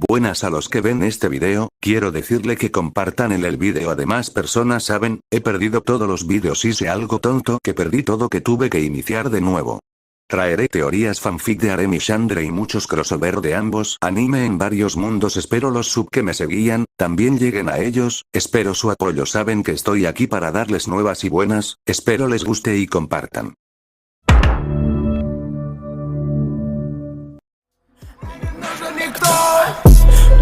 Buenas a los que ven este video, quiero decirle que compartan el video. Además personas saben, he perdido todos los vídeos, hice algo tonto que perdí todo, que tuve que iniciar de nuevo. Traeré teorías fanfic de Arem y Chandra y muchos crossover de ambos anime en varios mundos. Espero los sub que me seguían, también lleguen a ellos, espero su apoyo. Saben que estoy aquí para darles nuevas y buenas, espero les guste y compartan.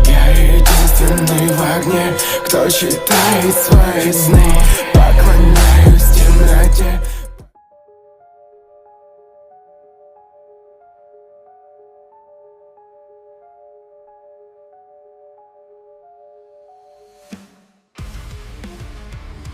Я единственный в огне, кто читает свои сны. Поклоняюсь темноте.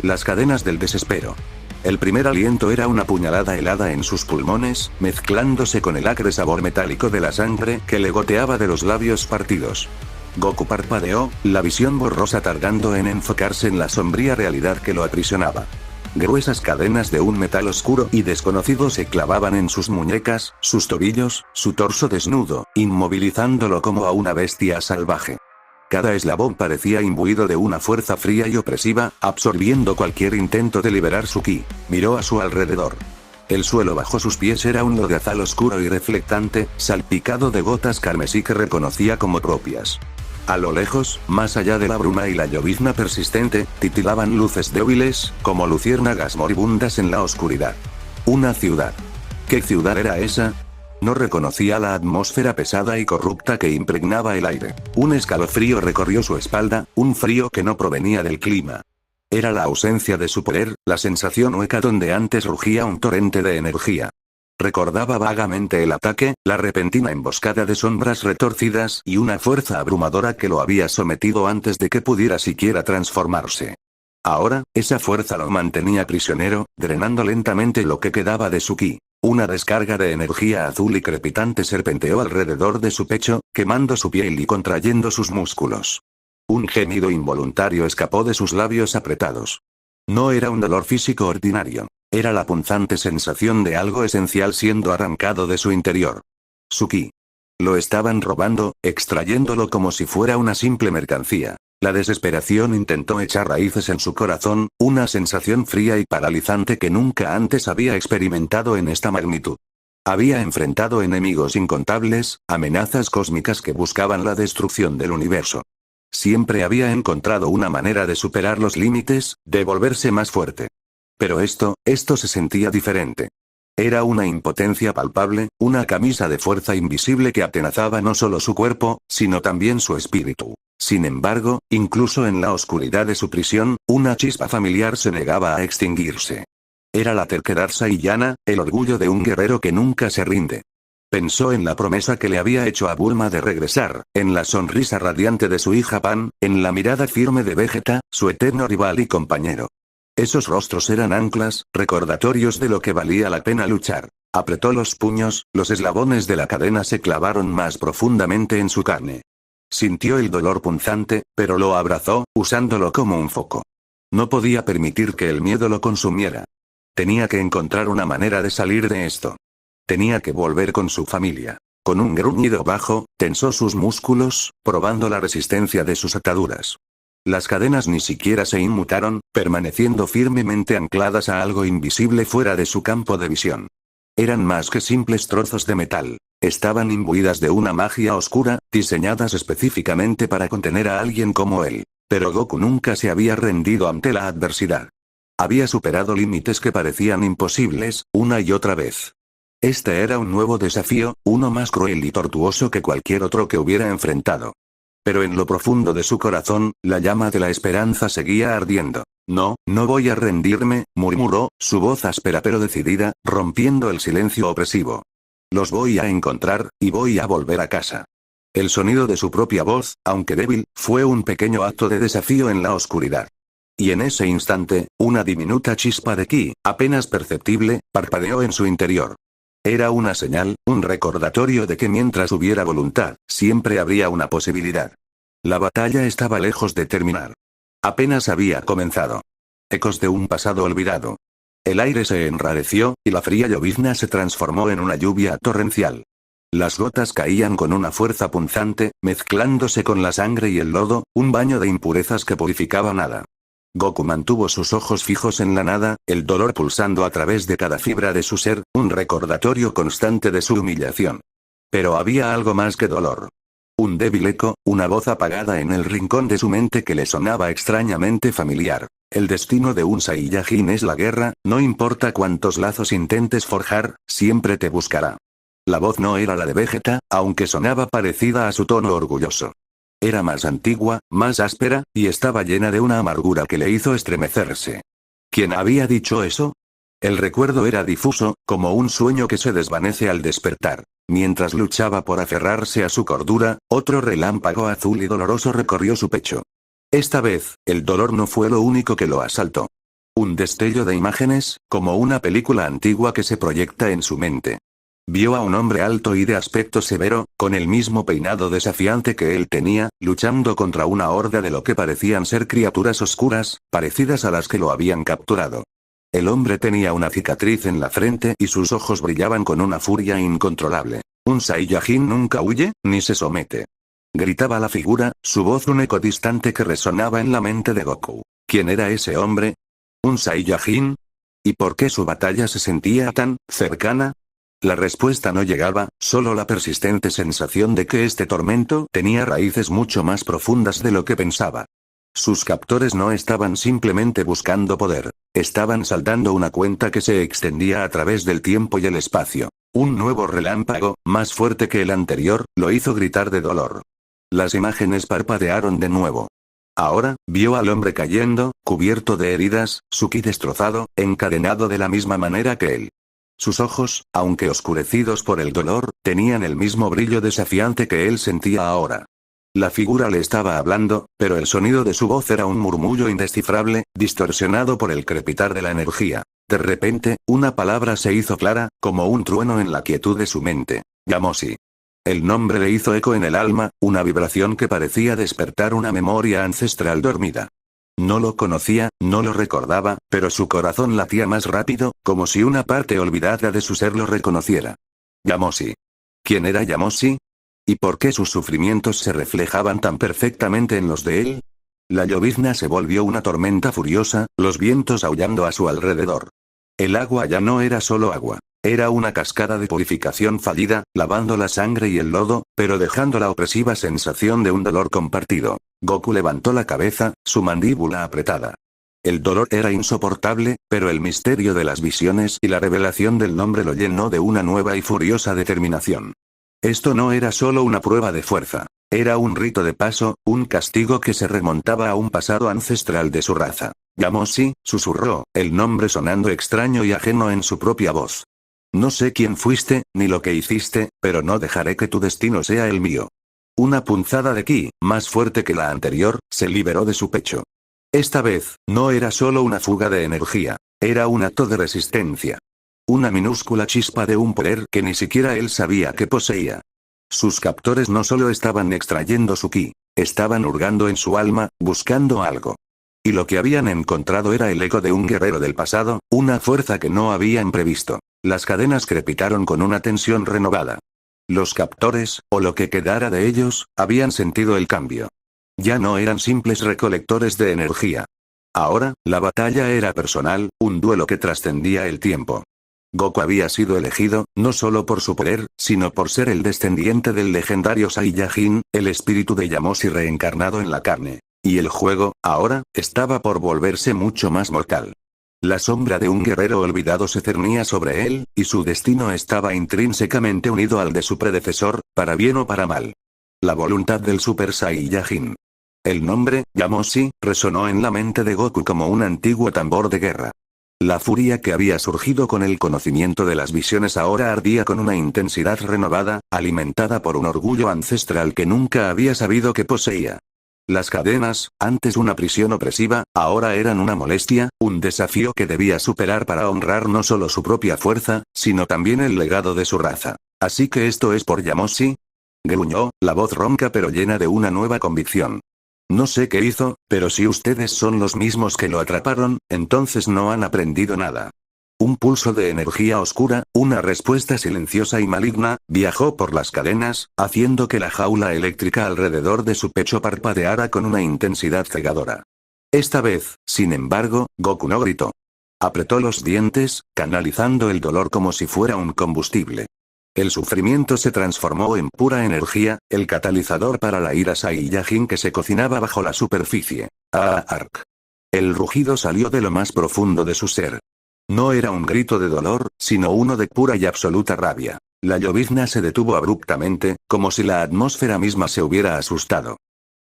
Las cadenas del desespero. El primer aliento era una puñalada helada en sus pulmones, mezclándose con el acre sabor metálico de la sangre que le goteaba de los labios partidos. Goku parpadeó, la visión borrosa tardando en enfocarse en la sombría realidad que lo aprisionaba. Gruesas cadenas de un metal oscuro y desconocido se clavaban en sus muñecas, sus tobillos, su torso desnudo, inmovilizándolo como a una bestia salvaje. Cada eslabón parecía imbuido de una fuerza fría y opresiva, absorbiendo cualquier intento de liberar su ki. Miró a su alrededor. El suelo bajo sus pies era un lodazal oscuro y reflectante, salpicado de gotas carmesí que reconocía como propias. A lo lejos, más allá de la bruma y la llovizna persistente, titilaban luces débiles, como luciérnagas moribundas en la oscuridad. Una ciudad. ¿Qué ciudad era esa? No reconocía la atmósfera pesada y corrupta que impregnaba el aire. Un escalofrío recorrió su espalda, un frío que no provenía del clima. Era la ausencia de su poder, la sensación hueca donde antes rugía un torrente de energía. Recordaba vagamente el ataque, la repentina emboscada de sombras retorcidas y una fuerza abrumadora que lo había sometido antes de que pudiera siquiera transformarse. Ahora, esa fuerza lo mantenía prisionero, drenando lentamente lo que quedaba de su ki. Una descarga de energía azul y crepitante serpenteó alrededor de su pecho, quemando su piel y contrayendo sus músculos. Un gemido involuntario escapó de sus labios apretados. No era un dolor físico ordinario. Era la punzante sensación de algo esencial siendo arrancado de su interior. Su ki. Lo estaban robando, extrayéndolo como si fuera una simple mercancía. La desesperación intentó echar raíces en su corazón, una sensación fría y paralizante que nunca antes había experimentado en esta magnitud. Había enfrentado enemigos incontables, amenazas cósmicas que buscaban la destrucción del universo. Siempre había encontrado una manera de superar los límites, de volverse más fuerte. Pero esto se sentía diferente. Era una impotencia palpable, una camisa de fuerza invisible que atenazaba no solo su cuerpo, sino también su espíritu. Sin embargo, incluso en la oscuridad de su prisión, una chispa familiar se negaba a extinguirse. Era la terquedad saiyana, el orgullo de un guerrero que nunca se rinde. Pensó en la promesa que le había hecho a Bulma de regresar, en la sonrisa radiante de su hija Pan, en la mirada firme de Vegeta, su eterno rival y compañero. Esos rostros eran anclas, recordatorios de lo que valía la pena luchar. Apretó los puños, los eslabones de la cadena se clavaron más profundamente en su carne. Sintió el dolor punzante, pero lo abrazó, usándolo como un foco. No podía permitir que el miedo lo consumiera. Tenía que encontrar una manera de salir de esto. Tenía que volver con su familia. Con un gruñido bajo, tensó sus músculos, probando la resistencia de sus ataduras. Las cadenas ni siquiera se inmutaron, permaneciendo firmemente ancladas a algo invisible fuera de su campo de visión. Eran más que simples trozos de metal. Estaban imbuidas de una magia oscura, diseñadas específicamente para contener a alguien como él. Pero Goku nunca se había rendido ante la adversidad. Había superado límites que parecían imposibles, una y otra vez. Este era un nuevo desafío, uno más cruel y tortuoso que cualquier otro que hubiera enfrentado. Pero en lo profundo de su corazón, la llama de la esperanza seguía ardiendo. No voy a rendirme, murmuró, su voz áspera pero decidida, rompiendo el silencio opresivo. Los voy a encontrar, y voy a volver a casa. El sonido de su propia voz, aunque débil, fue un pequeño acto de desafío en la oscuridad. Y en ese instante, una diminuta chispa de ki, apenas perceptible, parpadeó en su interior. Era una señal, un recordatorio de que mientras hubiera voluntad, siempre habría una posibilidad. La batalla estaba lejos de terminar. Apenas había comenzado. Ecos de un pasado olvidado. El aire se enrareció, y la fría llovizna se transformó en una lluvia torrencial. Las gotas caían con una fuerza punzante, mezclándose con la sangre y el lodo, un baño de impurezas que purificaba nada. Goku mantuvo sus ojos fijos en la nada, el dolor pulsando a través de cada fibra de su ser, un recordatorio constante de su humillación. Pero había algo más que dolor. Un débil eco, una voz apagada en el rincón de su mente que le sonaba extrañamente familiar. El destino de un Saiyajin es la guerra, no importa cuántos lazos intentes forjar, siempre te buscará. La voz no era la de Vegeta, aunque sonaba parecida a su tono orgulloso. Era más antigua, más áspera, y estaba llena de una amargura que le hizo estremecerse. ¿Quién había dicho eso? El recuerdo era difuso, como un sueño que se desvanece al despertar. Mientras luchaba por aferrarse a su cordura, otro relámpago azul y doloroso recorrió su pecho. Esta vez, el dolor no fue lo único que lo asaltó. Un destello de imágenes, como una película antigua que se proyecta en su mente. Vio a un hombre alto y de aspecto severo, con el mismo peinado desafiante que él tenía, luchando contra una horda de lo que parecían ser criaturas oscuras, parecidas a las que lo habían capturado. El hombre tenía una cicatriz en la frente y sus ojos brillaban con una furia incontrolable. Un Saiyajin nunca huye, ni se somete. Gritaba la figura, su voz un eco distante que resonaba en la mente de Goku. ¿Quién era ese hombre? ¿Un Saiyajin? ¿Y por qué su batalla se sentía tan cercana? La respuesta no llegaba, solo la persistente sensación de que este tormento tenía raíces mucho más profundas de lo que pensaba. Sus captores no estaban simplemente buscando poder, estaban saldando una cuenta que se extendía a través del tiempo y el espacio. Un nuevo relámpago, más fuerte que el anterior, lo hizo gritar de dolor. Las imágenes parpadearon de nuevo. Ahora, vio al hombre cayendo, cubierto de heridas, su ki destrozado, encadenado de la misma manera que él. Sus ojos, aunque oscurecidos por el dolor, tenían el mismo brillo desafiante que él sentía ahora. La figura le estaba hablando, pero el sonido de su voz era un murmullo indescifrable, distorsionado por el crepitar de la energía. De repente, una palabra se hizo clara, como un trueno en la quietud de su mente. Yamoshi. El nombre le hizo eco en el alma, una vibración que parecía despertar una memoria ancestral dormida. No lo conocía, no lo recordaba, pero su corazón latía más rápido, como si una parte olvidada de su ser lo reconociera. Yamoshi. ¿Quién era Yamoshi? ¿Y por qué sus sufrimientos se reflejaban tan perfectamente en los de él? La llovizna se volvió una tormenta furiosa, los vientos aullando a su alrededor. El agua ya no era solo agua. Era una cascada de purificación fallida, lavando la sangre y el lodo, pero dejando la opresiva sensación de un dolor compartido. Goku levantó la cabeza, su mandíbula apretada. El dolor era insoportable, pero el misterio de las visiones y la revelación del nombre lo llenó de una nueva y furiosa determinación. Esto no era solo una prueba de fuerza. Era un rito de paso, un castigo que se remontaba a un pasado ancestral de su raza. Yamoshi, susurró, el nombre sonando extraño y ajeno en su propia voz. No sé quién fuiste, ni lo que hiciste, pero no dejaré que tu destino sea el mío. Una punzada de ki, más fuerte que la anterior, se liberó de su pecho. Esta vez, no era solo una fuga de energía. Era un acto de resistencia. Una minúscula chispa de un poder que ni siquiera él sabía que poseía. Sus captores no solo estaban extrayendo su ki, estaban hurgando en su alma, buscando algo. Y lo que habían encontrado era el eco de un guerrero del pasado, una fuerza que no habían previsto. Las cadenas crepitaron con una tensión renovada. Los captores, o lo que quedara de ellos, habían sentido el cambio. Ya no eran simples recolectores de energía. Ahora, la batalla era personal, un duelo que trascendía el tiempo. Goku había sido elegido, no solo por su poder, sino por ser el descendiente del legendario Saiyajin, el espíritu de Yamoshi reencarnado en la carne. Y el juego, ahora, estaba por volverse mucho más mortal. La sombra de un guerrero olvidado se cernía sobre él, y su destino estaba intrínsecamente unido al de su predecesor, para bien o para mal. La voluntad del Super Saiyajin. El nombre, Yamoshi, resonó en la mente de Goku como un antiguo tambor de guerra. La furia que había surgido con el conocimiento de las visiones ahora ardía con una intensidad renovada, alimentada por un orgullo ancestral que nunca había sabido que poseía. Las cadenas, antes una prisión opresiva, ahora eran una molestia, un desafío que debía superar para honrar no solo su propia fuerza, sino también el legado de su raza. ¿Así que esto es por Yamoshi? Gruñó, la voz ronca pero llena de una nueva convicción. No sé qué hizo, pero si ustedes son los mismos que lo atraparon, entonces no han aprendido nada. Un pulso de energía oscura, una respuesta silenciosa y maligna, viajó por las cadenas, haciendo que la jaula eléctrica alrededor de su pecho parpadeara con una intensidad cegadora. Esta vez, sin embargo, Goku no gritó. Apretó los dientes, canalizando el dolor como si fuera un combustible. El sufrimiento se transformó en pura energía, el catalizador para la ira Saiyajin que se cocinaba bajo la superficie. Ark. El rugido salió de lo más profundo de su ser. No era un grito de dolor, sino uno de pura y absoluta rabia. La llovizna se detuvo abruptamente, como si la atmósfera misma se hubiera asustado.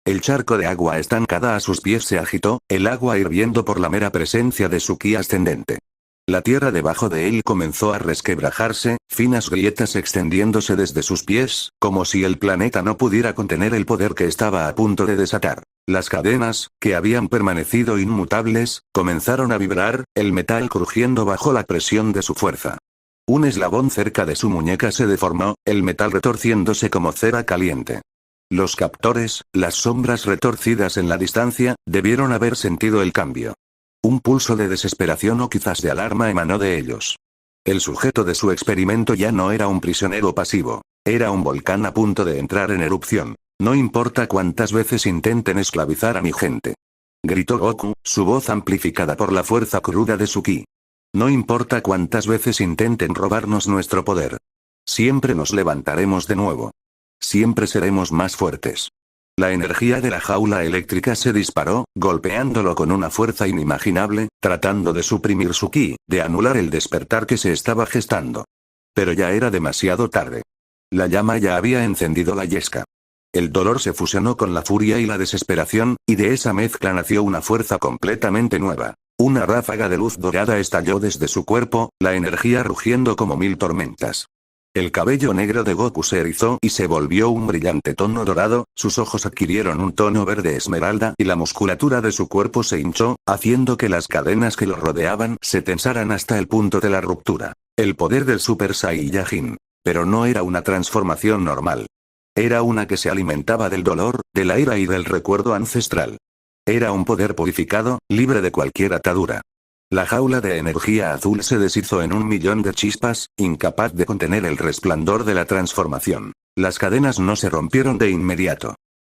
El charco de agua estancada a sus pies se agitó, el agua hirviendo por la mera presencia de su ki ascendente. La tierra debajo de él comenzó a resquebrajarse, finas grietas extendiéndose desde sus pies, como si el planeta no pudiera contener el poder que estaba a punto de desatar. Las cadenas, que habían permanecido inmutables, comenzaron a vibrar, el metal crujiendo bajo la presión de su fuerza. Un eslabón cerca de su muñeca se deformó, el metal retorciéndose como cera caliente. Los captores, las sombras retorcidas en la distancia, debieron haber sentido el cambio. Un pulso de desesperación o quizás de alarma emanó de ellos. El sujeto de su experimento ya no era un prisionero pasivo. Era un volcán a punto de entrar en erupción. No importa cuántas veces intenten esclavizar a mi gente. Gritó Goku, su voz amplificada por la fuerza cruda de su ki. No importa cuántas veces intenten robarnos nuestro poder. Siempre nos levantaremos de nuevo. Siempre seremos más fuertes. La energía de la jaula eléctrica se disparó, golpeándolo con una fuerza inimaginable, tratando de suprimir su ki, de anular el despertar que se estaba gestando. Pero ya era demasiado tarde. La llama ya había encendido la yesca. El dolor se fusionó con la furia y la desesperación, y de esa mezcla nació una fuerza completamente nueva. Una ráfaga de luz dorada estalló desde su cuerpo, la energía rugiendo como mil tormentas. El cabello negro de Goku se erizó y se volvió un brillante tono dorado, sus ojos adquirieron un tono verde esmeralda y la musculatura de su cuerpo se hinchó, haciendo que las cadenas que lo rodeaban se tensaran hasta el punto de la ruptura. El poder del Super Saiyajin. Pero no era una transformación normal. Era una que se alimentaba del dolor, de la ira y del recuerdo ancestral. Era un poder purificado, libre de cualquier atadura. La jaula de energía azul se deshizo en un millón de chispas, incapaz de contener el resplandor de la transformación. Las cadenas no se rompieron de inmediato.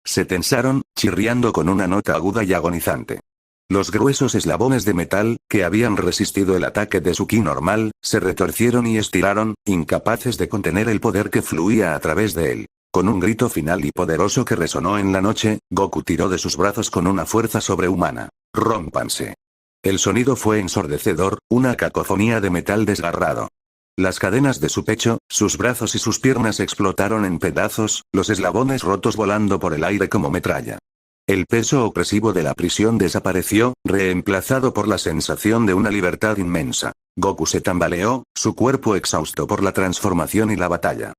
Se tensaron, chirriando con una nota aguda y agonizante. Los gruesos eslabones de metal, que habían resistido el ataque de su ki normal, se retorcieron y estiraron, incapaces de contener el poder que fluía a través de él. Con un grito final y poderoso que resonó en la noche, Goku tiró de sus brazos con una fuerza sobrehumana. ¡Rómpanse! El sonido fue ensordecedor, una cacofonía de metal desgarrado. Las cadenas de su pecho, sus brazos y sus piernas explotaron en pedazos, los eslabones rotos volando por el aire como metralla. El peso opresivo de la prisión desapareció, reemplazado por la sensación de una libertad inmensa. Goku se tambaleó, su cuerpo exhausto por la transformación y la batalla.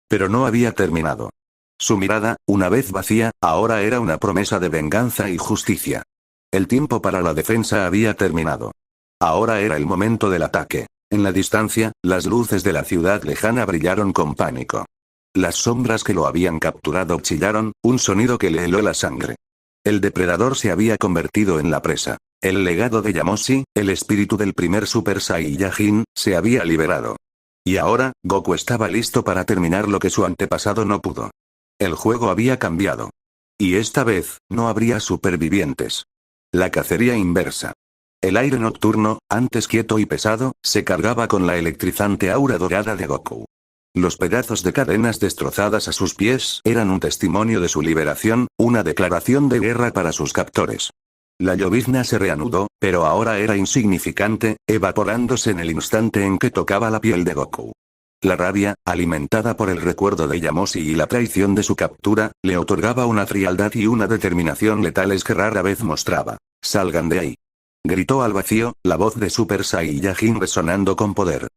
Pero no había terminado. Su mirada, una vez vacía, ahora era una promesa de venganza y justicia. El tiempo para la defensa había terminado. Ahora era el momento del ataque. En la distancia, las luces de la ciudad lejana brillaron con pánico. Las sombras que lo habían capturado chillaron, un sonido que le heló la sangre. El depredador se había convertido en la presa. El legado de Yamoshi, el espíritu del primer Super Saiyajin, se había liberado. Y ahora, Goku estaba listo para terminar lo que su antepasado no pudo. El juego había cambiado. Y esta vez, no habría supervivientes. La cacería inversa. El aire nocturno, antes quieto y pesado, se cargaba con la electrizante aura dorada de Goku. Los pedazos de cadenas destrozadas a sus pies eran un testimonio de su liberación, una declaración de guerra para sus captores. La llovizna se reanudó, pero ahora era insignificante, evaporándose en el instante en que tocaba la piel de Goku. La rabia, alimentada por el recuerdo de Yamoshi y la traición de su captura, le otorgaba una frialdad y una determinación letales que rara vez mostraba. «¡Salgan de ahí!», gritó al vacío, la voz de Super Saiyajin resonando con poder.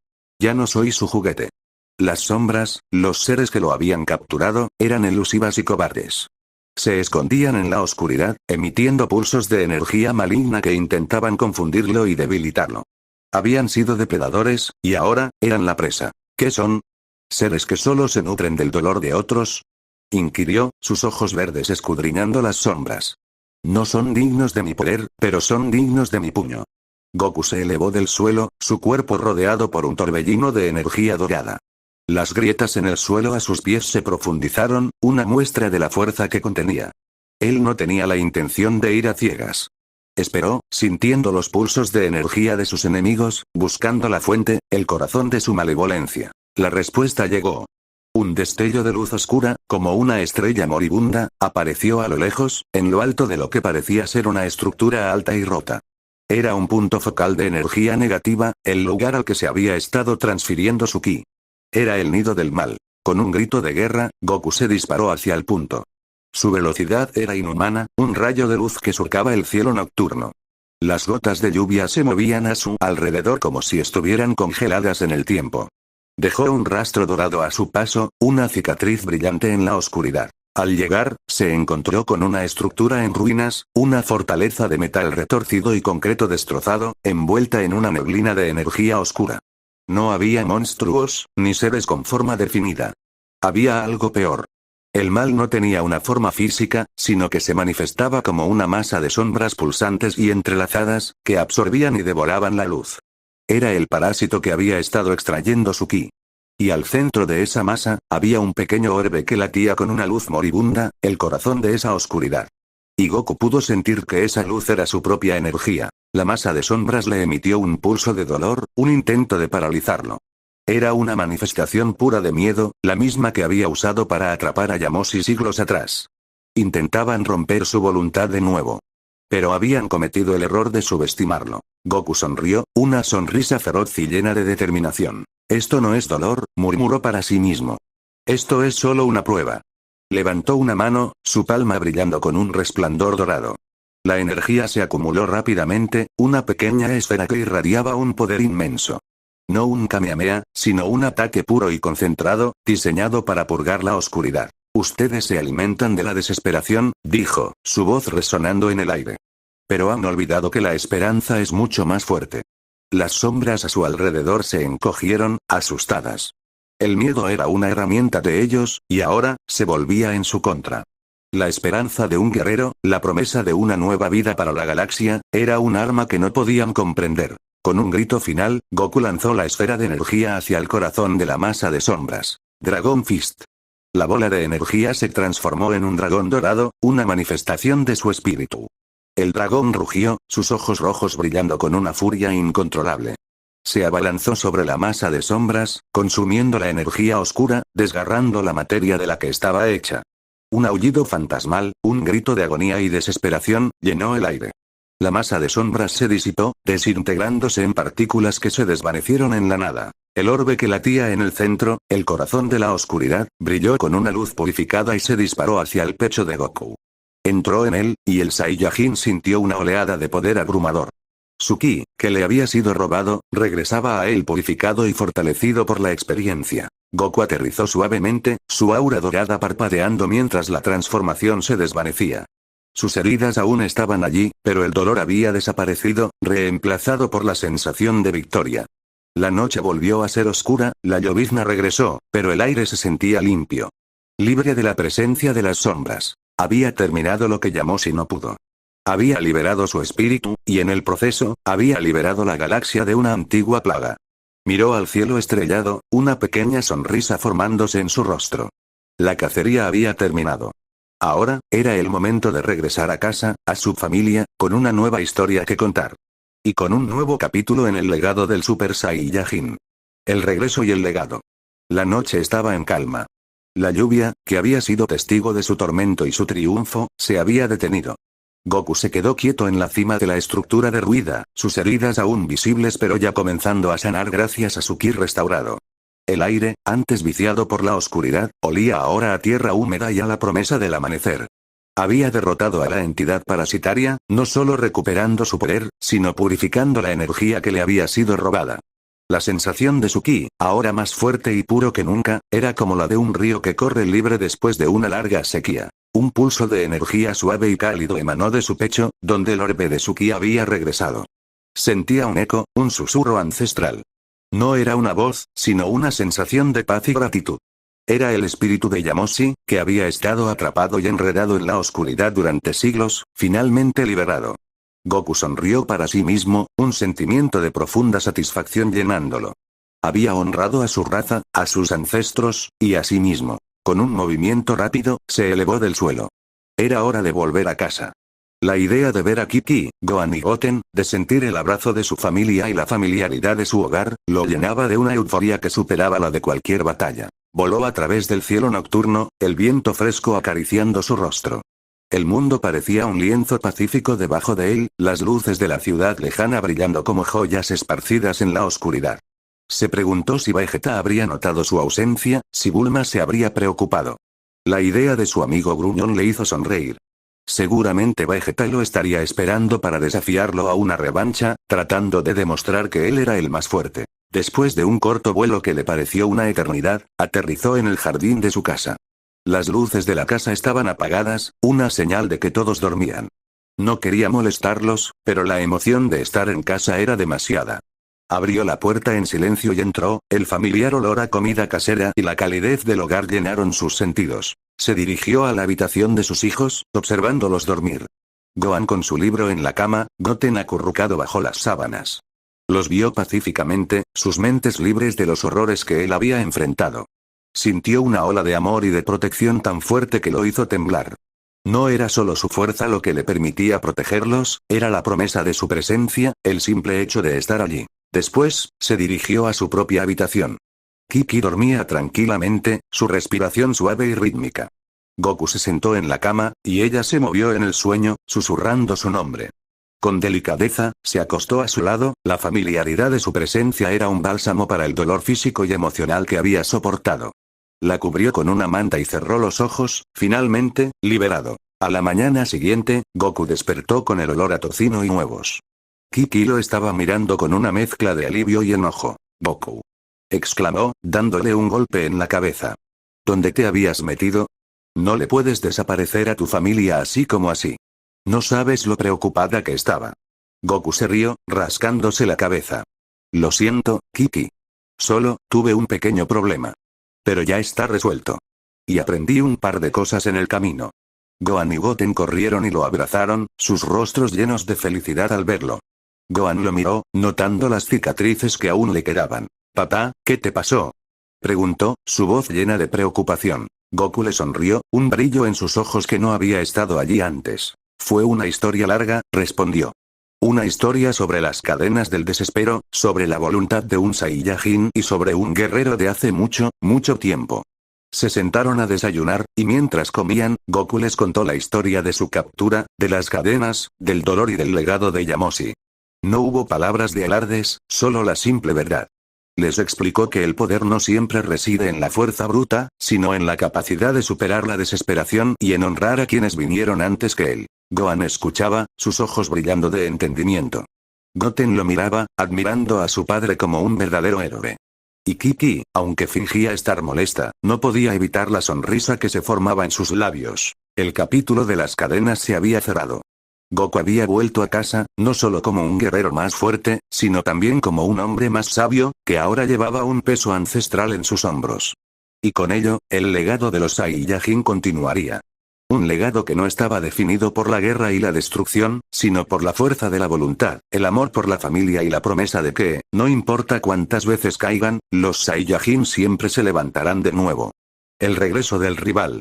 «Ya no soy su juguete». Las sombras, los seres que lo habían capturado, eran elusivas y cobardes. Se escondían en la oscuridad, emitiendo pulsos de energía maligna que intentaban confundirlo y debilitarlo. Habían sido depredadores, y ahora, eran la presa. ¿Qué son? ¿Seres que solo se nutren del dolor de otros?, inquirió, sus ojos verdes escudriñando las sombras. No son dignos de mi poder, pero son dignos de mi puño. Goku se elevó del suelo, su cuerpo rodeado por un torbellino de energía dorada. Las grietas en el suelo a sus pies se profundizaron, una muestra de la fuerza que contenía. Él no tenía la intención de ir a ciegas. Esperó, sintiendo los pulsos de energía de sus enemigos, buscando la fuente, el corazón de su malevolencia. La respuesta llegó. Un destello de luz oscura, como una estrella moribunda, apareció a lo lejos, en lo alto de lo que parecía ser una estructura alta y rota. Era un punto focal de energía negativa, el lugar al que se había estado transfiriendo su ki. Era el nido del mal. Con un grito de guerra, Goku se disparó hacia el punto. Su velocidad era inhumana, un rayo de luz que surcaba el cielo nocturno. Las gotas de lluvia se movían a su alrededor como si estuvieran congeladas en el tiempo. Dejó un rastro dorado a su paso, una cicatriz brillante en la oscuridad. Al llegar, se encontró con una estructura en ruinas, una fortaleza de metal retorcido y concreto destrozado, envuelta en una neblina de energía oscura. No había monstruos, ni seres con forma definida. Había algo peor. El mal no tenía una forma física, sino que se manifestaba como una masa de sombras pulsantes y entrelazadas, que absorbían y devoraban la luz. Era el parásito que había estado extrayendo su ki. Y al centro de esa masa, había un pequeño orbe que latía con una luz moribunda, el corazón de esa oscuridad. Y Goku pudo sentir que esa luz era su propia energía. La masa de sombras le emitió un pulso de dolor, un intento de paralizarlo. Era una manifestación pura de miedo, la misma que había usado para atrapar a Yamoshi siglos atrás. Intentaban romper su voluntad de nuevo. Pero habían cometido el error de subestimarlo. Goku sonrió, una sonrisa feroz y llena de determinación. Esto no es dolor, murmuró para sí mismo. Esto es solo una prueba. Levantó una mano, su palma brillando con un resplandor dorado. La energía se acumuló rápidamente, una pequeña esfera que irradiaba un poder inmenso. No un Kamehameha, sino un ataque puro y concentrado, diseñado para purgar la oscuridad. Ustedes se alimentan de la desesperación, dijo, su voz resonando en el aire. Pero han olvidado que la esperanza es mucho más fuerte. Las sombras a su alrededor se encogieron, asustadas. El miedo era una herramienta de ellos, y ahora, se volvía en su contra. La esperanza de un guerrero, la promesa de una nueva vida para la galaxia, era un arma que no podían comprender. Con un grito final, Goku lanzó la esfera de energía hacia el corazón de la masa de sombras. Dragon Fist. La bola de energía se transformó en un dragón dorado, una manifestación de su espíritu. El dragón rugió, sus ojos rojos brillando con una furia incontrolable. Se abalanzó sobre la masa de sombras, consumiendo la energía oscura, desgarrando la materia de la que estaba hecha. Un aullido fantasmal, un grito de agonía y desesperación, llenó el aire. La masa de sombras se disipó, desintegrándose en partículas que se desvanecieron en la nada. El orbe que latía en el centro, el corazón de la oscuridad, brilló con una luz purificada y se disparó hacia el pecho de Goku. Entró en él, y el Saiyajin sintió una oleada de poder abrumador. Su ki, que le había sido robado, regresaba a él purificado y fortalecido por la experiencia. Goku aterrizó suavemente, su aura dorada parpadeando mientras la transformación se desvanecía. Sus heridas aún estaban allí, pero el dolor había desaparecido, reemplazado por la sensación de victoria. La noche volvió a ser oscura, la llovizna regresó, pero el aire se sentía limpio. Libre de la presencia de las sombras. Había terminado lo que Yamoshi no pudo. Había liberado su espíritu, y en el proceso, había liberado la galaxia de una antigua plaga. Miró al cielo estrellado, una pequeña sonrisa formándose en su rostro. La cacería había terminado. Ahora, era el momento de regresar a casa, a su familia, con una nueva historia que contar. Y con un nuevo capítulo en el legado del Super Saiyajin. El regreso y el legado. La noche estaba en calma. La lluvia, que había sido testigo de su tormento y su triunfo, se había detenido. Goku se quedó quieto en la cima de la estructura derruida, sus heridas aún visibles pero ya comenzando a sanar gracias a su ki restaurado. El aire, antes viciado por la oscuridad, olía ahora a tierra húmeda y a la promesa del amanecer. Había derrotado a la entidad parasitaria, no solo recuperando su poder, sino purificando la energía que le había sido robada. La sensación de su ki, ahora más fuerte y puro que nunca, era como la de un río que corre libre después de una larga sequía. Un pulso de energía suave y cálido emanó de su pecho, donde el orbe de su ki había regresado. Sentía un eco, un susurro ancestral. No era una voz, sino una sensación de paz y gratitud. Era el espíritu de Yamoshi, que había estado atrapado y enredado en la oscuridad durante siglos, finalmente liberado. Goku sonrió para sí mismo, un sentimiento de profunda satisfacción llenándolo. Había honrado a su raza, a sus ancestros, y a sí mismo. Con un movimiento rápido, se elevó del suelo. Era hora de volver a casa. La idea de ver a Kiki, Gohan y Goten, de sentir el abrazo de su familia y la familiaridad de su hogar, lo llenaba de una euforia que superaba la de cualquier batalla. Voló a través del cielo nocturno, el viento fresco acariciando su rostro. El mundo parecía un lienzo pacífico debajo de él, las luces de la ciudad lejana brillando como joyas esparcidas en la oscuridad. Se preguntó si Vegeta habría notado su ausencia, si Bulma se habría preocupado. La idea de su amigo gruñón le hizo sonreír. Seguramente Vegeta lo estaría esperando para desafiarlo a una revancha, tratando de demostrar que él era el más fuerte. Después de un corto vuelo que le pareció una eternidad, aterrizó en el jardín de su casa. Las luces de la casa estaban apagadas, una señal de que todos dormían. No quería molestarlos, pero la emoción de estar en casa era demasiada. Abrió la puerta en silencio y entró, el familiar olor a comida casera y la calidez del hogar llenaron sus sentidos. Se dirigió a la habitación de sus hijos, observándolos dormir. Gohan con su libro en la cama, Goten acurrucado bajo las sábanas. Los vio pacíficamente, sus mentes libres de los horrores que él había enfrentado. Sintió una ola de amor y de protección tan fuerte que lo hizo temblar. No era solo su fuerza lo que le permitía protegerlos, era la promesa de su presencia, el simple hecho de estar allí. Después, se dirigió a su propia habitación. Kiki dormía tranquilamente, su respiración suave y rítmica. Goku se sentó en la cama, y ella se movió en el sueño, susurrando su nombre. Con delicadeza, se acostó a su lado, la familiaridad de su presencia era un bálsamo para el dolor físico y emocional que había soportado. La cubrió con una manta y cerró los ojos, finalmente, liberado. A la mañana siguiente, Goku despertó con el olor a tocino y huevos. Kiki lo estaba mirando con una mezcla de alivio y enojo. «Goku», exclamó, dándole un golpe en la cabeza. «¿Dónde te habías metido? No le puedes desaparecer a tu familia así como así. No sabes lo preocupada que estaba». Goku se rió, rascándose la cabeza. «Lo siento, Kiki. Solo, tuve un pequeño problema. Pero ya está resuelto. Y aprendí un par de cosas en el camino». Gohan y Goten corrieron y lo abrazaron, sus rostros llenos de felicidad al verlo. Gohan lo miró, notando las cicatrices que aún le quedaban. «Papá, ¿qué te pasó?», preguntó, su voz llena de preocupación. Goku le sonrió, un brillo en sus ojos que no había estado allí antes. «Fue una historia larga», respondió. «Una historia sobre las cadenas del desespero, sobre la voluntad de un Saiyajin y sobre un guerrero de hace mucho, mucho tiempo». Se sentaron a desayunar, y mientras comían, Goku les contó la historia de su captura, de las cadenas, del dolor y del legado de Yamoshi. No hubo palabras de alardes, solo la simple verdad. Les explicó que el poder no siempre reside en la fuerza bruta, sino en la capacidad de superar la desesperación y en honrar a quienes vinieron antes que él. Gohan escuchaba, sus ojos brillando de entendimiento. Goten lo miraba, admirando a su padre como un verdadero héroe. Y Kiki, aunque fingía estar molesta, no podía evitar la sonrisa que se formaba en sus labios. El capítulo de las cadenas se había cerrado. Goku había vuelto a casa, no solo como un guerrero más fuerte, sino también como un hombre más sabio, que ahora llevaba un peso ancestral en sus hombros. Y con ello, el legado de los Saiyajin continuaría. Un legado que no estaba definido por la guerra y la destrucción, sino por la fuerza de la voluntad, el amor por la familia y la promesa de que, no importa cuántas veces caigan, los Saiyajin siempre se levantarán de nuevo. El regreso del rival.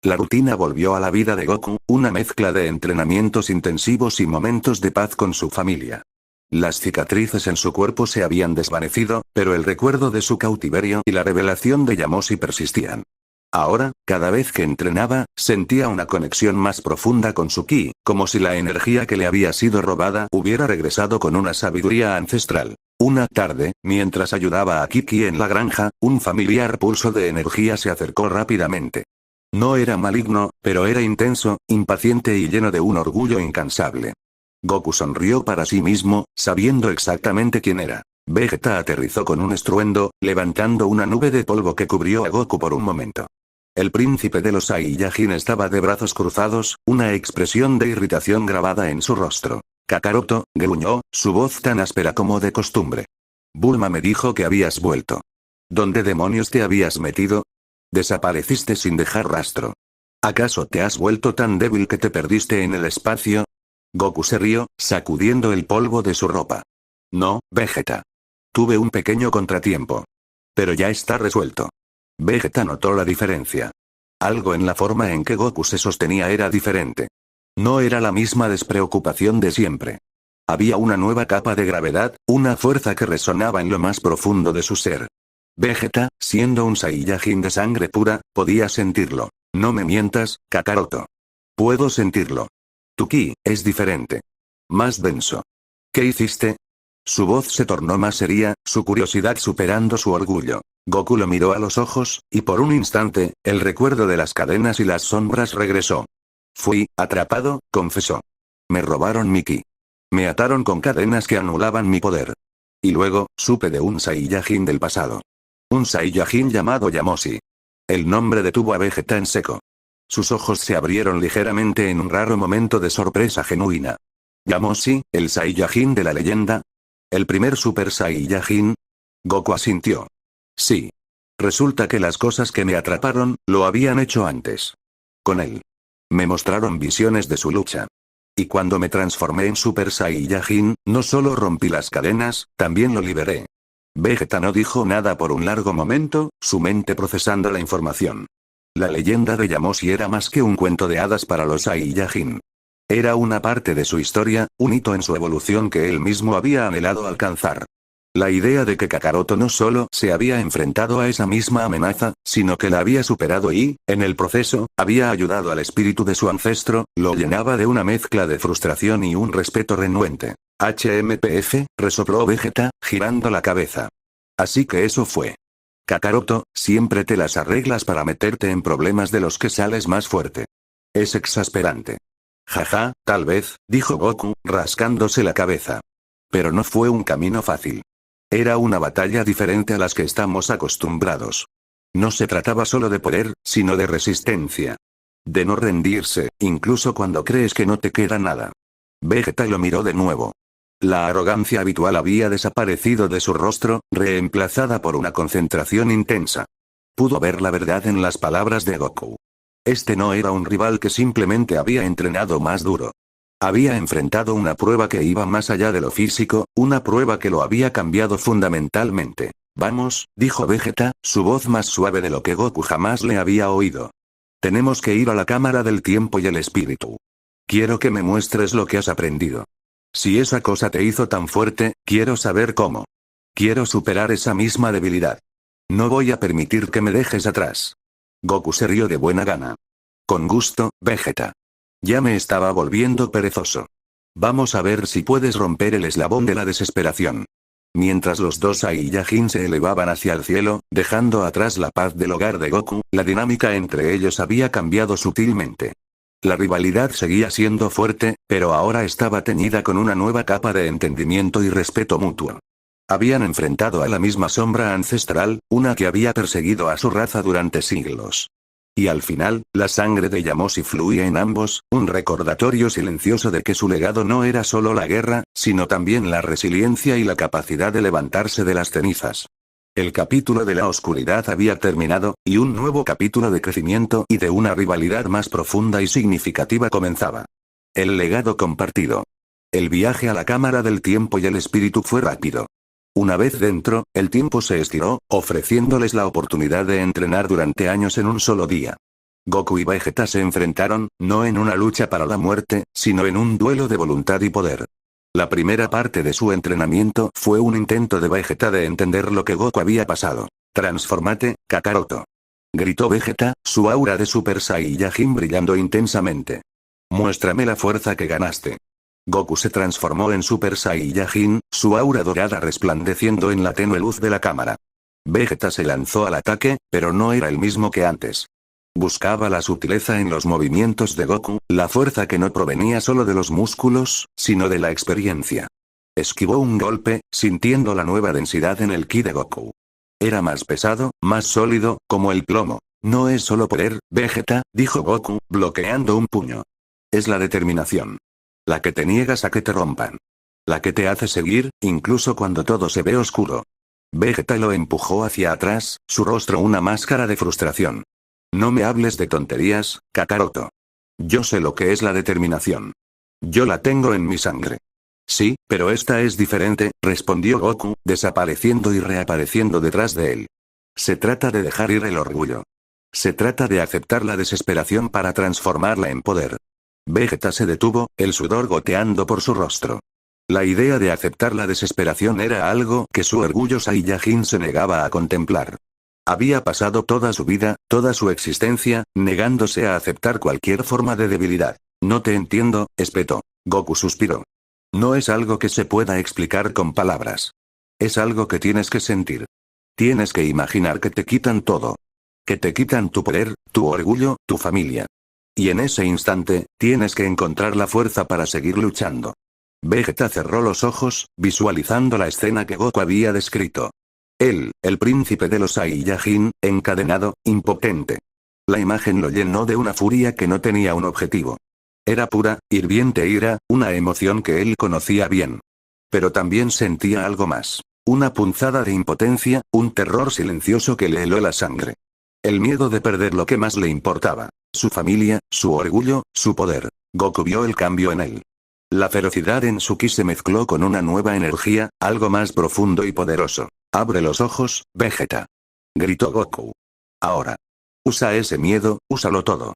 La rutina volvió a la vida de Goku, una mezcla de entrenamientos intensivos y momentos de paz con su familia. Las cicatrices en su cuerpo se habían desvanecido, pero el recuerdo de su cautiverio y la revelación de Yamoshi persistían. Ahora, cada vez que entrenaba, sentía una conexión más profunda con su ki, como si la energía que le había sido robada hubiera regresado con una sabiduría ancestral. Una tarde, mientras ayudaba a Kiki en la granja, un familiar pulso de energía se acercó rápidamente. No era maligno, pero era intenso, impaciente y lleno de un orgullo incansable. Goku sonrió para sí mismo, sabiendo exactamente quién era. Vegeta aterrizó con un estruendo, levantando una nube de polvo que cubrió a Goku por un momento. El príncipe de los Saiyajin estaba de brazos cruzados, una expresión de irritación grabada en su rostro. «Kakaroto», gruñó, su voz tan áspera como de costumbre. «Bulma me dijo que habías vuelto. ¿Dónde demonios te habías metido? Desapareciste sin dejar rastro. ¿Acaso te has vuelto tan débil que te perdiste en el espacio?» Goku se rió, sacudiendo el polvo de su ropa. No, Vegeta. Tuve un pequeño contratiempo. Pero ya está resuelto. Vegeta notó la diferencia. Algo en la forma en que Goku se sostenía era diferente. No era la misma despreocupación de siempre. Había una nueva capa de gravedad, una fuerza que resonaba en lo más profundo de su ser. Vegeta, siendo un Saiyajin de sangre pura, podía sentirlo. No me mientas, Kakaroto. Puedo sentirlo. Tu ki es diferente. Más denso. ¿Qué hiciste? Su voz se tornó más seria, su curiosidad superando su orgullo. Goku lo miró a los ojos, y por un instante, el recuerdo de las cadenas y las sombras regresó. Fui atrapado, confesó. Me robaron mi ki. Me ataron con cadenas que anulaban mi poder. Y luego, supe de un Saiyajin del pasado. Un Saiyajin llamado Yamoshi. El nombre detuvo a Vegeta en seco. Sus ojos se abrieron ligeramente en un raro momento de sorpresa genuina. ¿Yamoshi, el Saiyajin de la leyenda? ¿El primer Super Saiyajin? Goku asintió. Sí. Resulta que las cosas que me atraparon, lo habían hecho antes. Con él. Me mostraron visiones de su lucha. Y cuando me transformé en Super Saiyajin, no solo rompí las cadenas, también lo liberé. Vegeta no dijo nada por un largo momento, su mente procesando la información. La leyenda de Yamoshi era más que un cuento de hadas para los Saiyajin. Era una parte de su historia, un hito en su evolución que él mismo había anhelado alcanzar. La idea de que Kakaroto no solo se había enfrentado a esa misma amenaza, sino que la había superado y, en el proceso, había ayudado al espíritu de su ancestro, lo llenaba de una mezcla de frustración y un respeto renuente. HMPF, resopló Vegeta, girando la cabeza. Así que eso fue. Kakaroto, siempre te las arreglas para meterte en problemas de los que sales más fuerte. Es exasperante. Jaja, tal vez, dijo Goku, rascándose la cabeza. Pero no fue un camino fácil. Era una batalla diferente a las que estamos acostumbrados. No se trataba solo de poder, sino de resistencia. De no rendirse, incluso cuando crees que no te queda nada. Vegeta lo miró de nuevo. La arrogancia habitual había desaparecido de su rostro, reemplazada por una concentración intensa. Pudo ver la verdad en las palabras de Goku. Este no era un rival que simplemente había entrenado más duro. Había enfrentado una prueba que iba más allá de lo físico, una prueba que lo había cambiado fundamentalmente. Vamos, dijo Vegeta, su voz más suave de lo que Goku jamás le había oído. Tenemos que ir a la cámara del tiempo y el espíritu. Quiero que me muestres lo que has aprendido. Si esa cosa te hizo tan fuerte, quiero saber cómo. Quiero superar esa misma debilidad. No voy a permitir que me dejes atrás. Goku se rió de buena gana. Con gusto, Vegeta. Ya me estaba volviendo perezoso. Vamos a ver si puedes romper el eslabón de la desesperación. Mientras los dos Saiyajin se elevaban hacia el cielo, dejando atrás la paz del hogar de Goku, la dinámica entre ellos había cambiado sutilmente. La rivalidad seguía siendo fuerte, pero ahora estaba teñida con una nueva capa de entendimiento y respeto mutuo. Habían enfrentado a la misma sombra ancestral, una que había perseguido a su raza durante siglos. Y al final, la sangre de Yamoshi fluía en ambos, un recordatorio silencioso de que su legado no era solo la guerra, sino también la resiliencia y la capacidad de levantarse de las cenizas. El capítulo de la oscuridad había terminado, y un nuevo capítulo de crecimiento y de una rivalidad más profunda y significativa comenzaba. El legado compartido. El viaje a la cámara del tiempo y el espíritu fue rápido. Una vez dentro, el tiempo se estiró, ofreciéndoles la oportunidad de entrenar durante años en un solo día. Goku y Vegeta se enfrentaron, no en una lucha para la muerte, sino en un duelo de voluntad y poder. La primera parte de su entrenamiento fue un intento de Vegeta de entender lo que Goku había pasado. «Transformate, Kakaroto», gritó Vegeta, su aura de Super Saiyajin brillando intensamente. «Muéstrame la fuerza que ganaste». Goku se transformó en Super Saiyajin, su aura dorada resplandeciendo en la tenue luz de la cámara. Vegeta se lanzó al ataque, pero no era el mismo que antes. Buscaba la sutileza en los movimientos de Goku, la fuerza que no provenía solo de los músculos, sino de la experiencia. Esquivó un golpe, sintiendo la nueva densidad en el ki de Goku. Era más pesado, más sólido, como el plomo. No es solo poder, Vegeta, dijo Goku, bloqueando un puño. Es la determinación. La que te niegas a que te rompan. La que te hace seguir, incluso cuando todo se ve oscuro. Vegeta lo empujó hacia atrás, su rostro una máscara de frustración. No me hables de tonterías, Kakaroto. Yo sé lo que es la determinación. Yo la tengo en mi sangre. Sí, pero esta es diferente, respondió Goku, desapareciendo y reapareciendo detrás de él. Se trata de dejar ir el orgullo. Se trata de aceptar la desesperación para transformarla en poder. Vegeta se detuvo, el sudor goteando por su rostro. La idea de aceptar la desesperación era algo que su orgullo Saiyajin se negaba a contemplar. Había pasado toda su vida, toda su existencia, negándose a aceptar cualquier forma de debilidad. No te entiendo, espetó. Goku suspiró. No es algo que se pueda explicar con palabras. Es algo que tienes que sentir. Tienes que imaginar que te quitan todo. Que te quitan tu poder, tu orgullo, tu familia. Y en ese instante, tienes que encontrar la fuerza para seguir luchando. Vegeta cerró los ojos, visualizando la escena que Goku había descrito. Él, el príncipe de los Saiyajin, encadenado, impotente. La imagen lo llenó de una furia que no tenía un objetivo. Era pura, hirviente ira, una emoción que él conocía bien. Pero también sentía algo más. Una punzada de impotencia, un terror silencioso que le heló la sangre. El miedo de perder lo que más le importaba. Su familia, su orgullo, su poder. Goku vio el cambio en él. La ferocidad en su ki se mezcló con una nueva energía, algo más profundo y poderoso. Abre los ojos, Vegeta. Gritó Goku. Ahora. Usa ese miedo, úsalo todo.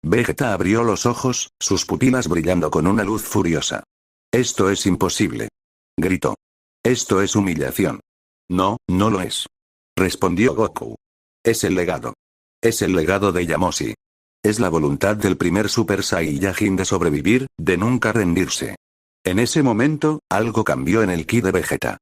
Vegeta abrió los ojos, sus pupilas brillando con una luz furiosa. Esto es imposible. Gritó. Esto es humillación. No, no lo es. Respondió Goku. Es el legado. Es el legado de Yamoshi. Es la voluntad del primer Super Saiyajin de sobrevivir, de nunca rendirse. En ese momento, algo cambió en el ki de Vegeta.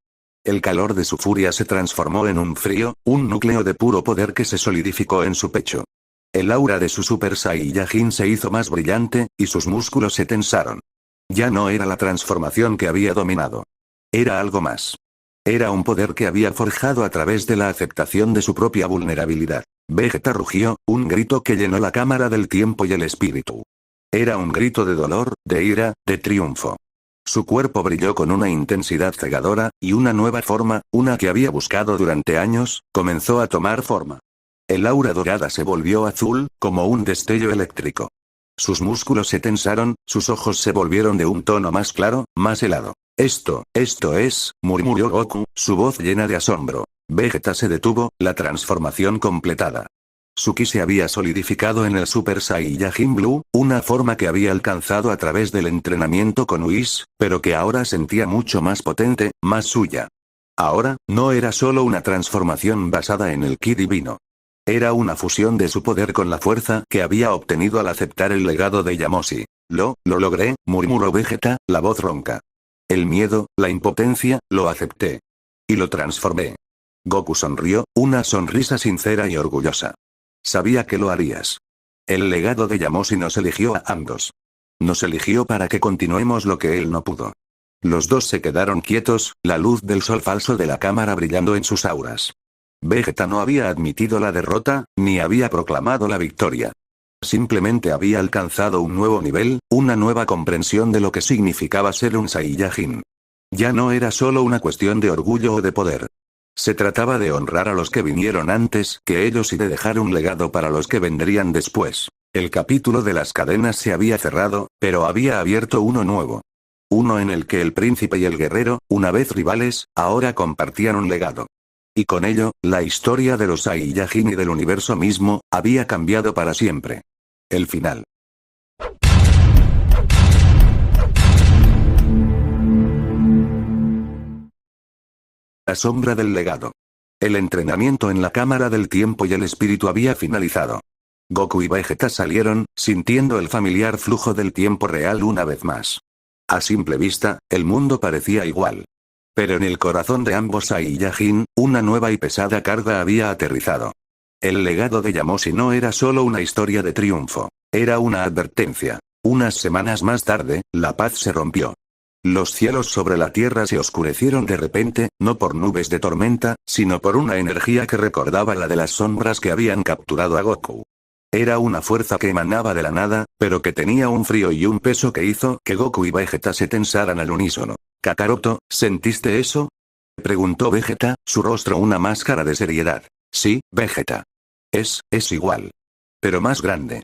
El calor de su furia se transformó en un frío, un núcleo de puro poder que se solidificó en su pecho. El aura de su Super Saiyajin se hizo más brillante, y sus músculos se tensaron. Ya no era la transformación que había dominado. Era algo más. Era un poder que había forjado a través de la aceptación de su propia vulnerabilidad. Vegeta rugió, un grito que llenó la cámara del tiempo y el espíritu. Era un grito de dolor, de ira, de triunfo. Su cuerpo brilló con una intensidad cegadora, y una nueva forma, una que había buscado durante años, comenzó a tomar forma. El aura dorada se volvió azul, como un destello eléctrico. Sus músculos se tensaron, sus ojos se volvieron de un tono más claro, más helado. Esto es, murmuró Goku, su voz llena de asombro. Vegeta se detuvo, la transformación completada. Su ki se había solidificado en el Super Saiyajin Blue, una forma que había alcanzado a través del entrenamiento con Whis, pero que ahora sentía mucho más potente, más suya. Ahora, no era solo una transformación basada en el ki divino. Era una fusión de su poder con la fuerza que había obtenido al aceptar el legado de Yamoshi. Lo logré, murmuró Vegeta, la voz ronca. El miedo, la impotencia, lo acepté. Y lo transformé. Goku sonrió, una sonrisa sincera y orgullosa. Sabía que lo harías. El legado de Yamoshi nos eligió a ambos. Nos eligió para que continuemos lo que él no pudo. Los dos se quedaron quietos, la luz del sol falso de la cámara brillando en sus auras. Vegeta no había admitido la derrota, ni había proclamado la victoria. Simplemente había alcanzado un nuevo nivel, una nueva comprensión de lo que significaba ser un Saiyajin. Ya no era solo una cuestión de orgullo o de poder. Se trataba de honrar a los que vinieron antes que ellos y de dejar un legado para los que vendrían después. El capítulo de las cadenas se había cerrado, pero había abierto uno nuevo. Uno en el que el príncipe y el guerrero, una vez rivales, ahora compartían un legado. Y con ello, la historia de los Saiyajin y del universo mismo, había cambiado para siempre. El final. La sombra del legado. El entrenamiento en la cámara del tiempo y el espíritu había finalizado. Goku y Vegeta salieron, sintiendo el familiar flujo del tiempo real una vez más. A simple vista, el mundo parecía igual. Pero en el corazón de ambos Saiyajin, una nueva y pesada carga había aterrizado. El legado de Yamoshi no era solo una historia de triunfo. Era una advertencia. Unas semanas más tarde, la paz se rompió. Los cielos sobre la tierra se oscurecieron de repente, no por nubes de tormenta, sino por una energía que recordaba la de las sombras que habían capturado a Goku. Era una fuerza que emanaba de la nada, pero que tenía un frío y un peso que hizo que Goku y Vegeta se tensaran al unísono. Kakaroto, ¿sentiste eso? Preguntó Vegeta, su rostro una máscara de seriedad. Sí, Vegeta. Es igual. Pero más grande.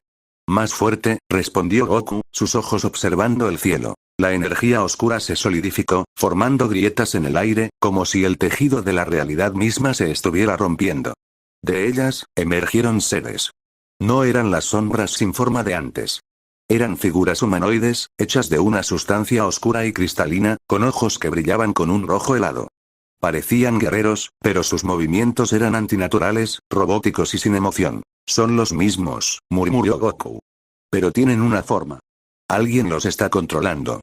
Más fuerte, respondió Goku, sus ojos observando el cielo. La energía oscura se solidificó, formando grietas en el aire, como si el tejido de la realidad misma se estuviera rompiendo. De ellas, emergieron seres. No eran las sombras sin forma de antes. Eran figuras humanoides, hechas de una sustancia oscura y cristalina, con ojos que brillaban con un rojo helado. Parecían guerreros, pero sus movimientos eran antinaturales, robóticos y sin emoción. Son los mismos, murmuró Goku. Pero tienen una forma. Alguien los está controlando.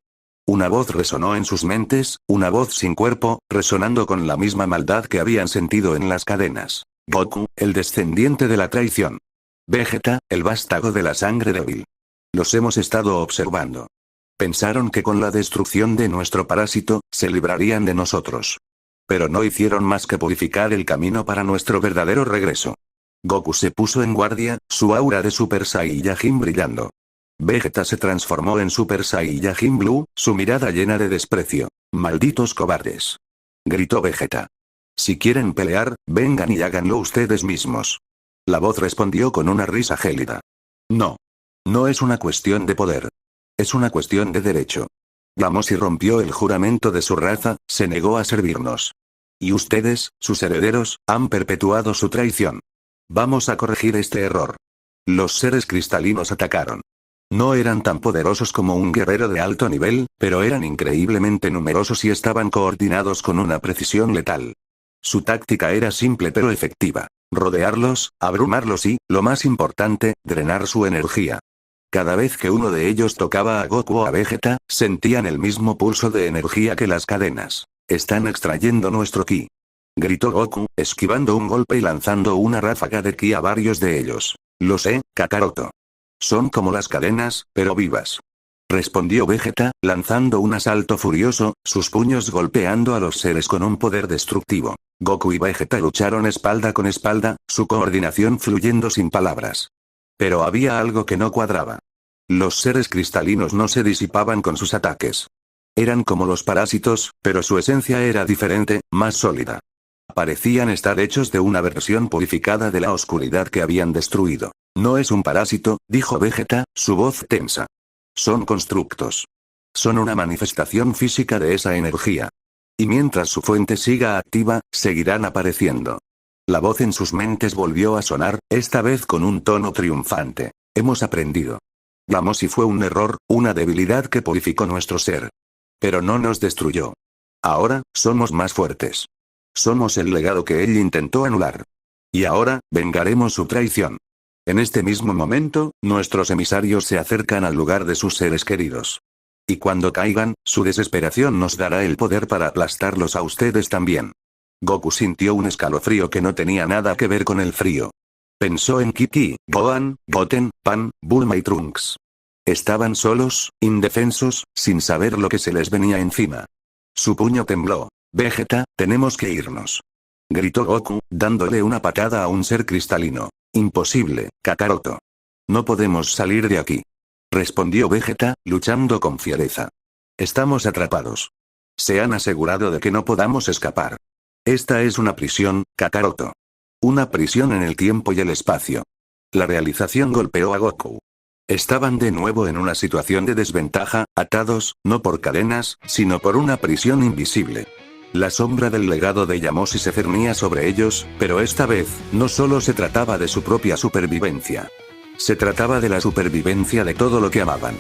Una voz resonó en sus mentes, una voz sin cuerpo, resonando con la misma maldad que habían sentido en las cadenas. Goku, el descendiente de la traición. Vegeta, el vástago de la sangre débil. Los hemos estado observando. Pensaron que con la destrucción de nuestro parásito, se librarían de nosotros. Pero no hicieron más que purificar el camino para nuestro verdadero regreso. Goku se puso en guardia, su aura de Super Saiyajin brillando. Vegeta se transformó en Super Saiyajin Blue, su mirada llena de desprecio. «Malditos cobardes», gritó Vegeta. «Si quieren pelear, vengan y háganlo ustedes mismos». La voz respondió con una risa gélida. «No. No es una cuestión de poder. Es una cuestión de derecho. Gamossi rompió el juramento de su raza, se negó a servirnos. Y ustedes, sus herederos, han perpetuado su traición. Vamos a corregir este error». Los seres cristalinos atacaron. No eran tan poderosos como un guerrero de alto nivel, pero eran increíblemente numerosos y estaban coordinados con una precisión letal. Su táctica era simple pero efectiva. Rodearlos, abrumarlos y, lo más importante, drenar su energía. Cada vez que uno de ellos tocaba a Goku o a Vegeta, sentían el mismo pulso de energía que las cadenas. «Están extrayendo nuestro ki», gritó Goku, esquivando un golpe y lanzando una ráfaga de ki a varios de ellos. «Lo sé, Kakaroto. Son como las cadenas, pero vivas», respondió Vegeta, lanzando un asalto furioso, sus puños golpeando a los seres con un poder destructivo. Goku y Vegeta lucharon espalda con espalda, su coordinación fluyendo sin palabras. Pero había algo que no cuadraba. Los seres cristalinos no se disipaban con sus ataques. Eran como los parásitos, pero su esencia era diferente, más sólida. Parecían estar hechos de una versión purificada de la oscuridad que habían destruido. «No es un parásito», dijo Vegeta, su voz tensa. «Son constructos. Son una manifestación física de esa energía. Y mientras su fuente siga activa, seguirán apareciendo». La voz en sus mentes volvió a sonar, esta vez con un tono triunfante. «Hemos aprendido. Gamossi fue un error, una debilidad que purificó nuestro ser. Pero no nos destruyó. Ahora, somos más fuertes. Somos el legado que él intentó anular. Y ahora, vengaremos su traición». En este mismo momento, nuestros emisarios se acercan al lugar de sus seres queridos. Y cuando caigan, su desesperación nos dará el poder para aplastarlos a ustedes también. Goku sintió un escalofrío que no tenía nada que ver con el frío. Pensó en Kiki, Gohan, Goten, Pan, Bulma y Trunks. Estaban solos, indefensos, sin saber lo que se les venía encima. Su puño tembló. «Vegeta, tenemos que irnos», gritó Goku, dándole una patada a un ser cristalino. «Imposible, Kakaroto. No podemos salir de aquí», respondió Vegeta, luchando con fiereza. «Estamos atrapados. Se han asegurado de que no podamos escapar. Esta es una prisión, Kakaroto. Una prisión en el tiempo y el espacio». La realización golpeó a Goku. Estaban de nuevo en una situación de desventaja, atados, no por cadenas, sino por una prisión invisible. La sombra del legado de Yamoshi se cernía sobre ellos, pero esta vez, no solo se trataba de su propia supervivencia. Se trataba de la supervivencia de todo lo que amaban.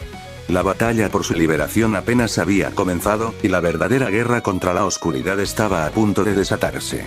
La batalla por su liberación apenas había comenzado, y la verdadera guerra contra la oscuridad estaba a punto de desatarse.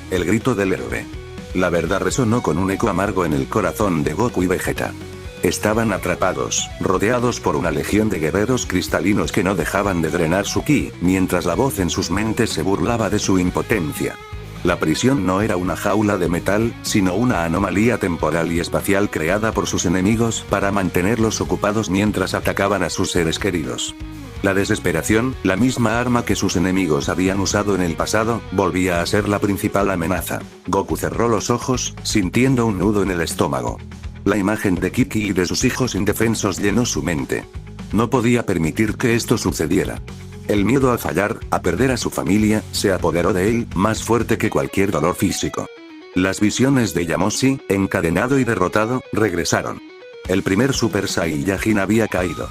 El grito del héroe. La verdad resonó con un eco amargo en el corazón de Goku y Vegeta. Estaban atrapados, rodeados por una legión de guerreros cristalinos que no dejaban de drenar su ki, mientras la voz en sus mentes se burlaba de su impotencia. La prisión no era una jaula de metal, sino una anomalía temporal y espacial creada por sus enemigos para mantenerlos ocupados mientras atacaban a sus seres queridos. La desesperación, la misma arma que sus enemigos habían usado en el pasado, volvía a ser la principal amenaza. Goku cerró los ojos, sintiendo un nudo en el estómago. La imagen de Kiki y de sus hijos indefensos llenó su mente. No podía permitir que esto sucediera. El miedo a fallar, a perder a su familia, se apoderó de él, más fuerte que cualquier dolor físico. Las visiones de Yamoshi, encadenado y derrotado, regresaron. El primer Super Saiyajin había caído.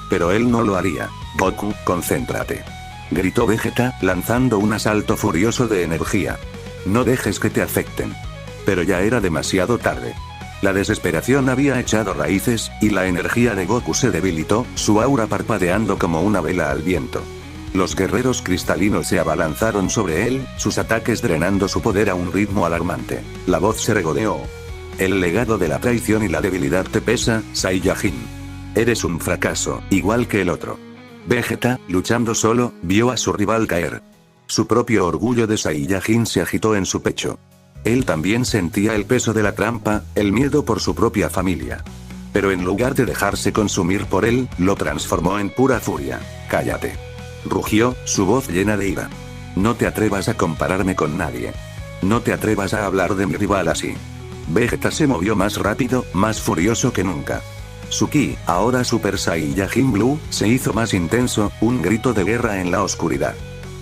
Pero él no lo haría. Goku, concéntrate. Gritó Vegeta, lanzando un asalto furioso de energía. No dejes que te afecten. Pero ya era demasiado tarde. La desesperación había echado raíces, y la energía de Goku se debilitó, su aura parpadeando como una vela al viento. Los guerreros cristalinos se abalanzaron sobre él, sus ataques drenando su poder a un ritmo alarmante. La voz se regodeó. El legado de la traición y la debilidad te pesa, Saiyajin. Eres un fracaso, igual que el otro. Vegeta, luchando solo, vio a su rival caer. Su propio orgullo de Saiyajin se agitó en su pecho. Él también sentía el peso de la trampa, el miedo por su propia familia. Pero en lugar de dejarse consumir por él, lo transformó en pura furia. Cállate. Rugió, su voz llena de ira. No te atrevas a compararme con nadie. No te atrevas a hablar de mi rival así. Vegeta se movió más rápido, más furioso que nunca. Su ki, ahora Super Saiyajin Blue, se hizo más intenso, un grito de guerra en la oscuridad.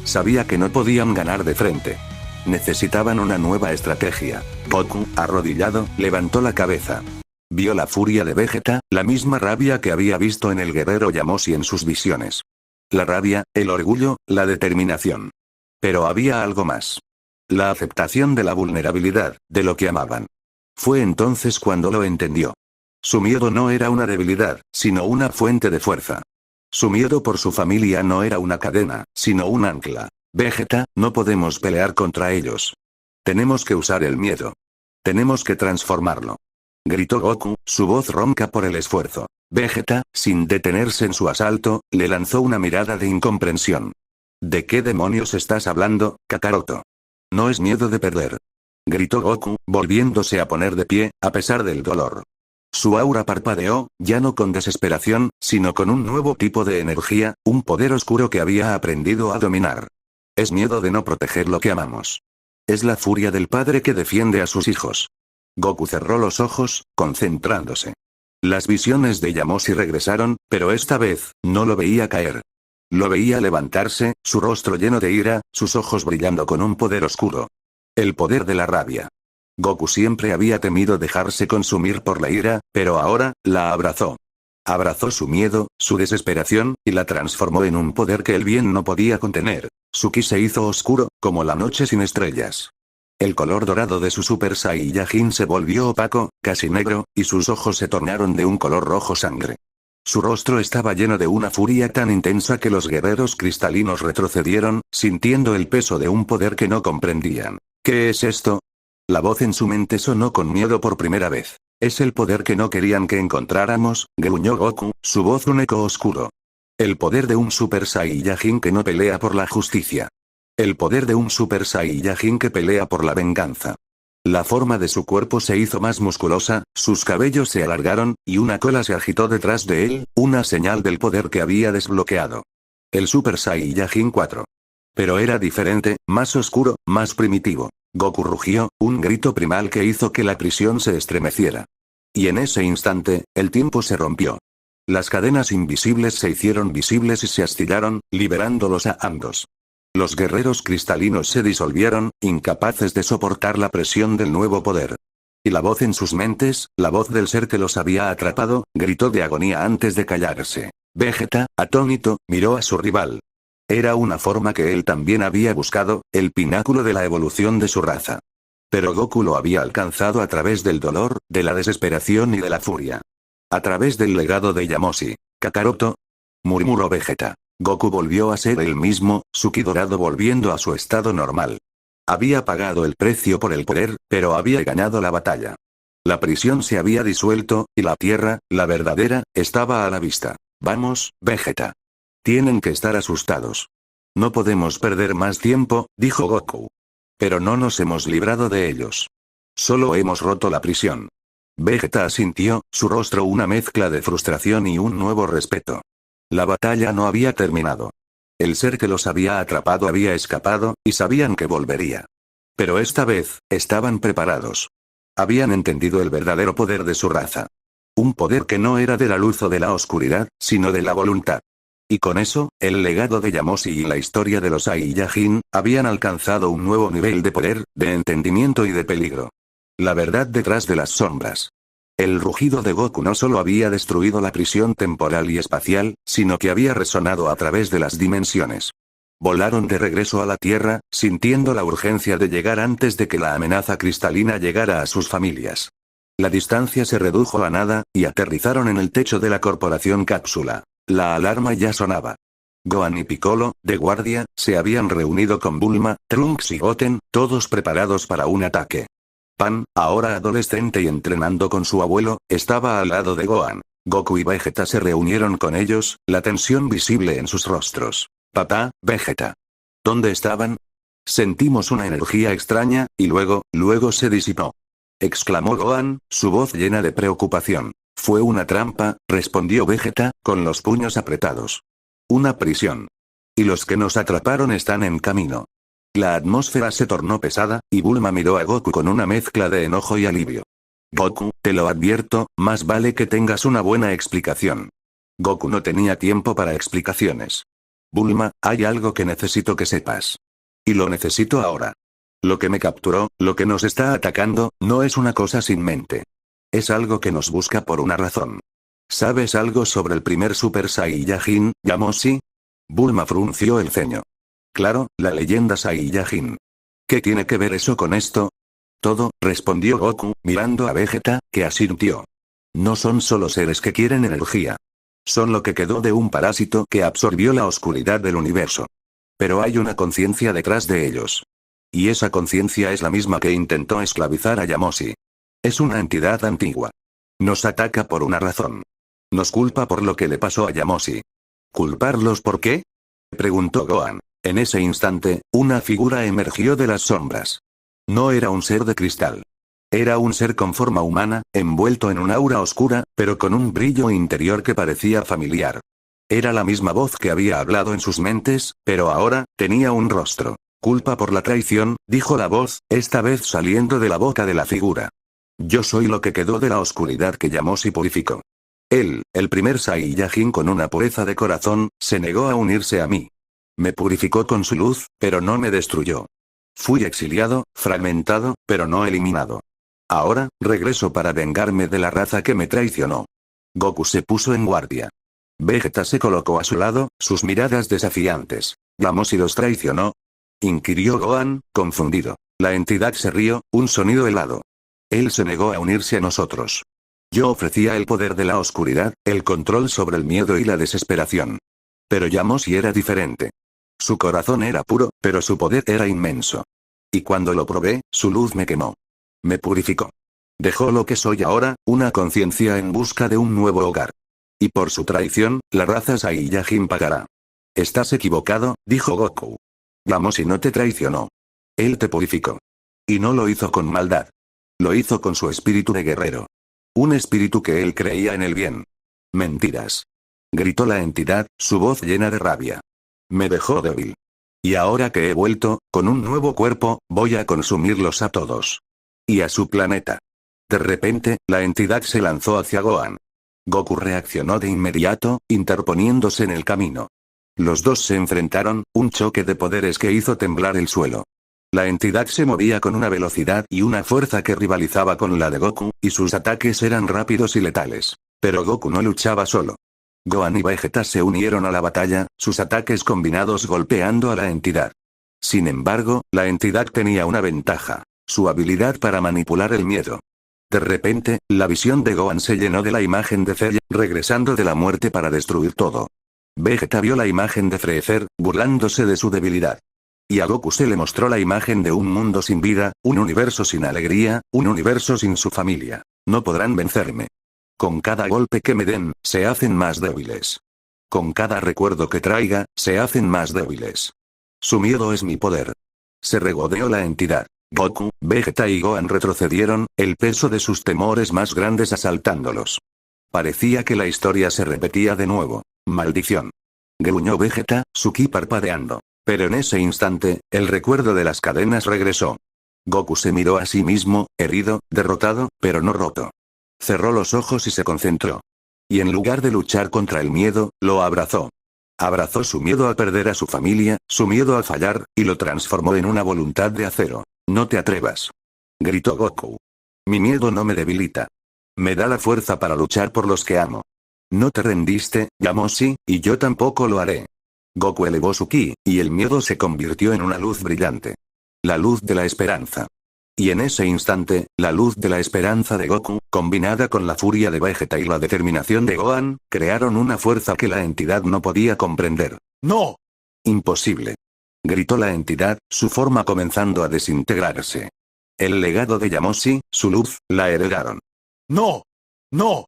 Sabía que no podían ganar de frente. Necesitaban una nueva estrategia. Goku, arrodillado, levantó la cabeza. Vio la furia de Vegeta, la misma rabia que había visto en el guerrero Yamoshi en sus visiones. La rabia, el orgullo, la determinación. Pero había algo más. La aceptación de la vulnerabilidad, de lo que amaban. Fue entonces cuando lo entendió. Su miedo no era una debilidad, sino una fuente de fuerza. Su miedo por su familia no era una cadena, sino un ancla. Vegeta, no podemos pelear contra ellos. Tenemos que usar el miedo. Tenemos que transformarlo. Gritó Goku, su voz ronca por el esfuerzo. Vegeta, sin detenerse en su asalto, le lanzó una mirada de incomprensión. ¿De qué demonios estás hablando, Kakaroto? No es miedo de perder. Gritó Goku, volviéndose a poner de pie, a pesar del dolor. Su aura parpadeó, ya no con desesperación, sino con un nuevo tipo de energía, un poder oscuro que había aprendido a dominar. Es miedo de no proteger lo que amamos. Es la furia del padre que defiende a sus hijos. Goku cerró los ojos, concentrándose. Las visiones de Yamoshi regresaron, pero esta vez, no lo veía caer. Lo veía levantarse, su rostro lleno de ira, sus ojos brillando con un poder oscuro. El poder de la rabia. Goku siempre había temido dejarse consumir por la ira, pero ahora, la abrazó. Abrazó su miedo, su desesperación, y la transformó en un poder que el bien no podía contener. Su ki se hizo oscuro, como la noche sin estrellas. El color dorado de su Super Saiyajin se volvió opaco, casi negro, y sus ojos se tornaron de un color rojo sangre. Su rostro estaba lleno de una furia tan intensa que los guerreros cristalinos retrocedieron, sintiendo el peso de un poder que no comprendían. ¿Qué es esto? La voz en su mente sonó con miedo por primera vez. Es el poder que no querían que encontráramos, gruñó Goku, su voz un eco oscuro. El poder de un Super Saiyajin que no pelea por la justicia. El poder de un Super Saiyajin que pelea por la venganza. La forma de su cuerpo se hizo más musculosa, sus cabellos se alargaron, y una cola se agitó detrás de él, una señal del poder que había desbloqueado. El Super Saiyajin 4. Pero era diferente, más oscuro, más primitivo. Goku rugió, un grito primal que hizo que la prisión se estremeciera. Y en ese instante, el tiempo se rompió. Las cadenas invisibles se hicieron visibles y se astillaron, liberándolos a ambos. Los guerreros cristalinos se disolvieron, incapaces de soportar la presión del nuevo poder. Y la voz en sus mentes, la voz del ser que los había atrapado, gritó de agonía antes de callarse. Vegeta, atónito, miró a su rival. Era una forma que él también había buscado, el pináculo de la evolución de su raza. Pero Goku lo había alcanzado a través del dolor, de la desesperación y de la furia. A través del legado de Yamoshi. Kakaroto, murmuró Vegeta. Goku volvió a ser el mismo, su ki dorado volviendo a su estado normal. Había pagado el precio por el poder, pero había ganado la batalla. La prisión se había disuelto, y la tierra, la verdadera, estaba a la vista. Vamos, Vegeta. Tienen que estar asustados. No podemos perder más tiempo, dijo Goku. Pero no nos hemos librado de ellos. Solo hemos roto la prisión. Vegeta asintió, su rostro una mezcla de frustración y un nuevo respeto. La batalla no había terminado. El ser que los había atrapado había escapado, y sabían que volvería. Pero esta vez, estaban preparados. Habían entendido el verdadero poder de su raza. Un poder que no era de la luz o de la oscuridad, sino de la voluntad. Y con eso, el legado de Yamoshi y la historia de los Saiyajin, habían alcanzado un nuevo nivel de poder, de entendimiento y de peligro. La verdad detrás de las sombras. El rugido de Goku no solo había destruido la prisión temporal y espacial, sino que había resonado a través de las dimensiones. Volaron de regreso a la Tierra, sintiendo la urgencia de llegar antes de que la amenaza cristalina llegara a sus familias. La distancia se redujo a nada, y aterrizaron en el techo de la corporación Cápsula. La alarma ya sonaba. Gohan y Piccolo, de guardia, se habían reunido con Bulma, Trunks y Goten, todos preparados para un ataque. Pan, ahora adolescente y entrenando con su abuelo, estaba al lado de Gohan. Goku y Vegeta se reunieron con ellos, la tensión visible en sus rostros. Papá, Vegeta. ¿Dónde estaban? Sentimos una energía extraña, y luego se disipó. Exclamó Gohan, su voz llena de preocupación. Fue una trampa, respondió Vegeta, con los puños apretados. Una prisión. Y los que nos atraparon están en camino. La atmósfera se tornó pesada, y Bulma miró a Goku con una mezcla de enojo y alivio. Goku, te lo advierto, más vale que tengas una buena explicación. Goku no tenía tiempo para explicaciones. Bulma, hay algo que necesito que sepas. Y lo necesito ahora. Lo que me capturó, lo que nos está atacando, no es una cosa sin mente. Es algo que nos busca por una razón. ¿Sabes algo sobre el primer Super Saiyajin, Yamoshi? Bulma frunció el ceño. Claro, la leyenda Saiyajin. ¿Qué tiene que ver eso con esto? Todo, respondió Goku, mirando a Vegeta, que asintió. No son solo seres que quieren energía. Son lo que quedó de un parásito que absorbió la oscuridad del universo. Pero hay una conciencia detrás de ellos. Y esa conciencia es la misma que intentó esclavizar a Yamoshi. Es una entidad antigua. Nos ataca por una razón. Nos culpa por lo que le pasó a Yamoshi. ¿Culparlos por qué? Preguntó Gohan. En ese instante, una figura emergió de las sombras. No era un ser de cristal. Era un ser con forma humana, envuelto en un aura oscura, pero con un brillo interior que parecía familiar. Era la misma voz que había hablado en sus mentes, pero ahora, tenía un rostro. Culpa por la traición, dijo la voz, esta vez saliendo de la boca de la figura. Yo soy lo que quedó de la oscuridad que Yamoshi purificó. Él, el primer Saiyajin con una pureza de corazón, se negó a unirse a mí. Me purificó con su luz, pero no me destruyó. Fui exiliado, fragmentado, pero no eliminado. Ahora, regreso para vengarme de la raza que me traicionó. Goku se puso en guardia. Vegeta se colocó a su lado, sus miradas desafiantes. ¿Yamoshi los traicionó? Inquirió Gohan, confundido. La entidad se rió, un sonido helado. Él se negó a unirse a nosotros. Yo ofrecía el poder de la oscuridad, el control sobre el miedo y la desesperación. Pero Yamoshi era diferente. Su corazón era puro, pero su poder era inmenso. Y cuando lo probé, su luz me quemó. Me purificó. Dejó lo que soy ahora, una conciencia en busca de un nuevo hogar. Y por su traición, la raza Saiyajin pagará. Estás equivocado, dijo Goku. Yamoshi no te traicionó. Él te purificó. Y no lo hizo con maldad. Lo hizo con su espíritu de guerrero. Un espíritu que él creía en el bien. Mentiras. Gritó la entidad, su voz llena de rabia. Me dejó débil. Y ahora que he vuelto, con un nuevo cuerpo, voy a consumirlos a todos. Y a su planeta. De repente, la entidad se lanzó hacia Gohan. Goku reaccionó de inmediato, interponiéndose en el camino. Los dos se enfrentaron, un choque de poderes que hizo temblar el suelo. La entidad se movía con una velocidad y una fuerza que rivalizaba con la de Goku, y sus ataques eran rápidos y letales. Pero Goku no luchaba solo. Gohan y Vegeta se unieron a la batalla, sus ataques combinados golpeando a la entidad. Sin embargo, la entidad tenía una ventaja. Su habilidad para manipular el miedo. De repente, la visión de Gohan se llenó de la imagen de Cell, regresando de la muerte para destruir todo. Vegeta vio la imagen de Freezer, burlándose de su debilidad. Y a Goku se le mostró la imagen de un mundo sin vida, un universo sin alegría, un universo sin su familia. No podrán vencerme. Con cada golpe que me den, se hacen más débiles. Con cada recuerdo que traiga, se hacen más débiles. Su miedo es mi poder. Se regodeó la entidad. Goku, Vegeta y Gohan retrocedieron, el peso de sus temores más grandes asaltándolos. Parecía que la historia se repetía de nuevo. Maldición. Gruñó Vegeta, su ki parpadeando. Pero en ese instante, el recuerdo de las cadenas regresó. Goku se miró a sí mismo, herido, derrotado, pero no roto. Cerró los ojos y se concentró. Y en lugar de luchar contra el miedo, lo abrazó. Abrazó su miedo a perder a su familia, su miedo a fallar, y lo transformó en una voluntad de acero. No te atrevas. Gritó Goku. Mi miedo no me debilita. Me da la fuerza para luchar por los que amo. No te rendiste, Yamoshi, y yo tampoco lo haré. Goku elevó su ki, y el miedo se convirtió en una luz brillante. La luz de la esperanza. Y en ese instante, la luz de la esperanza de Goku, combinada con la furia de Vegeta y la determinación de Gohan, crearon una fuerza que la entidad no podía comprender. ¡No! Imposible. Gritó la entidad, su forma comenzando a desintegrarse. El legado de Yamoshi, su luz, la heredaron. ¡No! ¡No!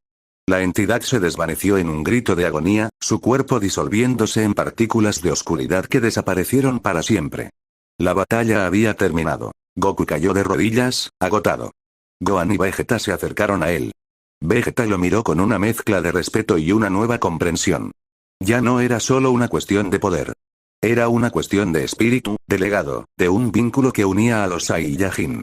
La entidad se desvaneció en un grito de agonía, su cuerpo disolviéndose en partículas de oscuridad que desaparecieron para siempre. La batalla había terminado. Goku cayó de rodillas, agotado. Gohan y Vegeta se acercaron a él. Vegeta lo miró con una mezcla de respeto y una nueva comprensión. Ya no era solo una cuestión de poder. Era una cuestión de espíritu, de legado, de un vínculo que unía a los Saiyajin.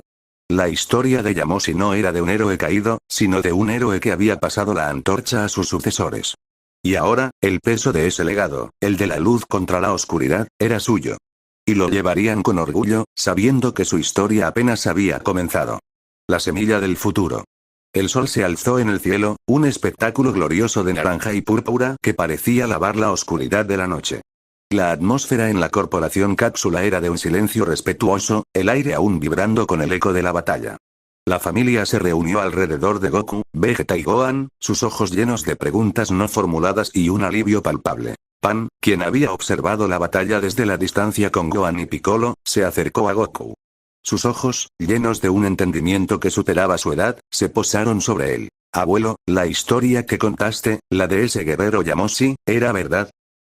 La historia de Yamoshi no era de un héroe caído, sino de un héroe que había pasado la antorcha a sus sucesores. Y ahora, el peso de ese legado, el de la luz contra la oscuridad, era suyo. Y lo llevarían con orgullo, sabiendo que su historia apenas había comenzado. La semilla del futuro. El sol se alzó en el cielo, un espectáculo glorioso de naranja y púrpura que parecía lavar la oscuridad de la noche. La atmósfera en la corporación cápsula era de un silencio respetuoso, el aire aún vibrando con el eco de la batalla. La familia se reunió alrededor de Goku, Vegeta y Gohan, sus ojos llenos de preguntas no formuladas y un alivio palpable. Pan, quien había observado la batalla desde la distancia con Gohan y Piccolo, se acercó a Goku. Sus ojos, llenos de un entendimiento que superaba su edad, se posaron sobre él. Abuelo, la historia que contaste, la de ese guerrero Yamoshi, ¿era verdad?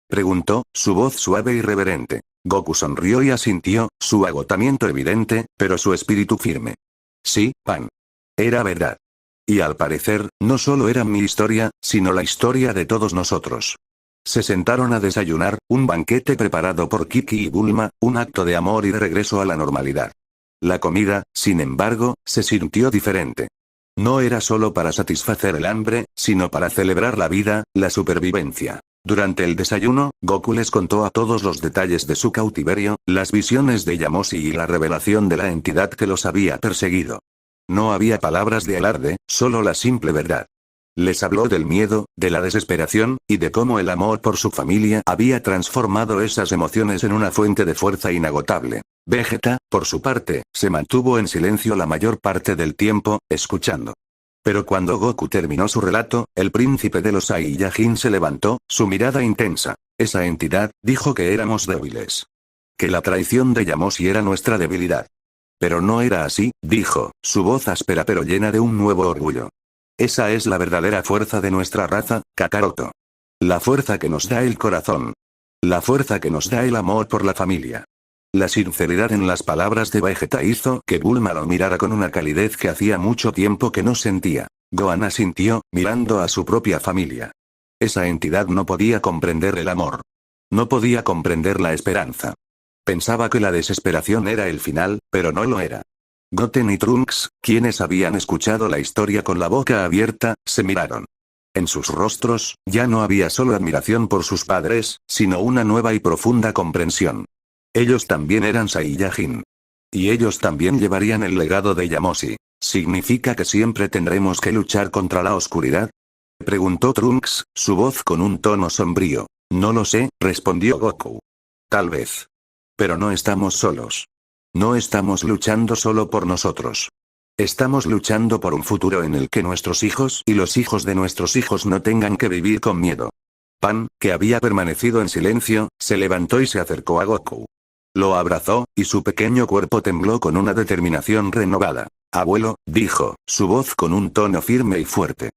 Preguntó, su voz suave y reverente. Goku sonrió y asintió, su agotamiento evidente, pero su espíritu firme. Sí, Pan. Era verdad. Y al parecer, no solo era mi historia, sino la historia de todos nosotros. Se sentaron a desayunar, un banquete preparado por Kiki y Bulma, un acto de amor y de regreso a la normalidad. La comida, sin embargo, se sintió diferente. No era solo para satisfacer el hambre, sino para celebrar la vida, la supervivencia. Durante el desayuno, Goku les contó a todos los detalles de su cautiverio, las visiones de Yamoshi y la revelación de la entidad que los había perseguido. No había palabras de alarde, solo la simple verdad. Les habló del miedo, de la desesperación, y de cómo el amor por su familia había transformado esas emociones en una fuente de fuerza inagotable. Vegeta, por su parte, se mantuvo en silencio la mayor parte del tiempo, escuchando. Pero cuando Goku terminó su relato, el príncipe de los Saiyajin se levantó, su mirada intensa. Esa entidad, dijo que éramos débiles. Que la traición de Yamoshi era nuestra debilidad. Pero no era así, dijo, su voz áspera pero llena de un nuevo orgullo. Esa es la verdadera fuerza de nuestra raza, Kakaroto. La fuerza que nos da el corazón. La fuerza que nos da el amor por la familia. La sinceridad en las palabras de Vegeta hizo que Bulma lo mirara con una calidez que hacía mucho tiempo que no sentía. Gohan asintió, mirando a su propia familia. Esa entidad no podía comprender el amor. No podía comprender la esperanza. Pensaba que la desesperación era el final, pero no lo era. Goten y Trunks, quienes habían escuchado la historia con la boca abierta, se miraron. En sus rostros, ya no había solo admiración por sus padres, sino una nueva y profunda comprensión. Ellos también eran Saiyajin. Y ellos también llevarían el legado de Yamoshi. ¿Significa que siempre tendremos que luchar contra la oscuridad? Preguntó Trunks, su voz con un tono sombrío. No lo sé, respondió Goku. Tal vez. Pero no estamos solos. No estamos luchando solo por nosotros. Estamos luchando por un futuro en el que nuestros hijos y los hijos de nuestros hijos no tengan que vivir con miedo. Pan, que había permanecido en silencio, se levantó y se acercó a Goku. Lo abrazó, y su pequeño cuerpo tembló con una determinación renovada. Abuelo, dijo, su voz con un tono firme y fuerte.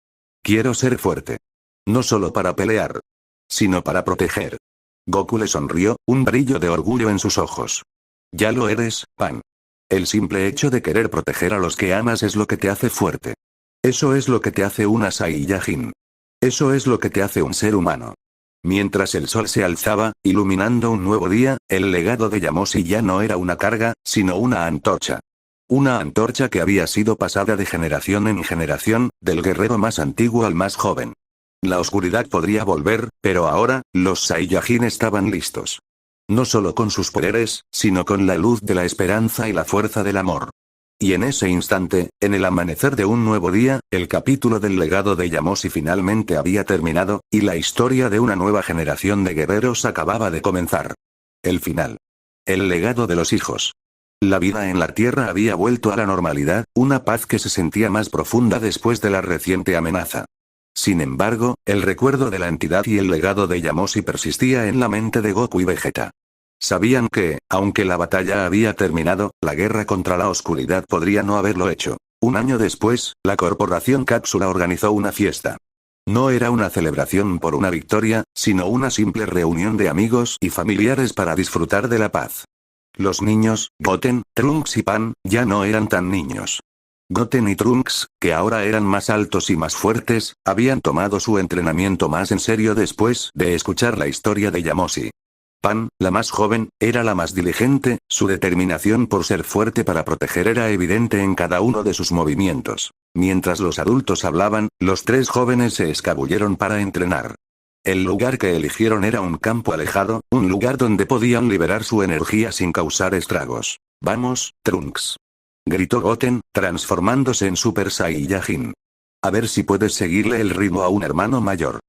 Quiero ser fuerte. No solo para pelear, sino para proteger. Goku le sonrió, un brillo de orgullo en sus ojos. Ya lo eres, Pan. El simple hecho de querer proteger a los que amas es lo que te hace fuerte. Eso es lo que te hace una Saiyajin. Eso es lo que te hace un ser humano. Mientras el sol se alzaba, iluminando un nuevo día, el legado de Yamoshi ya no era una carga, sino una antorcha. Una antorcha que había sido pasada de generación en generación, del guerrero más antiguo al más joven. La oscuridad podría volver, pero ahora, los Saiyajin estaban listos. No solo con sus poderes, sino con la luz de la esperanza y la fuerza del amor. Y en ese instante, en el amanecer de un nuevo día, el capítulo del legado de Yamoshi finalmente había terminado, y la historia de una nueva generación de guerreros acababa de comenzar. El final. El legado de los hijos. La vida en la Tierra había vuelto a la normalidad, una paz que se sentía más profunda después de la reciente amenaza. Sin embargo, el recuerdo de la entidad y el legado de Yamoshi persistía en la mente de Goku y Vegeta. Sabían que, aunque la batalla había terminado, la guerra contra la oscuridad podría no haberlo hecho. Un año después, la Corporación Cápsula organizó una fiesta. No era una celebración por una victoria, sino una simple reunión de amigos y familiares para disfrutar de la paz. Los niños, Goten, Trunks y Pan, ya no eran tan niños. Goten y Trunks, que ahora eran más altos y más fuertes, habían tomado su entrenamiento más en serio después de escuchar la historia de Yamoshi. Pan, la más joven, era la más diligente, su determinación por ser fuerte para proteger era evidente en cada uno de sus movimientos. Mientras los adultos hablaban, los tres jóvenes se escabulleron para entrenar. El lugar que eligieron era un campo alejado, un lugar donde podían liberar su energía sin causar estragos. «Vamos, Trunks», gritó Goten, transformándose en Super Saiyajin. «A ver si puedes seguirle el ritmo a un hermano mayor».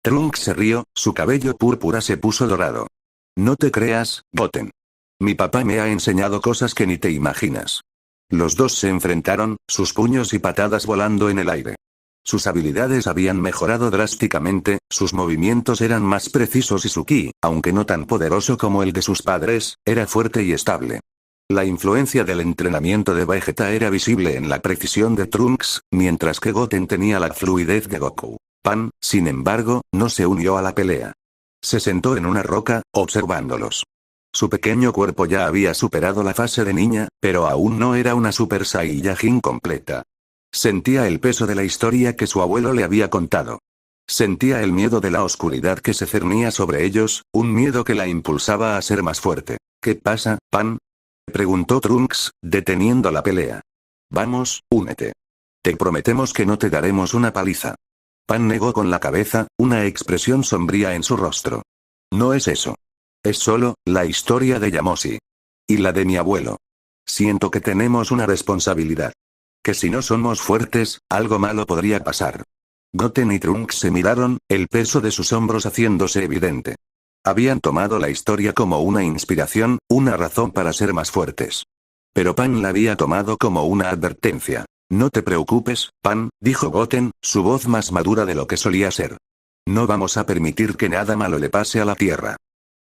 Trunks se rió, su cabello púrpura se puso dorado. «No te creas, Goten. Mi papá me ha enseñado cosas que ni te imaginas». Los dos se enfrentaron, sus puños y patadas volando en el aire. Sus habilidades habían mejorado drásticamente, sus movimientos eran más precisos y su ki, aunque no tan poderoso como el de sus padres, era fuerte y estable. La influencia del entrenamiento de Vegeta era visible en la precisión de Trunks, mientras que Goten tenía la fluidez de Goku. Pan, sin embargo, no se unió a la pelea. Se sentó en una roca, observándolos. Su pequeño cuerpo ya había superado la fase de niña, pero aún no era una Super Saiyajin completa. Sentía el peso de la historia que su abuelo le había contado. Sentía el miedo de la oscuridad que se cernía sobre ellos, un miedo que la impulsaba a ser más fuerte. «¿Qué pasa, Pan?», preguntó Trunks, deteniendo la pelea. «Vamos, únete. Te prometemos que no te daremos una paliza». Pan negó con la cabeza, una expresión sombría en su rostro. «No es eso. Es solo la historia de Yamoshi. Y la de mi abuelo. Siento que tenemos una responsabilidad. Que si no somos fuertes, algo malo podría pasar». Goten y Trunks se miraron, el peso de sus hombros haciéndose evidente. Habían tomado la historia como una inspiración, una razón para ser más fuertes. Pero Pan la había tomado como una advertencia. «No te preocupes, Pan», dijo Goten, su voz más madura de lo que solía ser. «No vamos a permitir que nada malo le pase a la Tierra.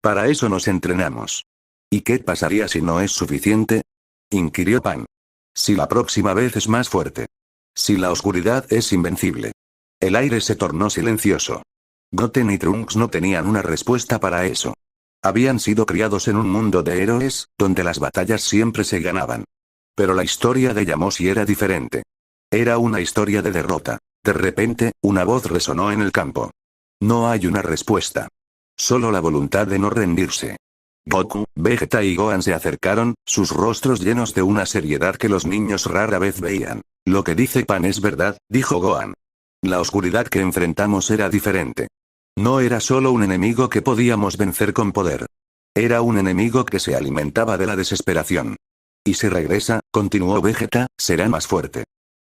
Para eso nos entrenamos». «¿Y qué pasaría si no es suficiente?», inquirió Pan. «Si la próxima vez es más fuerte. Si la oscuridad es invencible». El aire se tornó silencioso. Goten y Trunks no tenían una respuesta para eso. Habían sido criados en un mundo de héroes, donde las batallas siempre se ganaban. Pero la historia de Yamoshi era diferente. Era una historia de derrota. De repente, una voz resonó en el campo. «No hay una respuesta. Solo la voluntad de no rendirse». Goku, Vegeta y Gohan se acercaron, sus rostros llenos de una seriedad que los niños rara vez veían. «Lo que dice Pan es verdad», dijo Gohan. «La oscuridad que enfrentamos era diferente. No era solo un enemigo que podíamos vencer con poder. Era un enemigo que se alimentaba de la desesperación. Y si regresa», continuó Vegeta, «será más fuerte.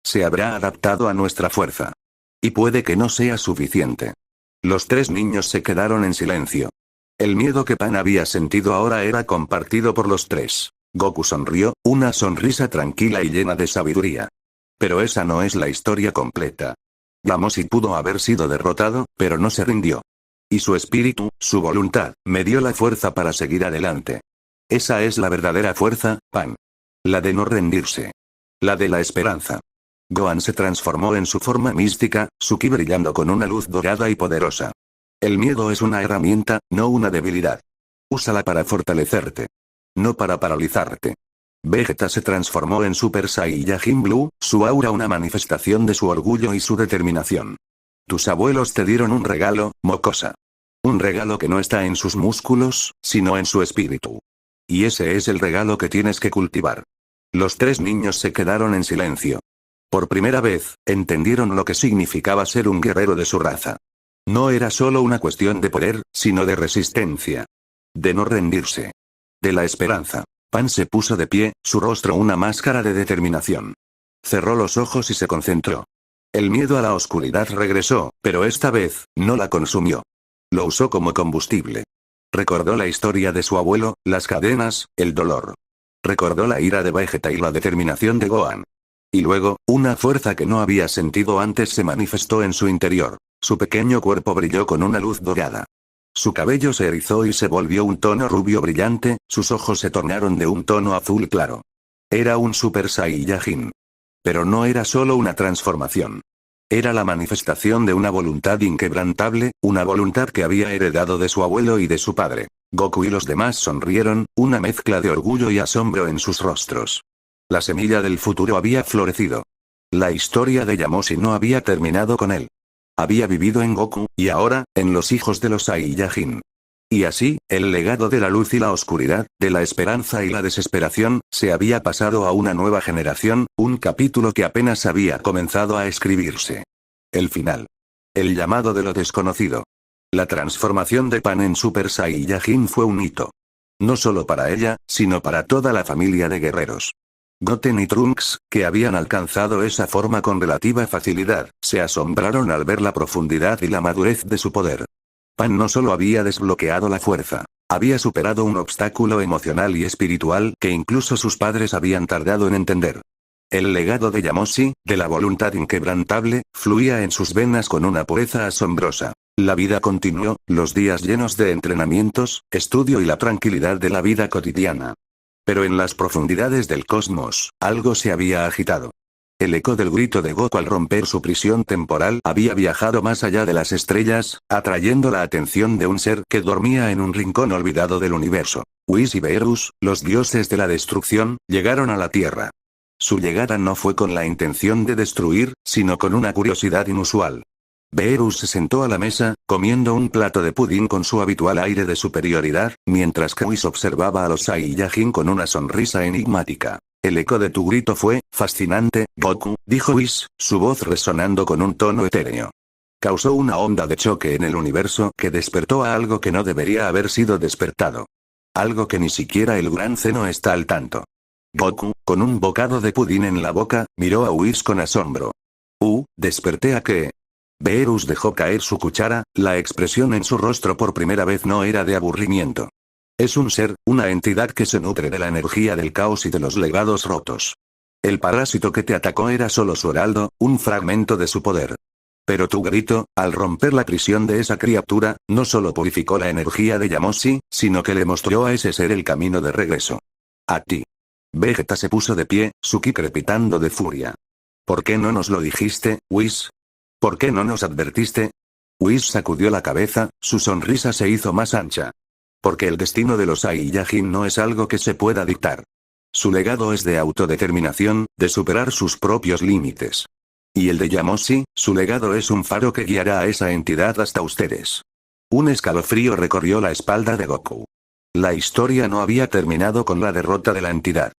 Se habrá adaptado a nuestra fuerza. Y puede que no sea suficiente». Los tres niños se quedaron en silencio. El miedo que Pan había sentido ahora era compartido por los tres. Goku sonrió, una sonrisa tranquila y llena de sabiduría. «Pero esa no es la historia completa. Yamoshi pudo haber sido derrotado, pero no se rindió. Y su espíritu, su voluntad, me dio la fuerza para seguir adelante. Esa es la verdadera fuerza, Pan. La de no rendirse. La de la esperanza». Gohan se transformó en su forma mística, su ki brillando con una luz dorada y poderosa. «El miedo es una herramienta, no una debilidad. Úsala para fortalecerte. No para paralizarte». Vegeta se transformó en Super Saiyajin Blue, su aura una manifestación de su orgullo y su determinación. «Tus abuelos te dieron un regalo, mocosa. Un regalo que no está en sus músculos, sino en su espíritu. Y ese es el regalo que tienes que cultivar». Los tres niños se quedaron en silencio. Por primera vez, entendieron lo que significaba ser un guerrero de su raza. No era solo una cuestión de poder, sino de resistencia. De no rendirse. De la esperanza. Pan se puso de pie, su rostro una máscara de determinación. Cerró los ojos y se concentró. El miedo a la oscuridad regresó, pero esta vez, no la consumió. Lo usó como combustible. Recordó la historia de su abuelo, las cadenas, el dolor. Recordó la ira de Vegeta y la determinación de Gohan. Y luego, una fuerza que no había sentido antes se manifestó en su interior. Su pequeño cuerpo brilló con una luz dorada. Su cabello se erizó y se volvió un tono rubio brillante, sus ojos se tornaron de un tono azul claro. Era un Super Saiyajin. Pero no era solo una transformación. Era la manifestación de una voluntad inquebrantable, una voluntad que había heredado de su abuelo y de su padre. Goku y los demás sonrieron, una mezcla de orgullo y asombro en sus rostros. La semilla del futuro había florecido. La historia de Yamoshi no había terminado con él. Había vivido en Goku, y ahora, en los hijos de los Saiyajin. Y así, el legado de la luz y la oscuridad, de la esperanza y la desesperación, se había pasado a una nueva generación, un capítulo que apenas había comenzado a escribirse. El final. El llamado de lo desconocido. La transformación de Pan en Super Saiyajin fue un hito. No solo para ella, sino para toda la familia de guerreros. Goten y Trunks, que habían alcanzado esa forma con relativa facilidad, se asombraron al ver la profundidad y la madurez de su poder. Pan no solo había desbloqueado la fuerza, había superado un obstáculo emocional y espiritual que incluso sus padres habían tardado en entender. El legado de Yamoshi, de la voluntad inquebrantable, fluía en sus venas con una pureza asombrosa. La vida continuó, los días llenos de entrenamientos, estudio y la tranquilidad de la vida cotidiana. Pero en las profundidades del cosmos, algo se había agitado. El eco del grito de Goku al romper su prisión temporal había viajado más allá de las estrellas, atrayendo la atención de un ser que dormía en un rincón olvidado del universo. Whis y Beerus, los dioses de la destrucción, llegaron a la Tierra. Su llegada no fue con la intención de destruir, sino con una curiosidad inusual. Beerus se sentó a la mesa, comiendo un plato de pudín con su habitual aire de superioridad, mientras que Whis observaba a los Saiyajin con una sonrisa enigmática. El eco de tu grito fue, fascinante, Goku, dijo Whis, su voz resonando con un tono etéreo. Causó una onda de choque en el universo que despertó a algo que no debería haber sido despertado. Algo que ni siquiera el Gran Zeno está al tanto. Goku, con un bocado de pudín en la boca, miró a Whis con asombro. ¿Desperté a qué? Beerus dejó caer su cuchara, la expresión en su rostro por primera vez no era de aburrimiento. Es un ser, una entidad que se nutre de la energía del caos y de los legados rotos. El parásito que te atacó era solo su heraldo, un fragmento de su poder. Pero tu grito, al romper la prisión de esa criatura, no solo purificó la energía de Yamoshi, sino que le mostró a ese ser el camino de regreso. A ti. Vegeta se puso de pie, su ki crepitando de furia. ¿Por qué no nos lo dijiste, Whis? ¿Por qué no nos advertiste? Whis sacudió la cabeza, su sonrisa se hizo más ancha. Porque el destino de los Saiyajin no es algo que se pueda dictar. Su legado es de autodeterminación, de superar sus propios límites. Y el de Yamoshi, su legado es un faro que guiará a esa entidad hasta ustedes. Un escalofrío recorrió la espalda de Goku. La historia no había terminado con la derrota de la entidad.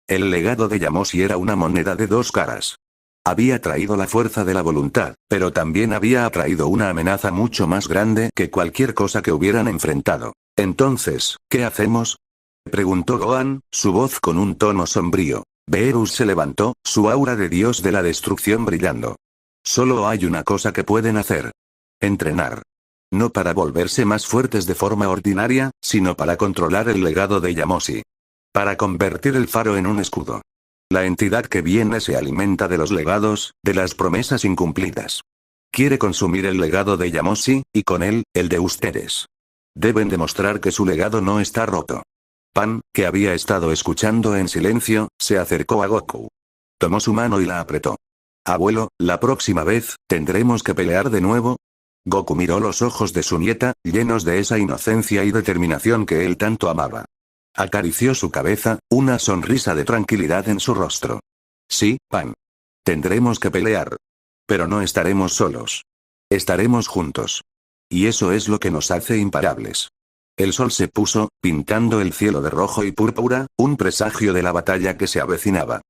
El legado de Yamoshi era una moneda de dos caras. Había traído la fuerza de la voluntad, pero también había atraído una amenaza mucho más grande que cualquier cosa que hubieran enfrentado. Entonces, ¿qué hacemos? Preguntó Gohan, su voz con un tono sombrío. Beerus se levantó, su aura de dios de la destrucción brillando. Solo hay una cosa que pueden hacer. Entrenar. No para volverse más fuertes de forma ordinaria, sino para controlar el legado de Yamoshi. Para convertir el faro en un escudo. La entidad que viene se alimenta de los legados, de las promesas incumplidas. Quiere consumir el legado de Yamoshi, y con él, el de ustedes. Deben demostrar que su legado no está roto. Pan, que había estado escuchando en silencio, se acercó a Goku. Tomó su mano y la apretó. Abuelo, la próxima vez, ¿tendremos que pelear de nuevo? Goku miró los ojos de su nieta, llenos de esa inocencia y determinación que él tanto amaba. Acarició su cabeza, una sonrisa de tranquilidad en su rostro. Sí, Pan. Tendremos que pelear. Pero no estaremos solos. Estaremos juntos. Y eso es lo que nos hace imparables. El sol se puso, pintando el cielo de rojo y púrpura, un presagio de la batalla que se avecinaba.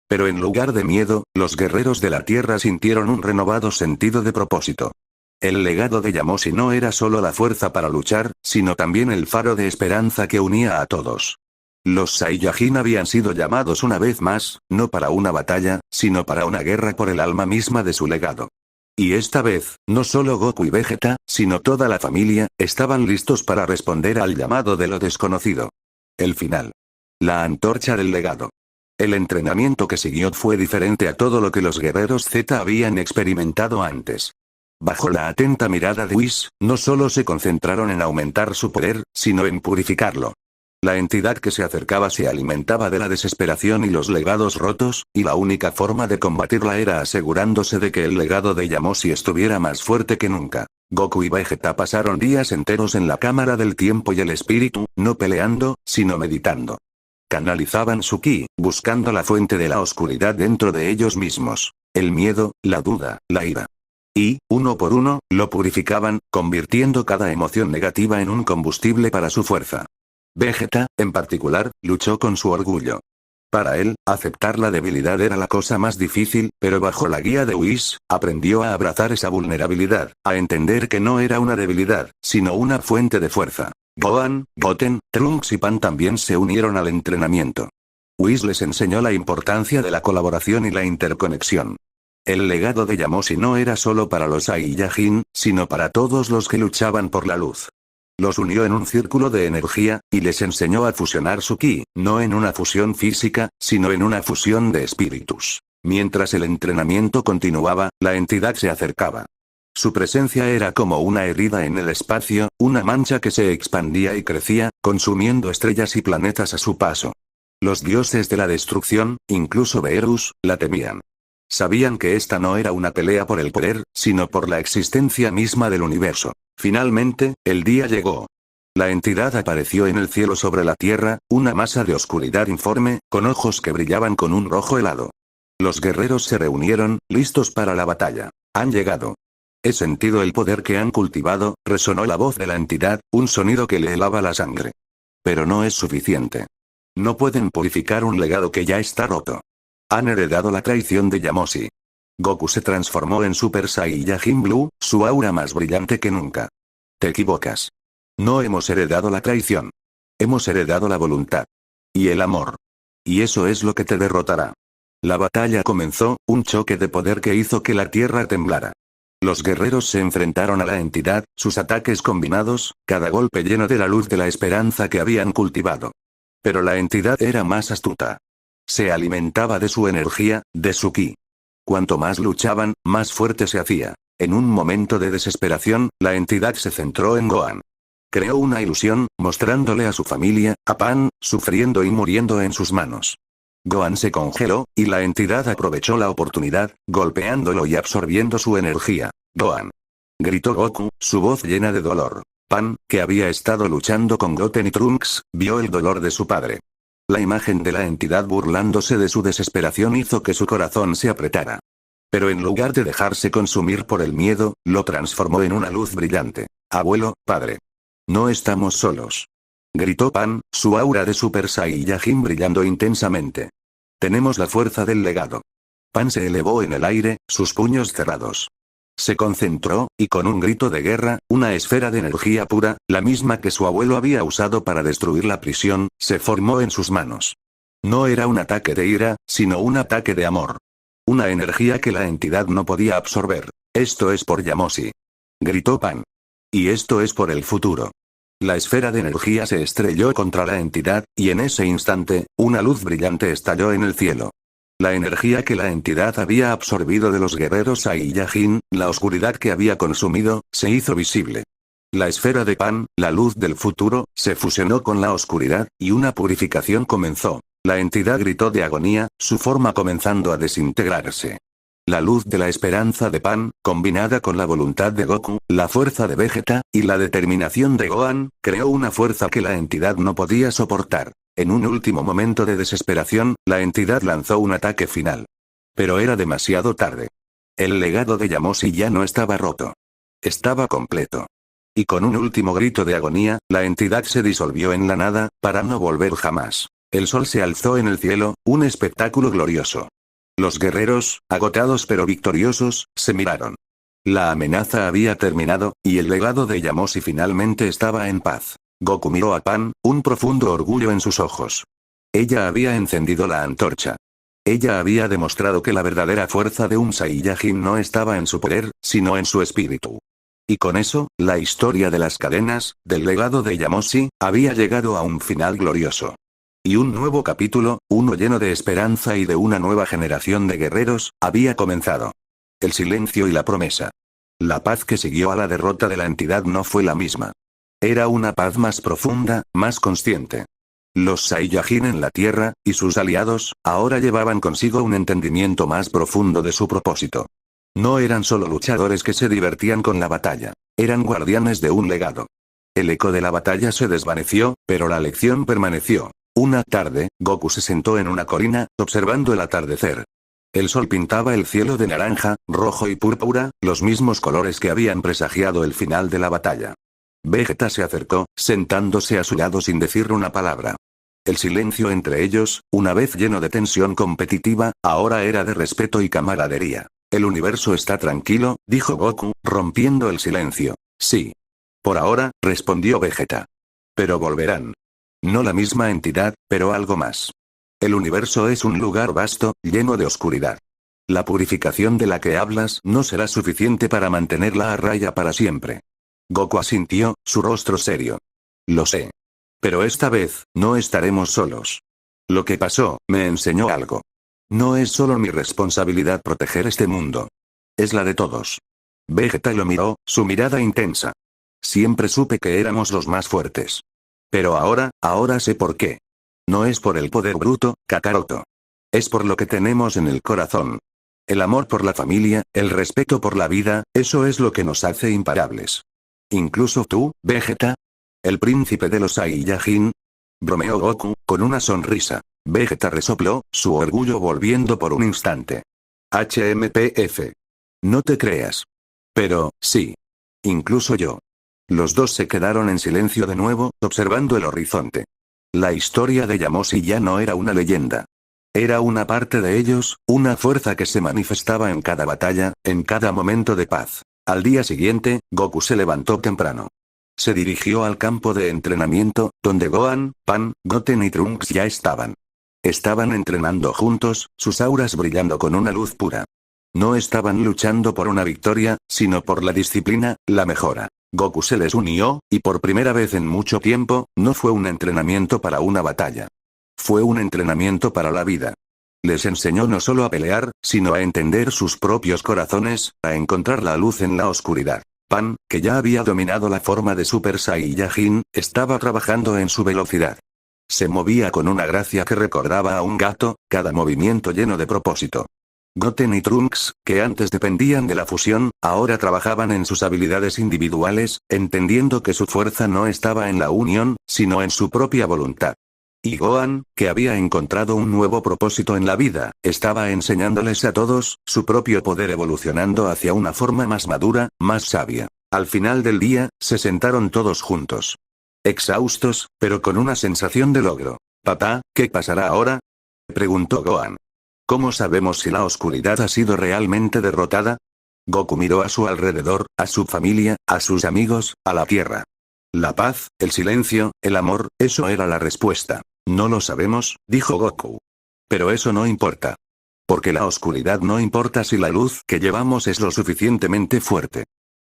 Pero en lugar de miedo, los guerreros de la tierra sintieron un renovado sentido de propósito. El legado de Yamoshi no era solo la fuerza para luchar, sino también el faro de esperanza que unía a todos. Los Saiyajin habían sido llamados una vez más, no para una batalla, sino para una guerra por el alma misma de su legado. Y esta vez, no solo Goku y Vegeta, sino toda la familia, estaban listos para responder al llamado de lo desconocido. El final. La antorcha del legado. El entrenamiento que siguió fue diferente a todo lo que los guerreros Z habían experimentado antes. Bajo la atenta mirada de Whis, no solo se concentraron en aumentar su poder, sino en purificarlo. La entidad que se acercaba se alimentaba de la desesperación y los legados rotos, y la única forma de combatirla era asegurándose de que el legado de Yamoshi estuviera más fuerte que nunca. Goku y Vegeta pasaron días enteros en la cámara del tiempo y el espíritu, no peleando, sino meditando. Canalizaban su ki, buscando la fuente de la oscuridad dentro de ellos mismos. El miedo, la duda, la ira. Y, uno por uno, lo purificaban, convirtiendo cada emoción negativa en un combustible para su fuerza. Vegeta, en particular, luchó con su orgullo. Para él, aceptar la debilidad era la cosa más difícil, pero bajo la guía de Whis, aprendió a abrazar esa vulnerabilidad, a entender que no era una debilidad, sino una fuente de fuerza. Gohan, Goten, Trunks y Pan también se unieron al entrenamiento. Whis les enseñó la importancia de la colaboración y la interconexión. El legado de Yamoshi no era solo para los Saiyajin, sino para todos los que luchaban por la luz. Los unió en un círculo de energía, y les enseñó a fusionar su ki, no en una fusión física, sino en una fusión de espíritus. Mientras el entrenamiento continuaba, la entidad se acercaba. Su presencia era como una herida en el espacio, una mancha que se expandía y crecía, consumiendo estrellas y planetas a su paso. Los dioses de la destrucción, incluso Beerus, la temían. Sabían que esta no era una pelea por el poder, sino por la existencia misma del universo. Finalmente, el día llegó. La entidad apareció en el cielo sobre la tierra, una masa de oscuridad informe, con ojos que brillaban con un rojo helado. Los guerreros se reunieron, listos para la batalla. Han llegado. He sentido el poder que han cultivado, resonó la voz de la entidad, un sonido que le helaba la sangre. Pero no es suficiente. No pueden purificar un legado que ya está roto. Han heredado la traición de Yamoshi. Goku se transformó en Super Saiyajin Blue, su aura más brillante que nunca. Te equivocas. No hemos heredado la traición. Hemos heredado la voluntad. Y el amor. Y eso es lo que te derrotará. La batalla comenzó, un choque de poder que hizo que la tierra temblara. Los guerreros se enfrentaron a la entidad, sus ataques combinados, cada golpe lleno de la luz de la esperanza que habían cultivado. Pero la entidad era más astuta. Se alimentaba de su energía, de su ki. Cuanto más luchaban, más fuerte se hacía. En un momento de desesperación, la entidad se centró en Gohan. Creó una ilusión, mostrándole a su familia, a Pan, sufriendo y muriendo en sus manos. Gohan se congeló, y la entidad aprovechó la oportunidad, golpeándolo y absorbiendo su energía. Gohan. Gritó Goku, su voz llena de dolor. Pan, que había estado luchando con Goten y Trunks, vio el dolor de su padre. La imagen de la entidad burlándose de su desesperación hizo que su corazón se apretara. Pero en lugar de dejarse consumir por el miedo, lo transformó en una luz brillante. Abuelo, padre. No estamos solos. Gritó Pan, su aura de Super Saiyajin brillando intensamente. Tenemos la fuerza del legado. Pan se elevó en el aire, sus puños cerrados. Se concentró, y con un grito de guerra, una esfera de energía pura, la misma que su abuelo había usado para destruir la prisión, se formó en sus manos. No era un ataque de ira, sino un ataque de amor. Una energía que la entidad no podía absorber. Esto es por Yamoshi. Gritó Pan. Y esto es por el futuro. La esfera de energía se estrelló contra la entidad, y en ese instante, una luz brillante estalló en el cielo. La energía que la entidad había absorbido de los guerreros Saiyajin, la oscuridad que había consumido, se hizo visible. La esfera de Pan, la luz del futuro, se fusionó con la oscuridad, y una purificación comenzó. La entidad gritó de agonía, su forma comenzando a desintegrarse. La luz de la esperanza de Pan, combinada con la voluntad de Goku, la fuerza de Vegeta, y la determinación de Gohan, creó una fuerza que la entidad no podía soportar. En un último momento de desesperación, la entidad lanzó un ataque final. Pero era demasiado tarde. El legado de Yamoshi ya no estaba roto. Estaba completo. Y con un último grito de agonía, la entidad se disolvió en la nada, para no volver jamás. El sol se alzó en el cielo, un espectáculo glorioso. Los guerreros, agotados pero victoriosos, se miraron. La amenaza había terminado, y el legado de Yamoshi finalmente estaba en paz. Goku miró a Pan, un profundo orgullo en sus ojos. Ella había encendido la antorcha. Ella había demostrado que la verdadera fuerza de un Saiyajin no estaba en su poder, sino en su espíritu. Y con eso, la historia de las cadenas, del legado de Yamoshi, había llegado a un final glorioso. Y un nuevo capítulo, uno lleno de esperanza y de una nueva generación de guerreros, había comenzado. El silencio y la promesa. La paz que siguió a la derrota de la entidad no fue la misma. Era una paz más profunda, más consciente. Los Saiyajin en la Tierra, y sus aliados, ahora llevaban consigo un entendimiento más profundo de su propósito. No eran solo luchadores que se divertían con la batalla. Eran guardianes de un legado. El eco de la batalla se desvaneció, pero la lección permaneció. Una tarde, Goku se sentó en una colina, observando el atardecer. El sol pintaba el cielo de naranja, rojo y púrpura, los mismos colores que habían presagiado el final de la batalla. Vegeta se acercó, sentándose a su lado sin decir una palabra. El silencio entre ellos, una vez lleno de tensión competitiva, ahora era de respeto y camaradería. El universo está tranquilo, dijo Goku, rompiendo el silencio. Sí. Por ahora, respondió Vegeta. Pero volverán. No la misma entidad, pero algo más. El universo es un lugar vasto, lleno de oscuridad. La purificación de la que hablas no será suficiente para mantenerla a raya para siempre. Goku asintió, su rostro serio. Lo sé. Pero esta vez, no estaremos solos. Lo que pasó, me enseñó algo. No es solo mi responsabilidad proteger este mundo. Es la de todos. Vegeta lo miró, su mirada intensa. Siempre supe que éramos los más fuertes. Pero ahora sé por qué. No es por el poder bruto, Kakaroto. Es por lo que tenemos en el corazón. El amor por la familia, el respeto por la vida, eso es lo que nos hace imparables. Incluso tú, Vegeta. El príncipe de los Saiyajin. Bromeó Goku, con una sonrisa. Vegeta resopló, su orgullo volviendo por un instante. HMPF. No te creas. Pero, sí. Incluso yo. Los dos se quedaron en silencio de nuevo, observando el horizonte. La historia de Yamoshi ya no era una leyenda. Era una parte de ellos, una fuerza que se manifestaba en cada batalla, en cada momento de paz. Al día siguiente, Goku se levantó temprano. Se dirigió al campo de entrenamiento, donde Gohan, Pan, Goten y Trunks ya estaban. Estaban entrenando juntos, sus auras brillando con una luz pura. No estaban luchando por una victoria, sino por la disciplina, la mejora. Goku se les unió, y por primera vez en mucho tiempo, no fue un entrenamiento para una batalla. Fue un entrenamiento para la vida. Les enseñó no solo a pelear, sino a entender sus propios corazones, a encontrar la luz en la oscuridad. Pan, que ya había dominado la forma de Super Saiyajin, estaba trabajando en su velocidad. Se movía con una gracia que recordaba a un gato, cada movimiento lleno de propósito. Goten y Trunks, que antes dependían de la fusión, ahora trabajaban en sus habilidades individuales, entendiendo que su fuerza no estaba en la unión, sino en su propia voluntad. Y Gohan, que había encontrado un nuevo propósito en la vida, estaba enseñándoles a todos, su propio poder evolucionando hacia una forma más madura, más sabia. Al final del día, se sentaron todos juntos. Exhaustos, pero con una sensación de logro. «Papá, ¿qué pasará ahora?», preguntó Gohan. «¿Cómo sabemos si la oscuridad ha sido realmente derrotada?». Goku miró a su alrededor, a su familia, a sus amigos, a la tierra. La paz, el silencio, el amor, eso era la respuesta. «No lo sabemos», dijo Goku. «Pero eso no importa. Porque la oscuridad no importa si la luz que llevamos es lo suficientemente fuerte.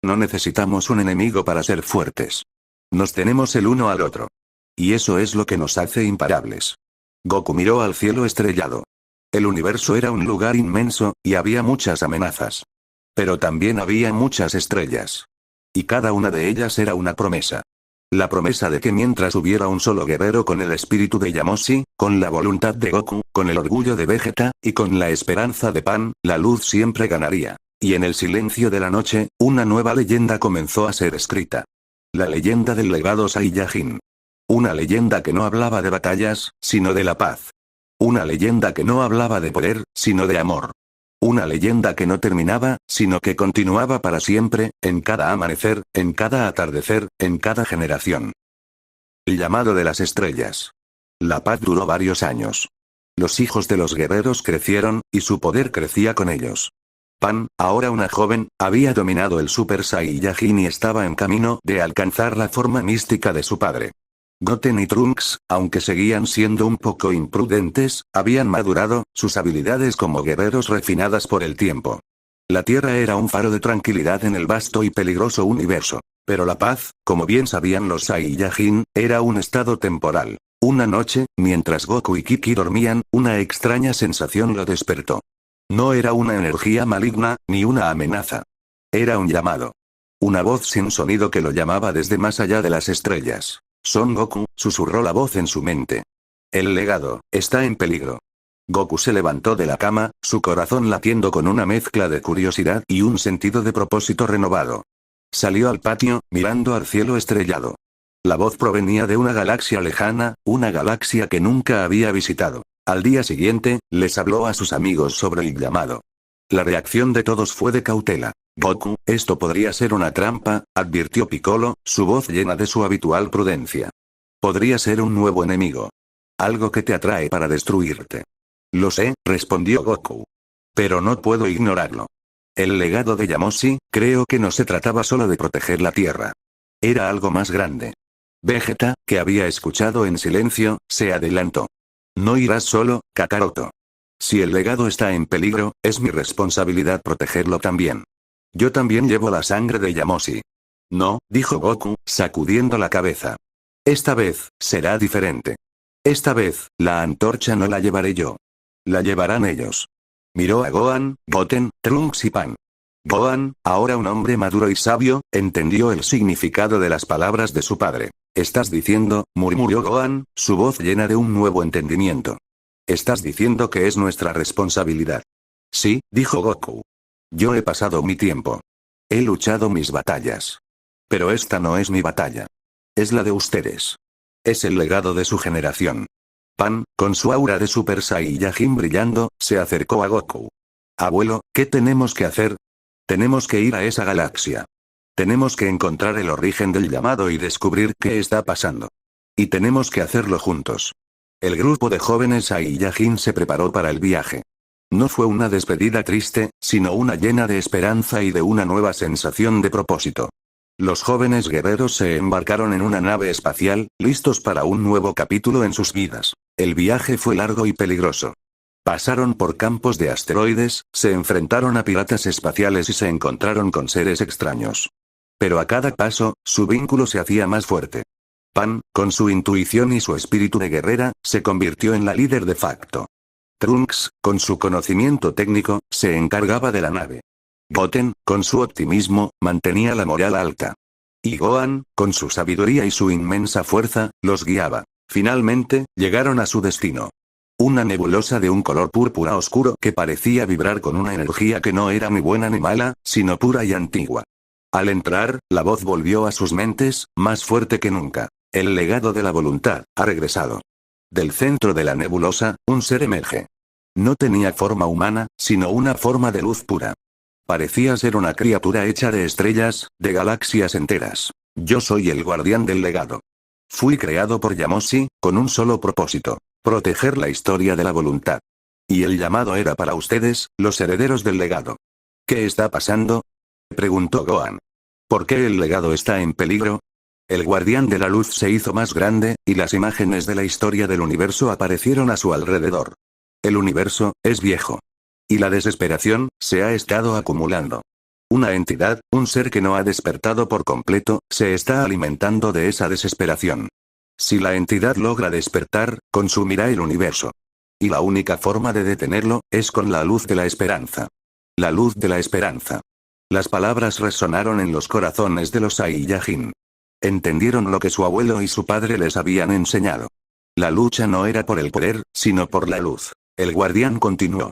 No necesitamos un enemigo para ser fuertes. Nos tenemos el uno al otro. Y eso es lo que nos hace imparables». Goku miró al cielo estrellado. El universo era un lugar inmenso, y había muchas amenazas. Pero también había muchas estrellas. Y cada una de ellas era una promesa. La promesa de que mientras hubiera un solo guerrero con el espíritu de Yamoshi, con la voluntad de Goku, con el orgullo de Vegeta, y con la esperanza de Pan, la luz siempre ganaría. Y en el silencio de la noche, una nueva leyenda comenzó a ser escrita. La leyenda del legado Saiyajin. Una leyenda que no hablaba de batallas, sino de la paz. Una leyenda que no hablaba de poder, sino de amor. Una leyenda que no terminaba, sino que continuaba para siempre, en cada amanecer, en cada atardecer, en cada generación. El llamado de las estrellas. La paz duró varios años. Los hijos de los guerreros crecieron, y su poder crecía con ellos. Pan, ahora una joven, había dominado el Super Saiyajin y estaba en camino de alcanzar la forma mística de su padre. Goten y Trunks, aunque seguían siendo un poco imprudentes, habían madurado, sus habilidades como guerreros refinadas por el tiempo. La Tierra era un faro de tranquilidad en el vasto y peligroso universo. Pero la paz, como bien sabían los Saiyajin, era un estado temporal. Una noche, mientras Goku y Kiki dormían, una extraña sensación lo despertó. No era una energía maligna, ni una amenaza. Era un llamado. Una voz sin sonido que lo llamaba desde más allá de las estrellas. Son Goku, susurró la voz en su mente. El legado está en peligro. Goku se levantó de la cama, su corazón latiendo con una mezcla de curiosidad y un sentido de propósito renovado. Salió al patio, mirando al cielo estrellado. La voz provenía de una galaxia lejana, una galaxia que nunca había visitado. Al día siguiente, les habló a sus amigos sobre el llamado. La reacción de todos fue de cautela. Goku, esto podría ser una trampa, advirtió Piccolo, su voz llena de su habitual prudencia. Podría ser un nuevo enemigo. Algo que te atrae para destruirte. Lo sé, respondió Goku. Pero no puedo ignorarlo. El legado de Yamoshi, creo que no se trataba solo de proteger la Tierra. Era algo más grande. Vegeta, que había escuchado en silencio, se adelantó. No irás solo, Kakaroto. Si el legado está en peligro, es mi responsabilidad protegerlo también. Yo también llevo la sangre de Yamoshi. No, dijo Goku, sacudiendo la cabeza. Esta vez, será diferente. Esta vez, la antorcha no la llevaré yo. La llevarán ellos. Miró a Gohan, Goten, Trunks y Pan. Gohan, ahora un hombre maduro y sabio, entendió el significado de las palabras de su padre. ¿Estás diciendo? Murmuró Gohan, su voz llena de un nuevo entendimiento. ¿Estás diciendo que es nuestra responsabilidad? Sí, dijo Goku. Yo he pasado mi tiempo. He luchado mis batallas. Pero esta no es mi batalla. Es la de ustedes. Es el legado de su generación. Pan, con su aura de Super Saiyajin brillando, se acercó a Goku. Abuelo, ¿qué tenemos que hacer? Tenemos que ir a esa galaxia. Tenemos que encontrar el origen del llamado y descubrir qué está pasando. Y tenemos que hacerlo juntos. El grupo de jóvenes Saiyajin se preparó para el viaje. No fue una despedida triste, sino una llena de esperanza y de una nueva sensación de propósito. Los jóvenes guerreros se embarcaron en una nave espacial, listos para un nuevo capítulo en sus vidas. El viaje fue largo y peligroso. Pasaron por campos de asteroides, se enfrentaron a piratas espaciales y se encontraron con seres extraños. Pero a cada paso, su vínculo se hacía más fuerte. Pan, con su intuición y su espíritu de guerrera, se convirtió en la líder de facto. Trunks, con su conocimiento técnico, se encargaba de la nave. Goten, con su optimismo, mantenía la moral alta. Y Gohan, con su sabiduría y su inmensa fuerza, los guiaba. Finalmente, llegaron a su destino. Una nebulosa de un color púrpura oscuro que parecía vibrar con una energía que no era ni buena ni mala, sino pura y antigua. Al entrar, la voz volvió a sus mentes, más fuerte que nunca. El legado de la voluntad ha regresado. Del centro de la nebulosa, un ser emerge. No tenía forma humana, sino una forma de luz pura. Parecía ser una criatura hecha de estrellas, de galaxias enteras. Yo soy el guardián del legado. Fui creado por Yamoshi, con un solo propósito: proteger la historia de la voluntad. Y el llamado era para ustedes, los herederos del legado. ¿Qué está pasando?, preguntó Gohan. ¿Por qué el legado está en peligro? El guardián de la luz se hizo más grande, y las imágenes de la historia del universo aparecieron a su alrededor. El universo es viejo. Y la desesperación se ha estado acumulando. Una entidad, un ser que no ha despertado por completo, se está alimentando de esa desesperación. Si la entidad logra despertar, consumirá el universo. Y la única forma de detenerlo, es con la luz de la esperanza. La luz de la esperanza. Las palabras resonaron en los corazones de los Saiyajin. Entendieron lo que su abuelo y su padre les habían enseñado. La lucha no era por el poder, sino por la luz. El guardián continuó.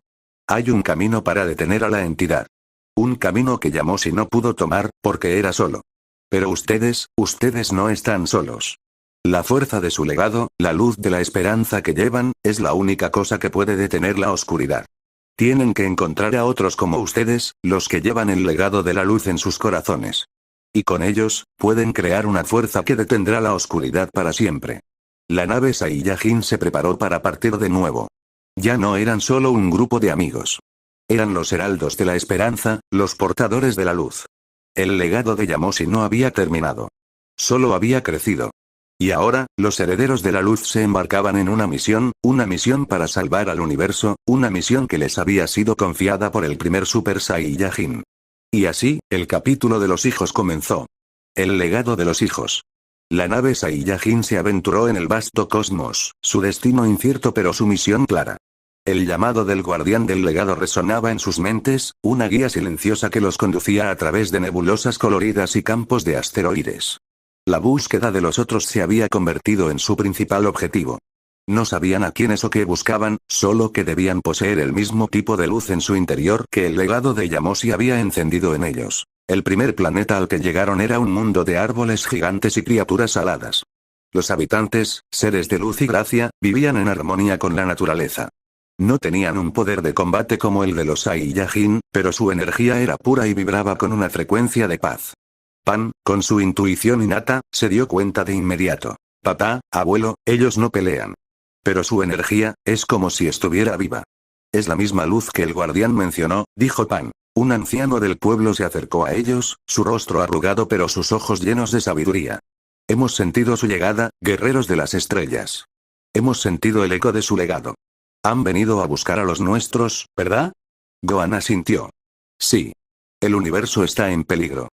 Hay un camino para detener a la entidad. Un camino que Yamoshi no pudo tomar, porque era solo. Pero ustedes no están solos. La fuerza de su legado, la luz de la esperanza que llevan, es la única cosa que puede detener la oscuridad. Tienen que encontrar a otros como ustedes, los que llevan el legado de la luz en sus corazones. Y con ellos, pueden crear una fuerza que detendrá la oscuridad para siempre. La nave Saiyajin se preparó para partir de nuevo. Ya no eran solo un grupo de amigos. Eran los heraldos de la esperanza, los portadores de la luz. El legado de Yamoshi no había terminado. Solo había crecido. Y ahora, los herederos de la luz se embarcaban en una misión para salvar al universo, una misión que les había sido confiada por el primer Super Saiyajin. Y así, el capítulo de los hijos comenzó. El legado de los hijos. La nave Saiyajin se aventuró en el vasto cosmos, su destino incierto pero su misión clara. El llamado del guardián del legado resonaba en sus mentes, una guía silenciosa que los conducía a través de nebulosas coloridas y campos de asteroides. La búsqueda de los otros se había convertido en su principal objetivo. No sabían a quiénes o qué buscaban, solo que debían poseer el mismo tipo de luz en su interior que el legado de Yamoshi había encendido en ellos. El primer planeta al que llegaron era un mundo de árboles gigantes y criaturas aladas. Los habitantes, seres de luz y gracia, vivían en armonía con la naturaleza. No tenían un poder de combate como el de los Saiyajin, pero su energía era pura y vibraba con una frecuencia de paz. Pan, con su intuición innata, se dio cuenta de inmediato. Papá, abuelo, ellos no pelean. Pero su energía, es como si estuviera viva. Es la misma luz que el guardián mencionó, dijo Pan. Un anciano del pueblo se acercó a ellos, su rostro arrugado pero sus ojos llenos de sabiduría. Hemos sentido su llegada, guerreros de las estrellas. Hemos sentido el eco de su legado. Han venido a buscar a los nuestros, ¿verdad? Gohan asintió. Sí. El universo está en peligro.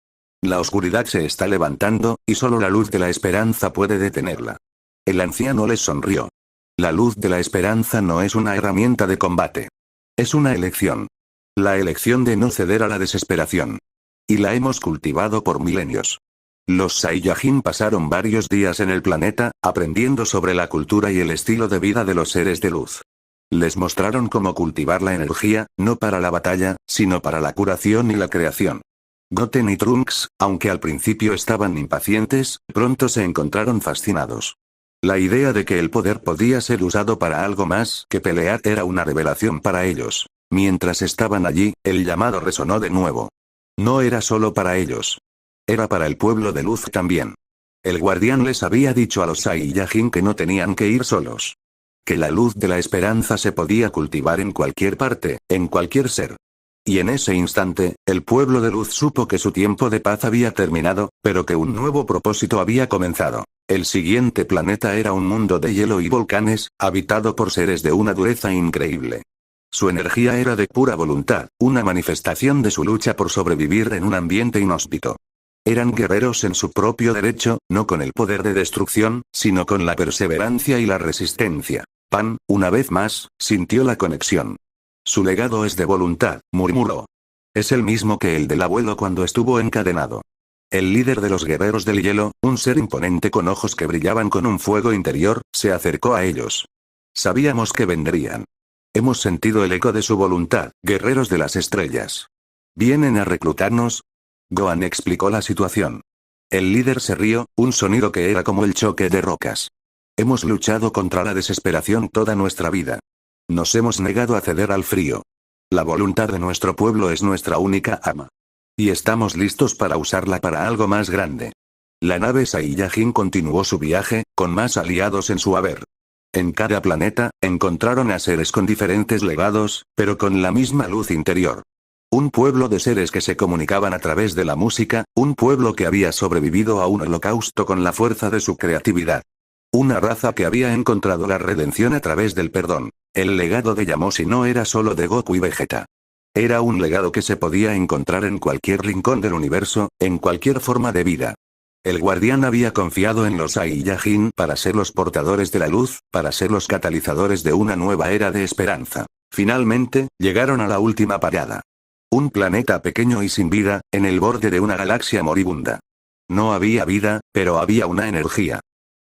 La oscuridad se está levantando, y solo la luz de la esperanza puede detenerla. El anciano les sonrió. La luz de la esperanza no es una herramienta de combate. Es una elección. La elección de no ceder a la desesperación. Y la hemos cultivado por milenios. Los Saiyajin pasaron varios días en el planeta, aprendiendo sobre la cultura y el estilo de vida de los seres de luz. Les mostraron cómo cultivar la energía, no para la batalla, sino para la curación y la creación. Goten y Trunks, aunque al principio estaban impacientes, pronto se encontraron fascinados. La idea de que el poder podía ser usado para algo más que pelear era una revelación para ellos. Mientras estaban allí, el llamado resonó de nuevo. No era solo para ellos. Era para el pueblo de luz también. El guardián les había dicho a los Saiyajin que no tenían que ir solos. Que la luz de la esperanza se podía cultivar en cualquier parte, en cualquier ser. Y en ese instante, el pueblo de luz supo que su tiempo de paz había terminado, pero que un nuevo propósito había comenzado. El siguiente planeta era un mundo de hielo y volcanes, habitado por seres de una dureza increíble. Su energía era de pura voluntad, una manifestación de su lucha por sobrevivir en un ambiente inhóspito. Eran guerreros en su propio derecho, no con el poder de destrucción, sino con la perseverancia y la resistencia. Pan, una vez más, sintió la conexión. Su legado es de voluntad, murmuró. Es el mismo que el del abuelo cuando estuvo encadenado. El líder de los guerreros del hielo, un ser imponente con ojos que brillaban con un fuego interior, se acercó a ellos. Sabíamos que vendrían. Hemos sentido el eco de su voluntad, guerreros de las estrellas. ¿Vienen a reclutarnos? Gohan explicó la situación. El líder se rió, un sonido que era como el choque de rocas. Hemos luchado contra la desesperación toda nuestra vida. Nos hemos negado a ceder al frío. La voluntad de nuestro pueblo es nuestra única arma. Y estamos listos para usarla para algo más grande. La nave Saiyajin continuó su viaje, con más aliados en su haber. En cada planeta, encontraron a seres con diferentes legados, pero con la misma luz interior. Un pueblo de seres que se comunicaban a través de la música, un pueblo que había sobrevivido a un holocausto con la fuerza de su creatividad. Una raza que había encontrado la redención a través del perdón. El legado de Yamoshi no era solo de Goku y Vegeta. Era un legado que se podía encontrar en cualquier rincón del universo, en cualquier forma de vida. El guardián había confiado en los Saiyajin para ser los portadores de la luz, para ser los catalizadores de una nueva era de esperanza. Finalmente, llegaron a la última parada. Un planeta pequeño y sin vida, en el borde de una galaxia moribunda. No había vida, pero había una energía.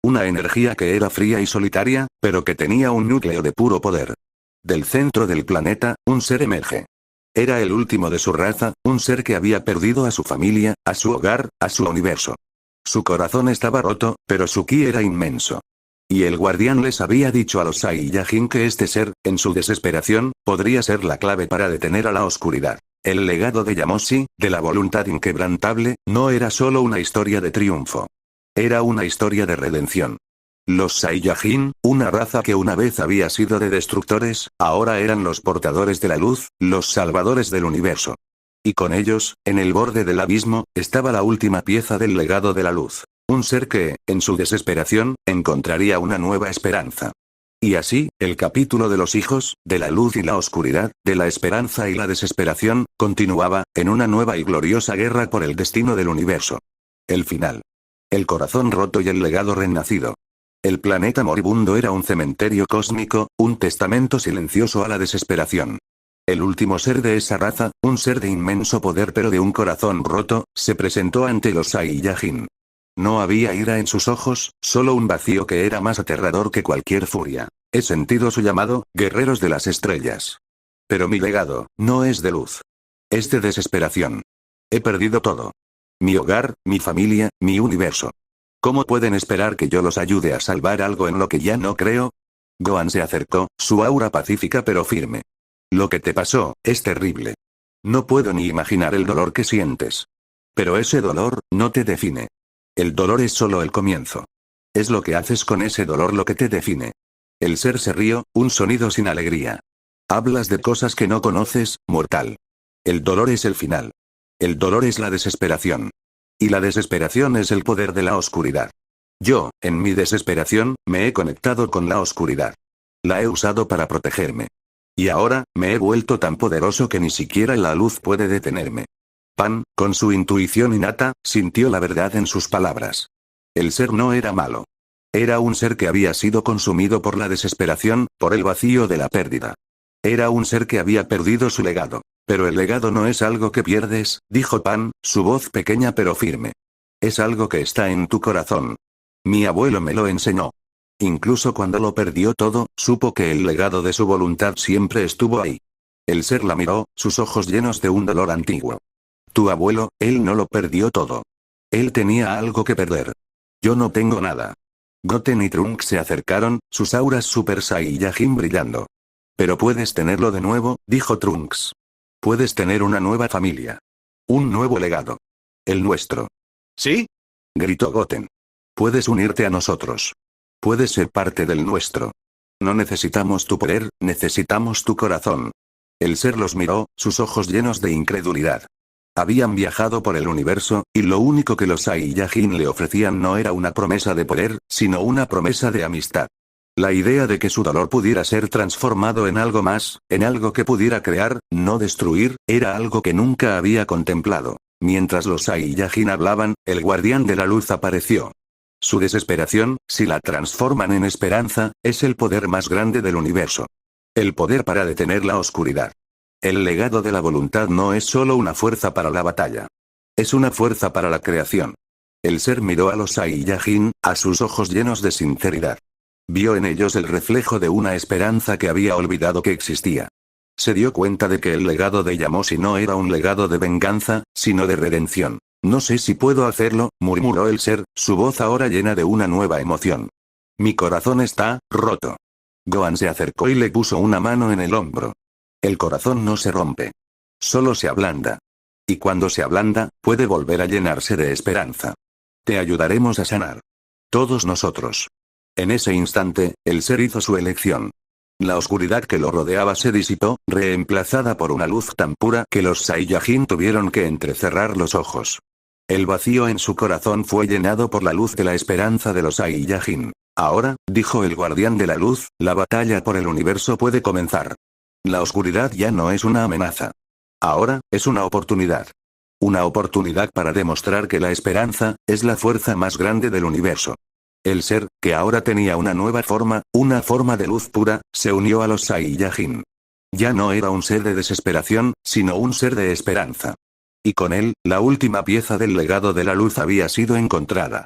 Una energía que era fría y solitaria, pero que tenía un núcleo de puro poder. Del centro del planeta, un ser emerge. Era el último de su raza, un ser que había perdido a su familia, a su hogar, a su universo. Su corazón estaba roto, pero su ki era inmenso. Y el guardián les había dicho a los Saiyajin que este ser, en su desesperación, podría ser la clave para detener a la oscuridad. El legado de Yamoshi, de la voluntad inquebrantable, no era solo una historia de triunfo. Era una historia de redención. Los Saiyajin, una raza que una vez había sido de destructores, ahora eran los portadores de la luz, los salvadores del universo. Y con ellos, en el borde del abismo, estaba la última pieza del legado de la luz. Un ser que, en su desesperación, encontraría una nueva esperanza. Y así, el capítulo de los hijos, de la luz y la oscuridad, de la esperanza y la desesperación, continuaba, en una nueva y gloriosa guerra por el destino del universo. El final. El corazón roto y el legado renacido. El planeta moribundo era un cementerio cósmico, un testamento silencioso a la desesperación. El último ser de esa raza, un ser de inmenso poder pero de un corazón roto, se presentó ante los Saiyajin. No había ira en sus ojos, solo un vacío que era más aterrador que cualquier furia. He sentido su llamado, guerreros de las estrellas. Pero mi legado, no es de luz. Es de desesperación. He perdido todo. Mi hogar, mi familia, mi universo. ¿Cómo pueden esperar que yo los ayude a salvar algo en lo que ya no creo? Gohan se acercó, su aura pacífica pero firme. Lo que te pasó, es terrible. No puedo ni imaginar el dolor que sientes. Pero ese dolor, no te define. El dolor es solo el comienzo. Es lo que haces con ese dolor lo que te define. El ser se rió, un sonido sin alegría. Hablas de cosas que no conoces, mortal. El dolor es el final. El dolor es la desesperación. Y la desesperación es el poder de la oscuridad. Yo, en mi desesperación, me he conectado con la oscuridad. La he usado para protegerme. Y ahora, me he vuelto tan poderoso que ni siquiera la luz puede detenerme. Pan, con su intuición innata, sintió la verdad en sus palabras. El ser no era malo. Era un ser que había sido consumido por la desesperación, por el vacío de la pérdida. Era un ser que había perdido su legado. Pero el legado no es algo que pierdes, dijo Pan, su voz pequeña pero firme. Es algo que está en tu corazón. Mi abuelo me lo enseñó. Incluso cuando lo perdió todo, supo que el legado de su voluntad siempre estuvo ahí. El ser la miró, sus ojos llenos de un dolor antiguo. Tu abuelo, él no lo perdió todo. Él tenía algo que perder. Yo no tengo nada. Goten y Trunks se acercaron, sus auras Super Saiyajin brillando. Pero puedes tenerlo de nuevo, dijo Trunks. Puedes tener una nueva familia. Un nuevo legado. El nuestro. ¿Sí? Gritó Goten. Puedes unirte a nosotros. Puedes ser parte del nuestro. No necesitamos tu poder, necesitamos tu corazón. El ser los miró, sus ojos llenos de incredulidad. Habían viajado por el universo, y lo único que los Saiyajin le ofrecían no era una promesa de poder, sino una promesa de amistad. La idea de que su dolor pudiera ser transformado en algo más, en algo que pudiera crear, no destruir, era algo que nunca había contemplado. Mientras los Saiyajin hablaban, el guardián de la luz apareció. Su desesperación, si la transforman en esperanza, es el poder más grande del universo. El poder para detener la oscuridad. El legado de la voluntad no es solo una fuerza para la batalla. Es una fuerza para la creación. El ser miró a los Saiyajin, a sus ojos llenos de sinceridad. Vio en ellos el reflejo de una esperanza que había olvidado que existía. Se dio cuenta de que el legado de Yamoshi no era un legado de venganza, sino de redención. No sé si puedo hacerlo, murmuró el ser, su voz ahora llena de una nueva emoción. Mi corazón está roto. Gohan se acercó y le puso una mano en el hombro. El corazón no se rompe. Solo se ablanda. Y cuando se ablanda, puede volver a llenarse de esperanza. Te ayudaremos a sanar. Todos nosotros. En ese instante, el ser hizo su elección. La oscuridad que lo rodeaba se disipó, reemplazada por una luz tan pura que los Saiyajin tuvieron que entrecerrar los ojos. El vacío en su corazón fue llenado por la luz de la esperanza de los Saiyajin. Ahora, dijo el guardián de la luz, la batalla por el universo puede comenzar. La oscuridad ya no es una amenaza. Ahora, es una oportunidad. Una oportunidad para demostrar que la esperanza, es la fuerza más grande del universo. El ser, que ahora tenía una nueva forma, una forma de luz pura, se unió a los Saiyajin. Ya no era un ser de desesperación, sino un ser de esperanza. Y con él, la última pieza del legado de la luz había sido encontrada.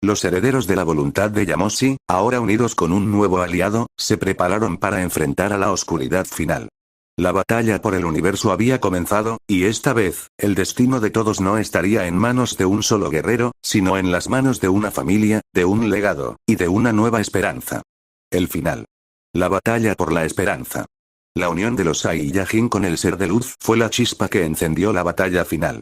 Los herederos de la voluntad de Yamoshi, ahora unidos con un nuevo aliado, se prepararon para enfrentar a la oscuridad final. La batalla por el universo había comenzado, y esta vez, el destino de todos no estaría en manos de un solo guerrero, sino en las manos de una familia, de un legado, y de una nueva esperanza. El final. La batalla por la esperanza. La unión de los Saiyajin con el ser de luz fue la chispa que encendió la batalla final.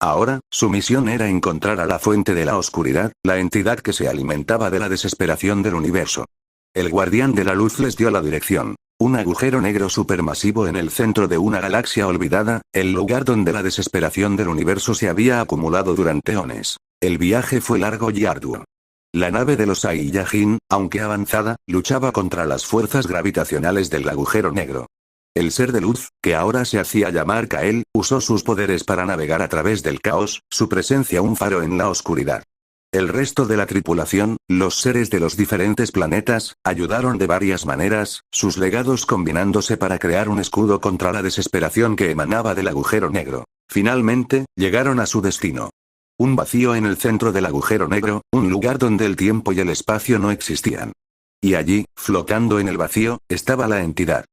Ahora, su misión era encontrar a la fuente de la oscuridad, la entidad que se alimentaba de la desesperación del universo. El guardián de la luz les dio la dirección. Un agujero negro supermasivo en el centro de una galaxia olvidada, el lugar donde la desesperación del universo se había acumulado durante eones. El viaje fue largo y arduo. La nave de los Saiyajin, aunque avanzada, luchaba contra las fuerzas gravitacionales del agujero negro. El ser de luz, que ahora se hacía llamar Kael, usó sus poderes para navegar a través del caos, su presencia un faro en la oscuridad. El resto de la tripulación, los seres de los diferentes planetas, ayudaron de varias maneras, sus legados combinándose para crear un escudo contra la desesperación que emanaba del agujero negro. Finalmente, llegaron a su destino. Un vacío en el centro del agujero negro, un lugar donde el tiempo y el espacio no existían. Y allí, flotando en el vacío, estaba la entidad.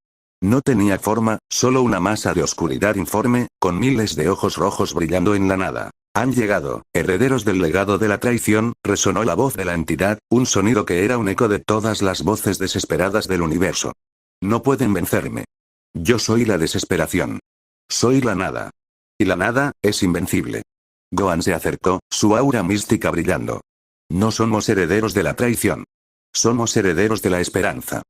No tenía forma, solo una masa de oscuridad informe, con miles de ojos rojos brillando en la nada. Han llegado, herederos del legado de la traición, resonó la voz de la entidad, un sonido que era un eco de todas las voces desesperadas del universo. No pueden vencerme. Yo soy la desesperación. Soy la nada. Y la nada, es invencible. Gohan se acercó, su aura mística brillando. No somos herederos de la traición. Somos herederos de la esperanza.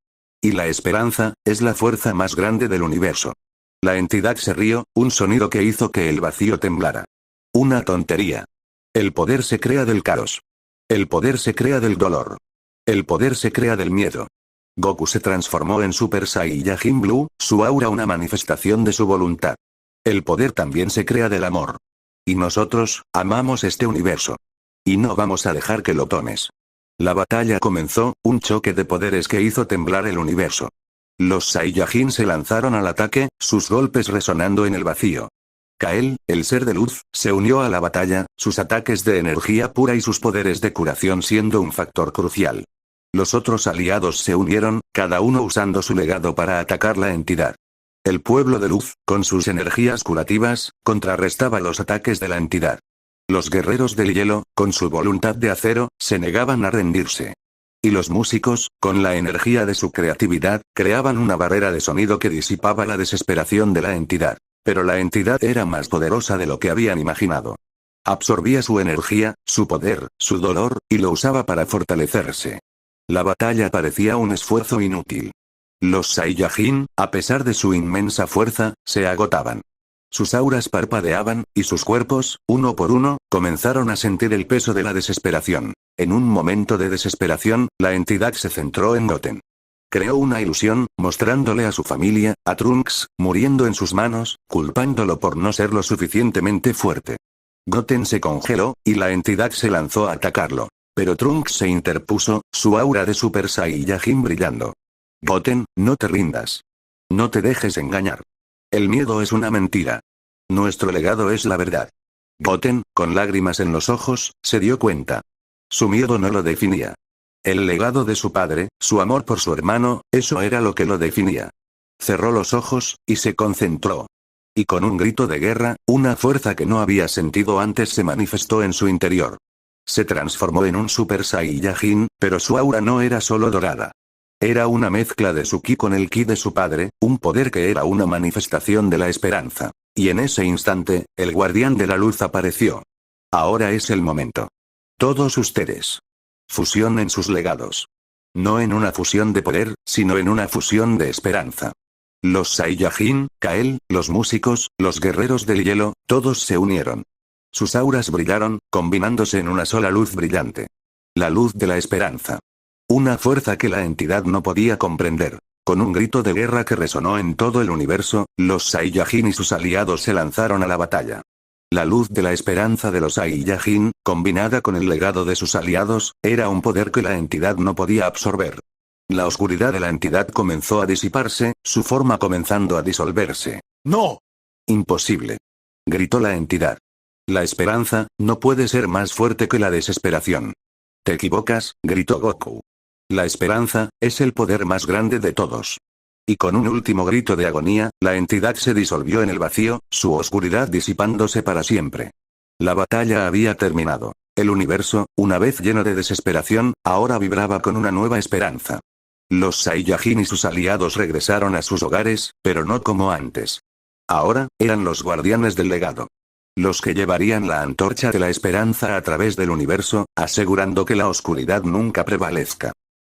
Y la esperanza, es la fuerza más grande del universo. La entidad se rió, un sonido que hizo que el vacío temblara. Una tontería. El poder se crea del caos. El poder se crea del dolor. El poder se crea del miedo. Goku se transformó en Super Saiyajin Blue, su aura una manifestación de su voluntad. El poder también se crea del amor. Y nosotros, amamos este universo. Y no vamos a dejar que lo tomes. La batalla comenzó, un choque de poderes que hizo temblar el universo. Los Saiyajin se lanzaron al ataque, sus golpes resonando en el vacío. Kael, el ser de luz, se unió a la batalla, sus ataques de energía pura y sus poderes de curación siendo un factor crucial. Los otros aliados se unieron, cada uno usando su legado para atacar la entidad. El pueblo de luz, con sus energías curativas, contrarrestaba los ataques de la entidad. Los guerreros del hielo, con su voluntad de acero, se negaban a rendirse. Y los músicos, con la energía de su creatividad, creaban una barrera de sonido que disipaba la desesperación de la entidad. Pero la entidad era más poderosa de lo que habían imaginado. Absorbía su energía, su poder, su dolor, y lo usaba para fortalecerse. La batalla parecía un esfuerzo inútil. Los Saiyajin, a pesar de su inmensa fuerza, se agotaban. Sus auras parpadeaban, y sus cuerpos, uno por uno, comenzaron a sentir el peso de la desesperación. En un momento de desesperación, la entidad se centró en Goten. Creó una ilusión, mostrándole a su familia, a Trunks, muriendo en sus manos, culpándolo por no ser lo suficientemente fuerte. Goten se congeló, y la entidad se lanzó a atacarlo. Pero Trunks se interpuso, su aura de Super Saiyajin brillando. Goten, no te rindas. No te dejes engañar. El miedo es una mentira. Nuestro legado es la verdad. Goten, con lágrimas en los ojos, se dio cuenta. Su miedo no lo definía. El legado de su padre, su amor por su hermano, eso era lo que lo definía. Cerró los ojos, y se concentró. Y con un grito de guerra, una fuerza que no había sentido antes se manifestó en su interior. Se transformó en un Super Saiyajin, pero su aura no era solo dorada. Era una mezcla de su ki con el ki de su padre, un poder que era una manifestación de la esperanza. Y en ese instante, el guardián de la luz apareció. Ahora es el momento. Todos ustedes. Fusión en sus legados. No en una fusión de poder, sino en una fusión de esperanza. Los Saiyajin, Kael, los músicos, los guerreros del hielo, todos se unieron. Sus auras brillaron, combinándose en una sola luz brillante. La luz de la esperanza. Una fuerza que la entidad no podía comprender. Con un grito de guerra que resonó en todo el universo, los Saiyajin y sus aliados se lanzaron a la batalla. La luz de la esperanza de los Saiyajin, combinada con el legado de sus aliados, era un poder que la entidad no podía absorber. La oscuridad de la entidad comenzó a disiparse, su forma comenzando a disolverse. ¡No! Imposible. Gritó la entidad. La esperanza, no puede ser más fuerte que la desesperación. Te equivocas, gritó Goku. La esperanza, es el poder más grande de todos. Y con un último grito de agonía, la entidad se disolvió en el vacío, su oscuridad disipándose para siempre. La batalla había terminado. El universo, una vez lleno de desesperación, ahora vibraba con una nueva esperanza. Los Saiyajin y sus aliados regresaron a sus hogares, pero no como antes. Ahora, eran los guardianes del legado. Los que llevarían la antorcha de la esperanza a través del universo, asegurando que la oscuridad nunca prevalezca.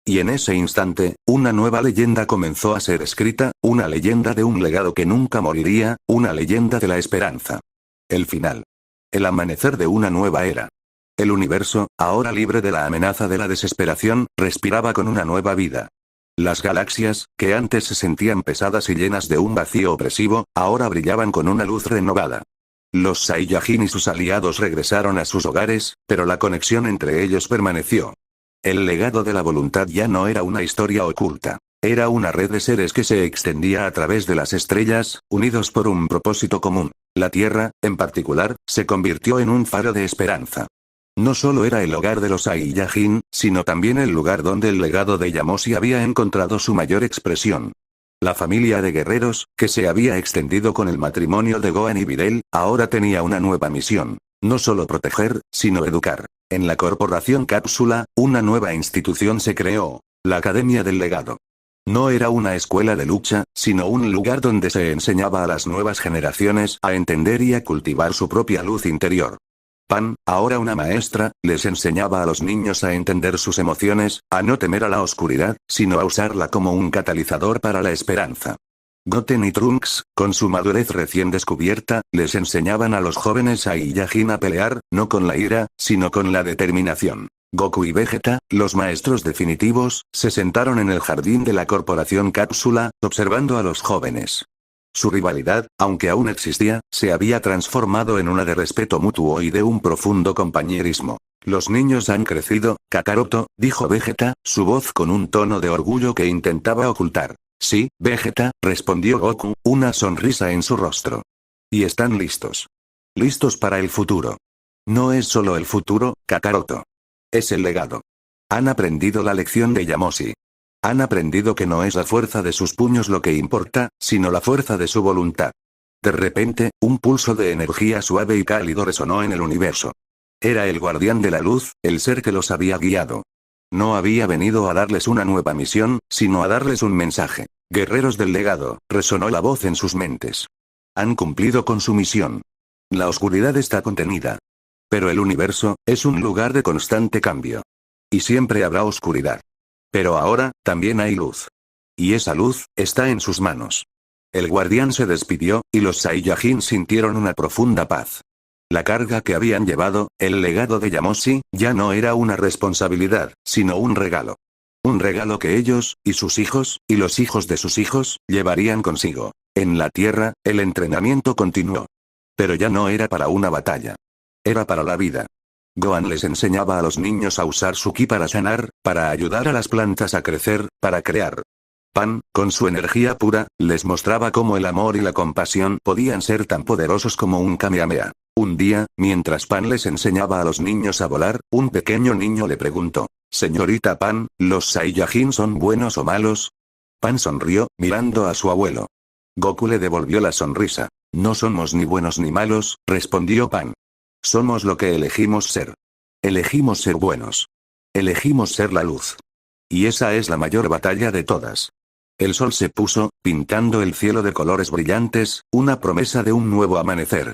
Y en ese instante, una nueva leyenda comenzó a ser escrita, una leyenda de un legado que nunca moriría, una leyenda de la esperanza. El final. El amanecer de una nueva era. El universo, ahora libre de la amenaza de la desesperación, respiraba con una nueva vida. Las galaxias, que antes se sentían pesadas y llenas de un vacío opresivo, ahora brillaban con una luz renovada. Los Saiyajin y sus aliados regresaron a sus hogares, pero la conexión entre ellos permaneció. El legado de la voluntad ya no era una historia oculta. Era una red de seres que se extendía a través de las estrellas, unidos por un propósito común. La Tierra, en particular, se convirtió en un faro de esperanza. No solo era el hogar de los Saiyajin, sino también el lugar donde el legado de Yamoshi había encontrado su mayor expresión. La familia de guerreros, que se había extendido con el matrimonio de Gohan y Videl, ahora tenía una nueva misión. No solo proteger, sino educar. En la Corporación Cápsula, una nueva institución se creó, la Academia del Legado. No era una escuela de lucha, sino un lugar donde se enseñaba a las nuevas generaciones a entender y a cultivar su propia luz interior. Pan, ahora una maestra, les enseñaba a los niños a entender sus emociones, a no temer a la oscuridad, sino a usarla como un catalizador para la esperanza. Goten y Trunks, con su madurez recién descubierta, les enseñaban a los jóvenes Saiyajin a pelear, no con la ira, sino con la determinación. Goku y Vegeta, los maestros definitivos, se sentaron en el jardín de la Corporación Cápsula, observando a los jóvenes. Su rivalidad, aunque aún existía, se había transformado en una de respeto mutuo y de un profundo compañerismo. Los niños han crecido, Kakaroto, dijo Vegeta, su voz con un tono de orgullo que intentaba ocultar. Sí, Vegeta, respondió Goku, una sonrisa en su rostro. Y están listos. Listos para el futuro. No es solo el futuro, Kakaroto. Es el legado. Han aprendido la lección de Yamoshi. Han aprendido que no es la fuerza de sus puños lo que importa, sino la fuerza de su voluntad. De repente, un pulso de energía suave y cálido resonó en el universo. Era el guardián de la luz, el ser que los había guiado. No había venido a darles una nueva misión, sino a darles un mensaje. Guerreros del legado, resonó la voz en sus mentes. Han cumplido con su misión. La oscuridad está contenida. Pero el universo, es un lugar de constante cambio. Y siempre habrá oscuridad. Pero ahora, también hay luz. Y esa luz, está en sus manos. El guardián se despidió, y los Saiyajin sintieron una profunda paz. La carga que habían llevado, el legado de Yamoshi, ya no era una responsabilidad, sino un regalo. Un regalo que ellos, y sus hijos, y los hijos de sus hijos, llevarían consigo. En la Tierra, el entrenamiento continuó. Pero ya no era para una batalla. Era para la vida. Gohan les enseñaba a los niños a usar su ki para sanar, para ayudar a las plantas a crecer, para crear. Pan, con su energía pura, les mostraba cómo el amor y la compasión podían ser tan poderosos como un Kamehameha. Un día, mientras Pan les enseñaba a los niños a volar, un pequeño niño le preguntó: «Señorita Pan, ¿los Saiyajin son buenos o malos?» Pan sonrió, mirando a su abuelo. Goku le devolvió la sonrisa. «No somos ni buenos ni malos», respondió Pan. «Somos lo que elegimos ser. Elegimos ser buenos. Elegimos ser la luz. Y esa es la mayor batalla de todas». El sol se puso, pintando el cielo de colores brillantes, una promesa de un nuevo amanecer.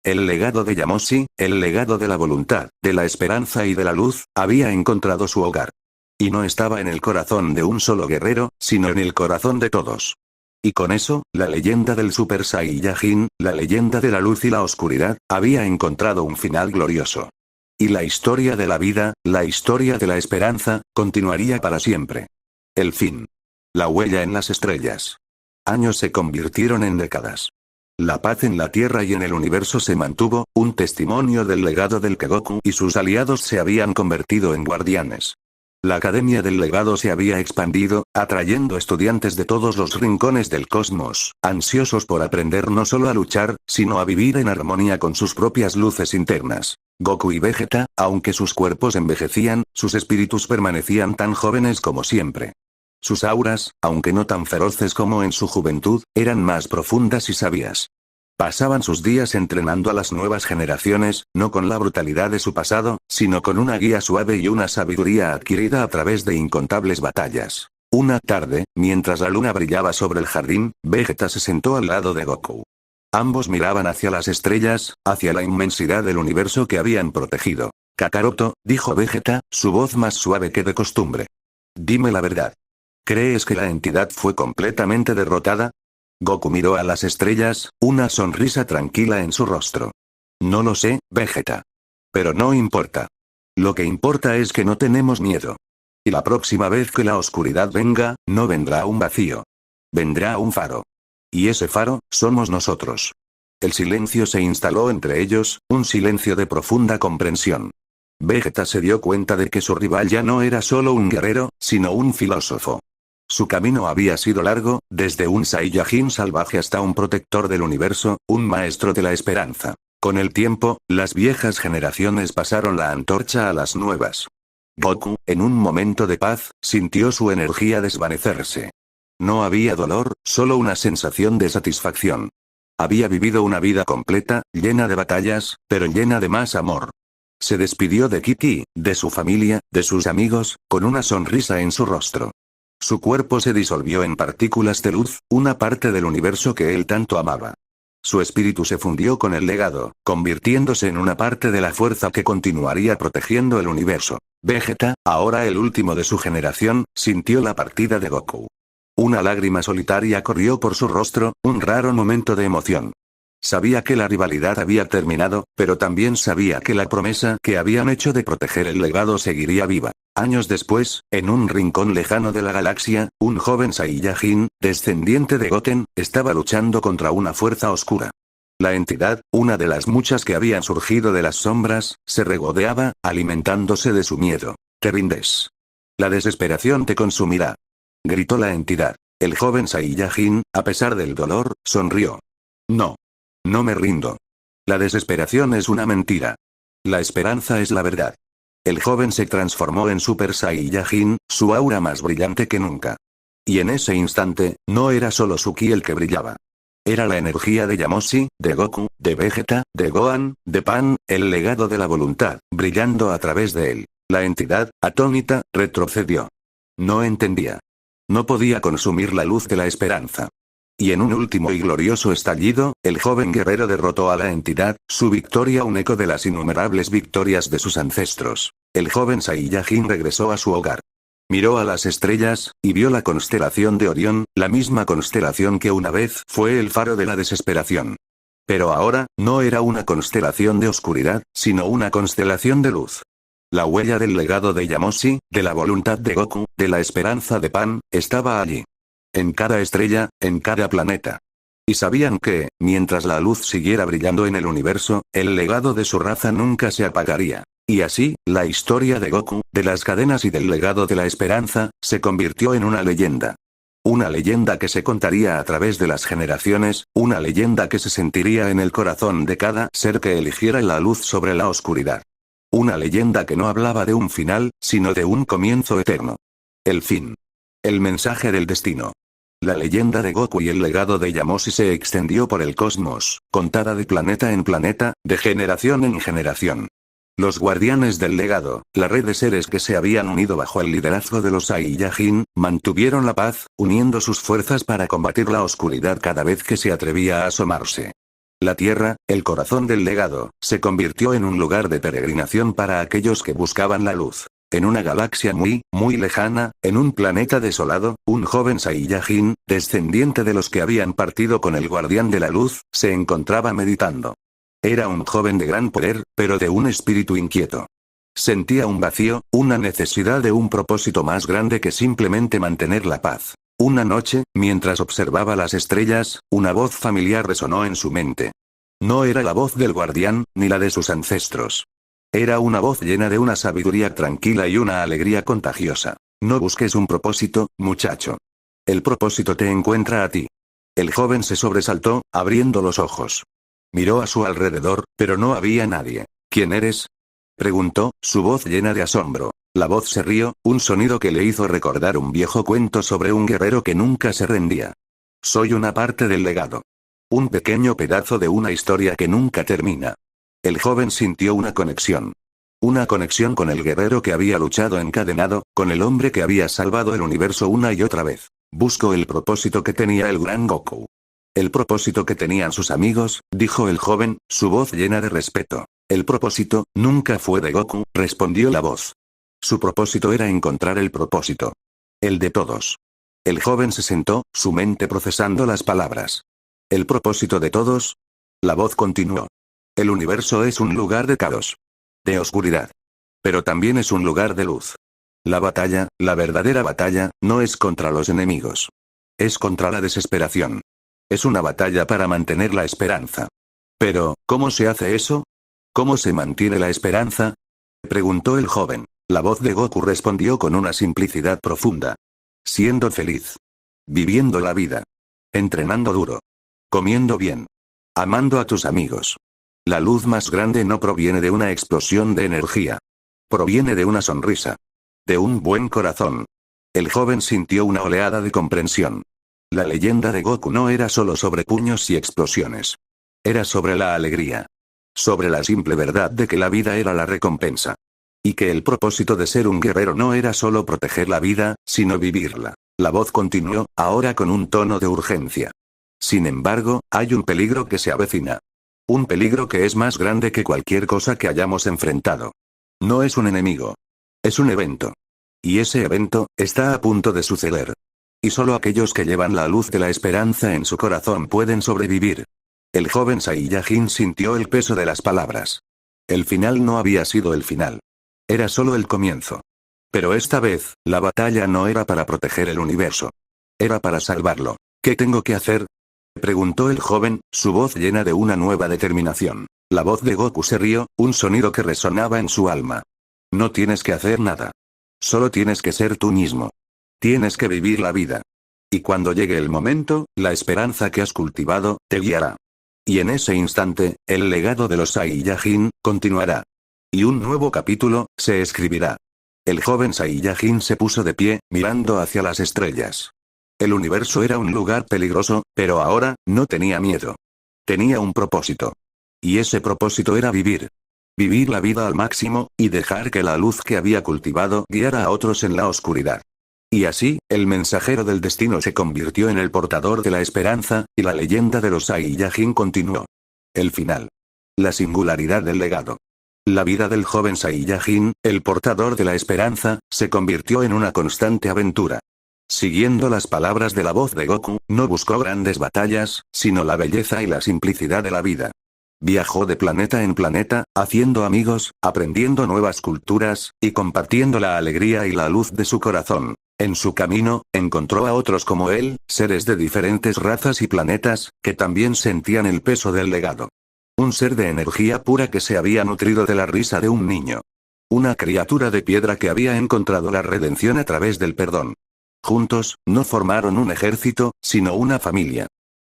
El legado de Yamoshi, el legado de la voluntad, de la esperanza y de la luz, había encontrado su hogar. Y no estaba en el corazón de un solo guerrero, sino en el corazón de todos. Y con eso, la leyenda del Super Saiyajin, la leyenda de la luz y la oscuridad, había encontrado un final glorioso. Y la historia de la vida, la historia de la esperanza, continuaría para siempre. El fin. La huella en las estrellas. Años se convirtieron en décadas. La paz en la Tierra y en el universo se mantuvo, un testimonio del legado del que Goku y sus aliados se habían convertido en guardianes. La Academia del Legado se había expandido, atrayendo estudiantes de todos los rincones del cosmos, ansiosos por aprender no solo a luchar, sino a vivir en armonía con sus propias luces internas. Goku y Vegeta, aunque sus cuerpos envejecían, sus espíritus permanecían tan jóvenes como siempre. Sus auras, aunque no tan feroces como en su juventud, eran más profundas y sabias. Pasaban sus días entrenando a las nuevas generaciones, no con la brutalidad de su pasado, sino con una guía suave y una sabiduría adquirida a través de incontables batallas. Una tarde, mientras la luna brillaba sobre el jardín, Vegeta se sentó al lado de Goku. Ambos miraban hacia las estrellas, hacia la inmensidad del universo que habían protegido. «Kakaroto», dijo Vegeta, su voz más suave que de costumbre. «Dime la verdad. ¿Crees que la entidad fue completamente derrotada?» Goku miró a las estrellas, una sonrisa tranquila en su rostro. «No lo sé, Vegeta. Pero no importa. Lo que importa es que no tenemos miedo. Y la próxima vez que la oscuridad venga, no vendrá un vacío. Vendrá un faro. Y ese faro, somos nosotros. El silencio se instaló entre ellos, un silencio de profunda comprensión. Vegeta se dio cuenta de que su rival ya no era solo un guerrero, sino un filósofo. Su camino había sido largo, desde un Saiyajin salvaje hasta un protector del universo, un maestro de la esperanza. Con el tiempo, las viejas generaciones pasaron la antorcha a las nuevas. Goku, en un momento de paz, sintió su energía desvanecerse. No había dolor, solo una sensación de satisfacción. Había vivido una vida completa, llena de batallas, pero llena de más amor. Se despidió de Kiki, de su familia, de sus amigos, con una sonrisa en su rostro. Su cuerpo se disolvió en partículas de luz, una parte del universo que él tanto amaba. Su espíritu se fundió con el legado, convirtiéndose en una parte de la fuerza que continuaría protegiendo el universo. Vegeta, ahora el último de su generación, sintió la partida de Goku. Una lágrima solitaria corrió por su rostro, un raro momento de emoción. Sabía que la rivalidad había terminado, pero también sabía que la promesa que habían hecho de proteger el legado seguiría viva. Años después, en un rincón lejano de la galaxia, un joven Saiyajin, descendiente de Goten, estaba luchando contra una fuerza oscura. La entidad, una de las muchas que habían surgido de las sombras, se regodeaba, alimentándose de su miedo. «Te rindes. La desesperación te consumirá», gritó la entidad. El joven Saiyajin, a pesar del dolor, sonrió. «No. No me rindo. La desesperación es una mentira. La esperanza es la verdad». El joven se transformó en Super Saiyajin, su aura más brillante que nunca. Y en ese instante, no era solo su ki el que brillaba. Era la energía de Yamoshi, de Goku, de Vegeta, de Gohan, de Pan, el legado de la voluntad, brillando a través de él. La entidad, atónita, retrocedió. No entendía. No podía consumir la luz de la esperanza. Y en un último y glorioso estallido, el joven guerrero derrotó a la entidad, su victoria un eco de las innumerables victorias de sus ancestros. El joven Saiyajin regresó a su hogar. Miró a las estrellas, y vio la constelación de Orión, la misma constelación que una vez fue el faro de la desesperación. Pero ahora, no era una constelación de oscuridad, sino una constelación de luz. La huella del legado de Yamoshi, de la voluntad de Goku, de la esperanza de Pan, estaba allí. En cada estrella, en cada planeta. Y sabían que, mientras la luz siguiera brillando en el universo, el legado de su raza nunca se apagaría. Y así, la historia de Goku, de las cadenas y del legado de la esperanza, se convirtió en una leyenda. Una leyenda que se contaría a través de las generaciones, una leyenda que se sentiría en el corazón de cada ser que eligiera la luz sobre la oscuridad. Una leyenda que no hablaba de un final, sino de un comienzo eterno. El fin. El mensaje del destino. La leyenda de Goku y el legado de Yamoshi se extendió por el cosmos, contada de planeta en planeta, de generación en generación. Los guardianes del legado, la red de seres que se habían unido bajo el liderazgo de los Saiyajin, mantuvieron la paz, uniendo sus fuerzas para combatir la oscuridad cada vez que se atrevía a asomarse. La Tierra, el corazón del legado, se convirtió en un lugar de peregrinación para aquellos que buscaban la luz. En una galaxia muy, muy lejana, en un planeta desolado, un joven Saiyajin, descendiente de los que habían partido con el guardián de la luz, se encontraba meditando. Era un joven de gran poder, pero de un espíritu inquieto. Sentía un vacío, una necesidad de un propósito más grande que simplemente mantener la paz. Una noche, mientras observaba las estrellas, una voz familiar resonó en su mente. No era la voz del guardián, ni la de sus ancestros. Era una voz llena de una sabiduría tranquila y una alegría contagiosa. No busques un propósito, muchacho. El propósito te encuentra a ti. El joven se sobresaltó, abriendo los ojos. Miró a su alrededor, pero no había nadie. ¿Quién eres?, preguntó, su voz llena de asombro. La voz se rió, un sonido que le hizo recordar un viejo cuento sobre un guerrero que nunca se rendía. Soy una parte del legado. Un pequeño pedazo de una historia que nunca termina. El joven sintió una conexión. Una conexión con el guerrero que había luchado encadenado, con el hombre que había salvado el universo una y otra vez. Busco el propósito que tenía el gran Goku. El propósito que tenían sus amigos, dijo el joven, su voz llena de respeto. El propósito, nunca fue de Goku, respondió la voz. Su propósito era encontrar el propósito. El de todos. El joven se sentó, su mente procesando las palabras. ¿El propósito de todos? La voz continuó. El universo es un lugar de caos. De oscuridad. Pero también es un lugar de luz. La batalla, la verdadera batalla, no es contra los enemigos. Es contra la desesperación. Es una batalla para mantener la esperanza. Pero, ¿cómo se hace eso? ¿Cómo se mantiene la esperanza? Preguntó el joven. La voz de Goku respondió con una simplicidad profunda. Siendo feliz. Viviendo la vida. Entrenando duro. Comiendo bien. Amando a tus amigos. La luz más grande no proviene de una explosión de energía. Proviene de una sonrisa. De un buen corazón. El joven sintió una oleada de comprensión. La leyenda de Goku no era solo sobre puños y explosiones. Era sobre la alegría. Sobre la simple verdad de que la vida era la recompensa. Y que el propósito de ser un guerrero no era solo proteger la vida, sino vivirla. La voz continuó, ahora con un tono de urgencia. Sin embargo, hay un peligro que se avecina. Un peligro que es más grande que cualquier cosa que hayamos enfrentado. No es un enemigo. Es un evento. Y ese evento, está a punto de suceder. Y solo aquellos que llevan la luz de la esperanza en su corazón pueden sobrevivir. El joven Saiyajin sintió el peso de las palabras. El final no había sido el final. Era solo el comienzo. Pero esta vez, la batalla no era para proteger el universo. Era para salvarlo. ¿Qué tengo que hacer? Preguntó el joven, su voz llena de una nueva determinación. La voz de Goku se rió, un sonido que resonaba en su alma. No tienes que hacer nada. Solo tienes que ser tú mismo. Tienes que vivir la vida. Y cuando llegue el momento, la esperanza que has cultivado, te guiará. Y en ese instante, el legado de los Saiyajin, continuará. Y un nuevo capítulo, se escribirá. El joven Saiyajin se puso de pie, mirando hacia las estrellas. El universo era un lugar peligroso, pero ahora, no tenía miedo. Tenía un propósito. Y ese propósito era vivir. Vivir la vida al máximo, y dejar que la luz que había cultivado guiara a otros en la oscuridad. Y así, el mensajero del destino se convirtió en el portador de la esperanza, y la leyenda de los Saiyajin continuó. El final. La singularidad del legado. La vida del joven Saiyajin, el portador de la esperanza, se convirtió en una constante aventura. Siguiendo las palabras de la voz de Goku, no buscó grandes batallas, sino la belleza y la simplicidad de la vida. Viajó de planeta en planeta, haciendo amigos, aprendiendo nuevas culturas, y compartiendo la alegría y la luz de su corazón. En su camino, encontró a otros como él, seres de diferentes razas y planetas, que también sentían el peso del legado. Un ser de energía pura que se había nutrido de la risa de un niño. Una criatura de piedra que había encontrado la redención a través del perdón. Juntos, no formaron un ejército, sino una familia.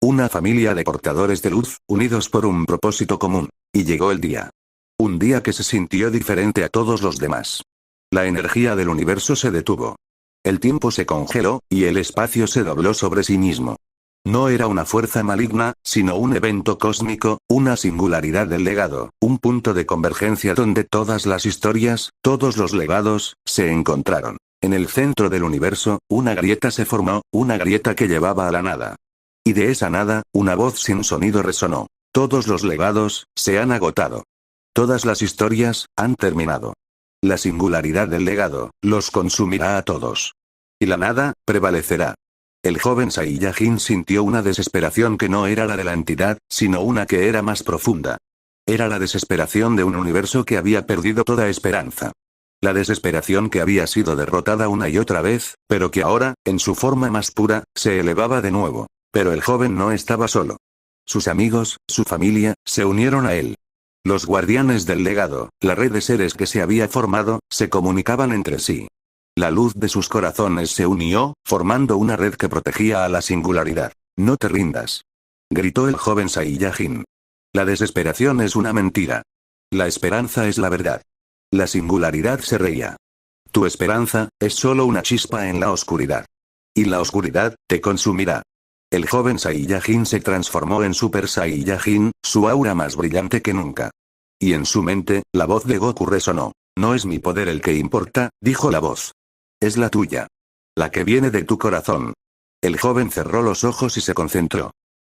Una familia de portadores de luz, unidos por un propósito común. Y llegó el día. Un día que se sintió diferente a todos los demás. La energía del universo se detuvo. El tiempo se congeló, y el espacio se dobló sobre sí mismo. No era una fuerza maligna, sino un evento cósmico, una singularidad del legado, un punto de convergencia donde todas las historias, todos los legados, se encontraron. En el centro del universo, una grieta se formó, una grieta que llevaba a la nada. Y de esa nada, una voz sin sonido resonó. Todos los legados, se han agotado. Todas las historias, han terminado. La singularidad del legado, los consumirá a todos. Y la nada, prevalecerá. El joven Saiyajin sintió una desesperación que no era la de la entidad, sino una que era más profunda. Era la desesperación de un universo que había perdido toda esperanza. La desesperación que había sido derrotada una y otra vez, pero que ahora, en su forma más pura, se elevaba de nuevo. Pero el joven no estaba solo. Sus amigos, su familia, se unieron a él. Los guardianes del legado, la red de seres que se había formado, se comunicaban entre sí. La luz de sus corazones se unió, formando una red que protegía a la singularidad. No te rindas. Gritó el joven Saiyajin. La desesperación es una mentira. La esperanza es la verdad. La singularidad se reía. Tu esperanza, es solo una chispa en la oscuridad. Y la oscuridad, te consumirá. El joven Saiyajin se transformó en Super Saiyajin, su aura más brillante que nunca. Y en su mente, la voz de Goku resonó. No es mi poder el que importa, dijo la voz. Es la tuya. La que viene de tu corazón. El joven cerró los ojos y se concentró.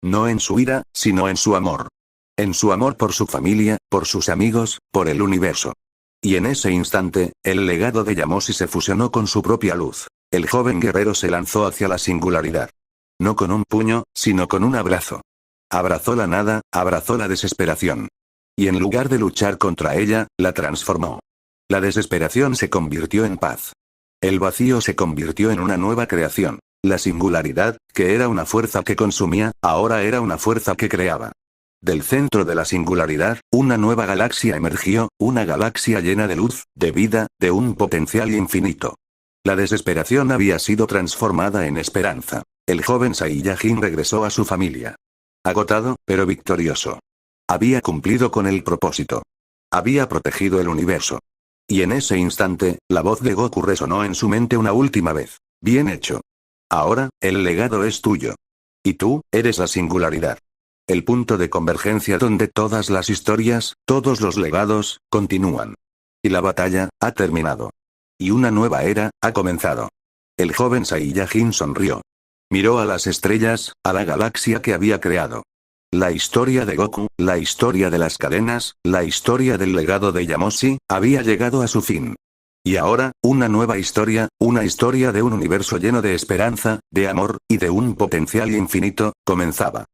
No en su ira, sino en su amor. En su amor por su familia, por sus amigos, por el universo. Y en ese instante, el legado de Yamoshi se fusionó con su propia luz. El joven guerrero se lanzó hacia la singularidad. No con un puño, sino con un abrazo. Abrazó la nada, abrazó la desesperación. Y en lugar de luchar contra ella, la transformó. La desesperación se convirtió en paz. El vacío se convirtió en una nueva creación. La singularidad, que era una fuerza que consumía, ahora era una fuerza que creaba. Del centro de la singularidad, una nueva galaxia emergió, una galaxia llena de luz, de vida, de un potencial infinito. La desesperación había sido transformada en esperanza. El joven Saiyajin regresó a su familia. Agotado, pero victorioso. Había cumplido con el propósito. Había protegido el universo. Y en ese instante, la voz de Goku resonó en su mente una última vez. Bien hecho. Ahora, el legado es tuyo. Y tú, eres la singularidad. El punto de convergencia donde todas las historias, todos los legados, continúan. Y la batalla, ha terminado. Y una nueva era, ha comenzado. El joven Saiyajin sonrió. Miró a las estrellas, a la galaxia que había creado. La historia de Goku, la historia de las cadenas, la historia del legado de Yamoshi, había llegado a su fin. Y ahora, una nueva historia, una historia de un universo lleno de esperanza, de amor, y de un potencial infinito, comenzaba.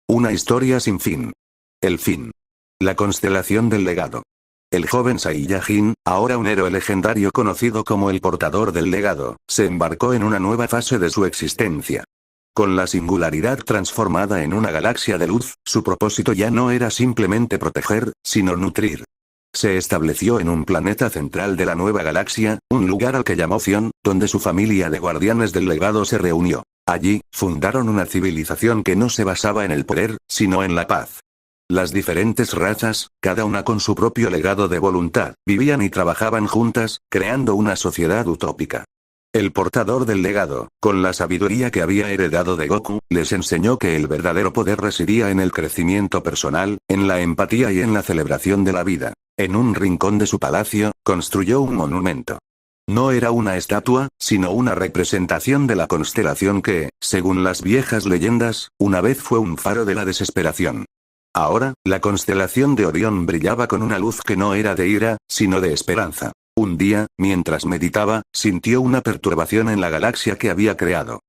Una historia sin fin. El fin. La constelación del legado. El joven Saiyajin, ahora un héroe legendario conocido como el portador del legado, se embarcó en una nueva fase de su existencia. Con la singularidad transformada en una galaxia de luz, su propósito ya no era simplemente proteger, sino nutrir. Se estableció en un planeta central de la nueva galaxia, un lugar al que llamó Zion, donde su familia de guardianes del legado se reunió. Allí, fundaron una civilización que no se basaba en el poder, sino en la paz. Las diferentes razas, cada una con su propio legado de voluntad, vivían y trabajaban juntas, creando una sociedad utópica. El portador del legado, con la sabiduría que había heredado de Goku, les enseñó que el verdadero poder residía en el crecimiento personal, en la empatía y en la celebración de la vida. En un rincón de su palacio, construyó un monumento. No era una estatua, sino una representación de la constelación que, según las viejas leyendas, una vez fue un faro de la desesperación. Ahora, la constelación de Orión brillaba con una luz que no era de ira, sino de esperanza. Un día, mientras meditaba, sintió una perturbación en la galaxia que había creado.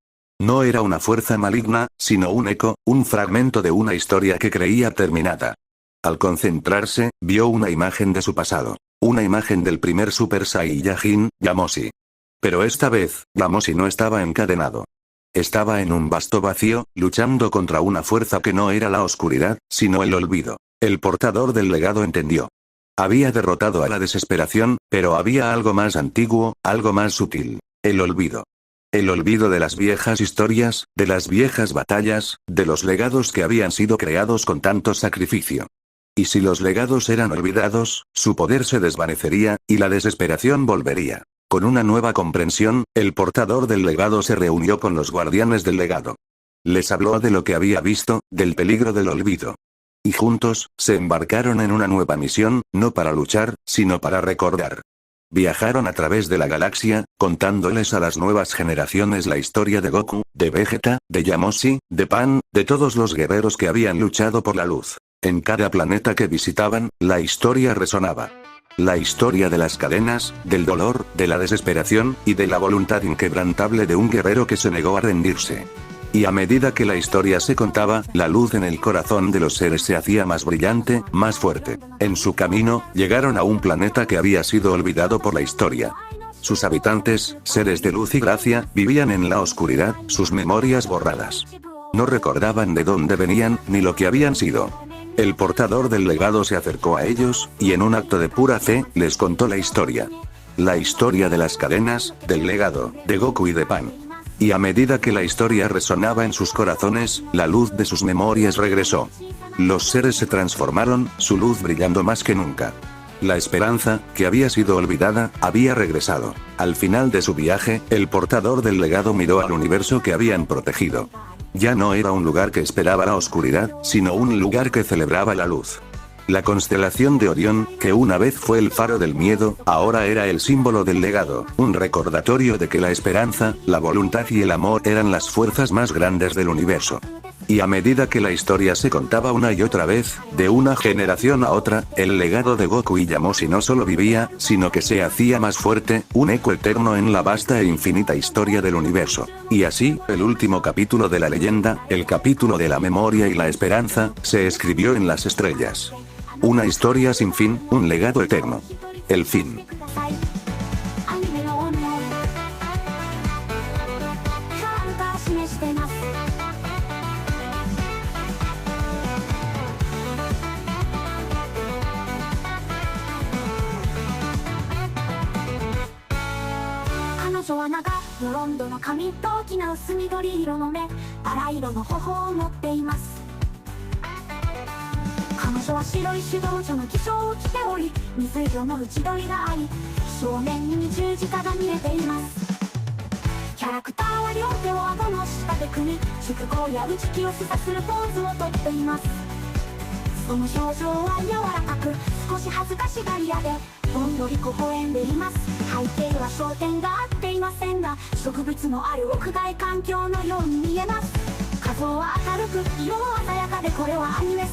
No era una fuerza maligna, sino un eco, un fragmento de una historia que creía terminada. Al concentrarse, vio una imagen de su pasado. Una imagen del primer Super Saiyajin, Yamoshi. Pero esta vez, Yamoshi no estaba encadenado. Estaba en un vasto vacío, luchando contra una fuerza que no era la oscuridad, sino el olvido. El portador del legado entendió. Había derrotado a la desesperación, pero había algo más antiguo, algo más sutil. El olvido. El olvido de las viejas historias, de las viejas batallas, de los legados que habían sido creados con tanto sacrificio. Y si los legados eran olvidados, su poder se desvanecería, y la desesperación volvería. Con una nueva comprensión, el portador del legado se reunió con los guardianes del legado. Les habló de lo que había visto, del peligro del olvido. Y juntos, se embarcaron en una nueva misión, no para luchar, sino para recordar. Viajaron a través de la galaxia, contándoles a las nuevas generaciones la historia de Goku, de Vegeta, de Yamoshi, de Pan, de todos los guerreros que habían luchado por la luz. En cada planeta que visitaban, la historia resonaba. La historia de las cadenas, del dolor, de la desesperación, y de la voluntad inquebrantable de un guerrero que se negó a rendirse. Y a medida que la historia se contaba, la luz en el corazón de los seres se hacía más brillante, más fuerte. En su camino, llegaron a un planeta que había sido olvidado por la historia. Sus habitantes, seres de luz y gracia, vivían en la oscuridad, sus memorias borradas. No recordaban de dónde venían, ni lo que habían sido. El portador del legado se acercó a ellos, y en un acto de pura fe, les contó la historia. La historia de las cadenas, del legado, de Goku y de Pan. Y a medida que la historia resonaba en sus corazones, la luz de sus memorias regresó. Los seres se transformaron, su luz brillando más que nunca. La esperanza, que había sido olvidada, había regresado. Al final de su viaje, el portador del legado miró al universo que habían protegido. Ya no era un lugar que esperaba la oscuridad, sino un lugar que celebraba la luz. La constelación de Orión, que una vez fue el faro del miedo, ahora era el símbolo del legado, un recordatorio de que la esperanza, la voluntad y el amor eran las fuerzas más grandes del universo. Y a medida que la historia se contaba una y otra vez, de una generación a otra, el legado de Goku y Yamoshi no solo vivía, sino que se hacía más fuerte, un eco eterno en la vasta e infinita historia del universo. Y así, el último capítulo de la leyenda, el capítulo de la memoria y la esperanza, se escribió en las estrellas. Una historia sin fin, un legado eterno. El fin. ブロンドの髪と大きな薄緑色の目、バラ色の頬を持っています。彼女は白い指導女の衣装を着ており、水色の縁取りがあり、正面に十字架が見えています。キャラクターは両手を顎の下で組み、祝語や打ち気を示唆するポーズをとっています。その表情は柔らかく、少し恥ずかしがり屋で、ほんのり微笑んでいます。背景は焦点が合っていませんが、植物のある屋外環境のように見えます。画像は明るく、色も鮮やかで、これはアニメ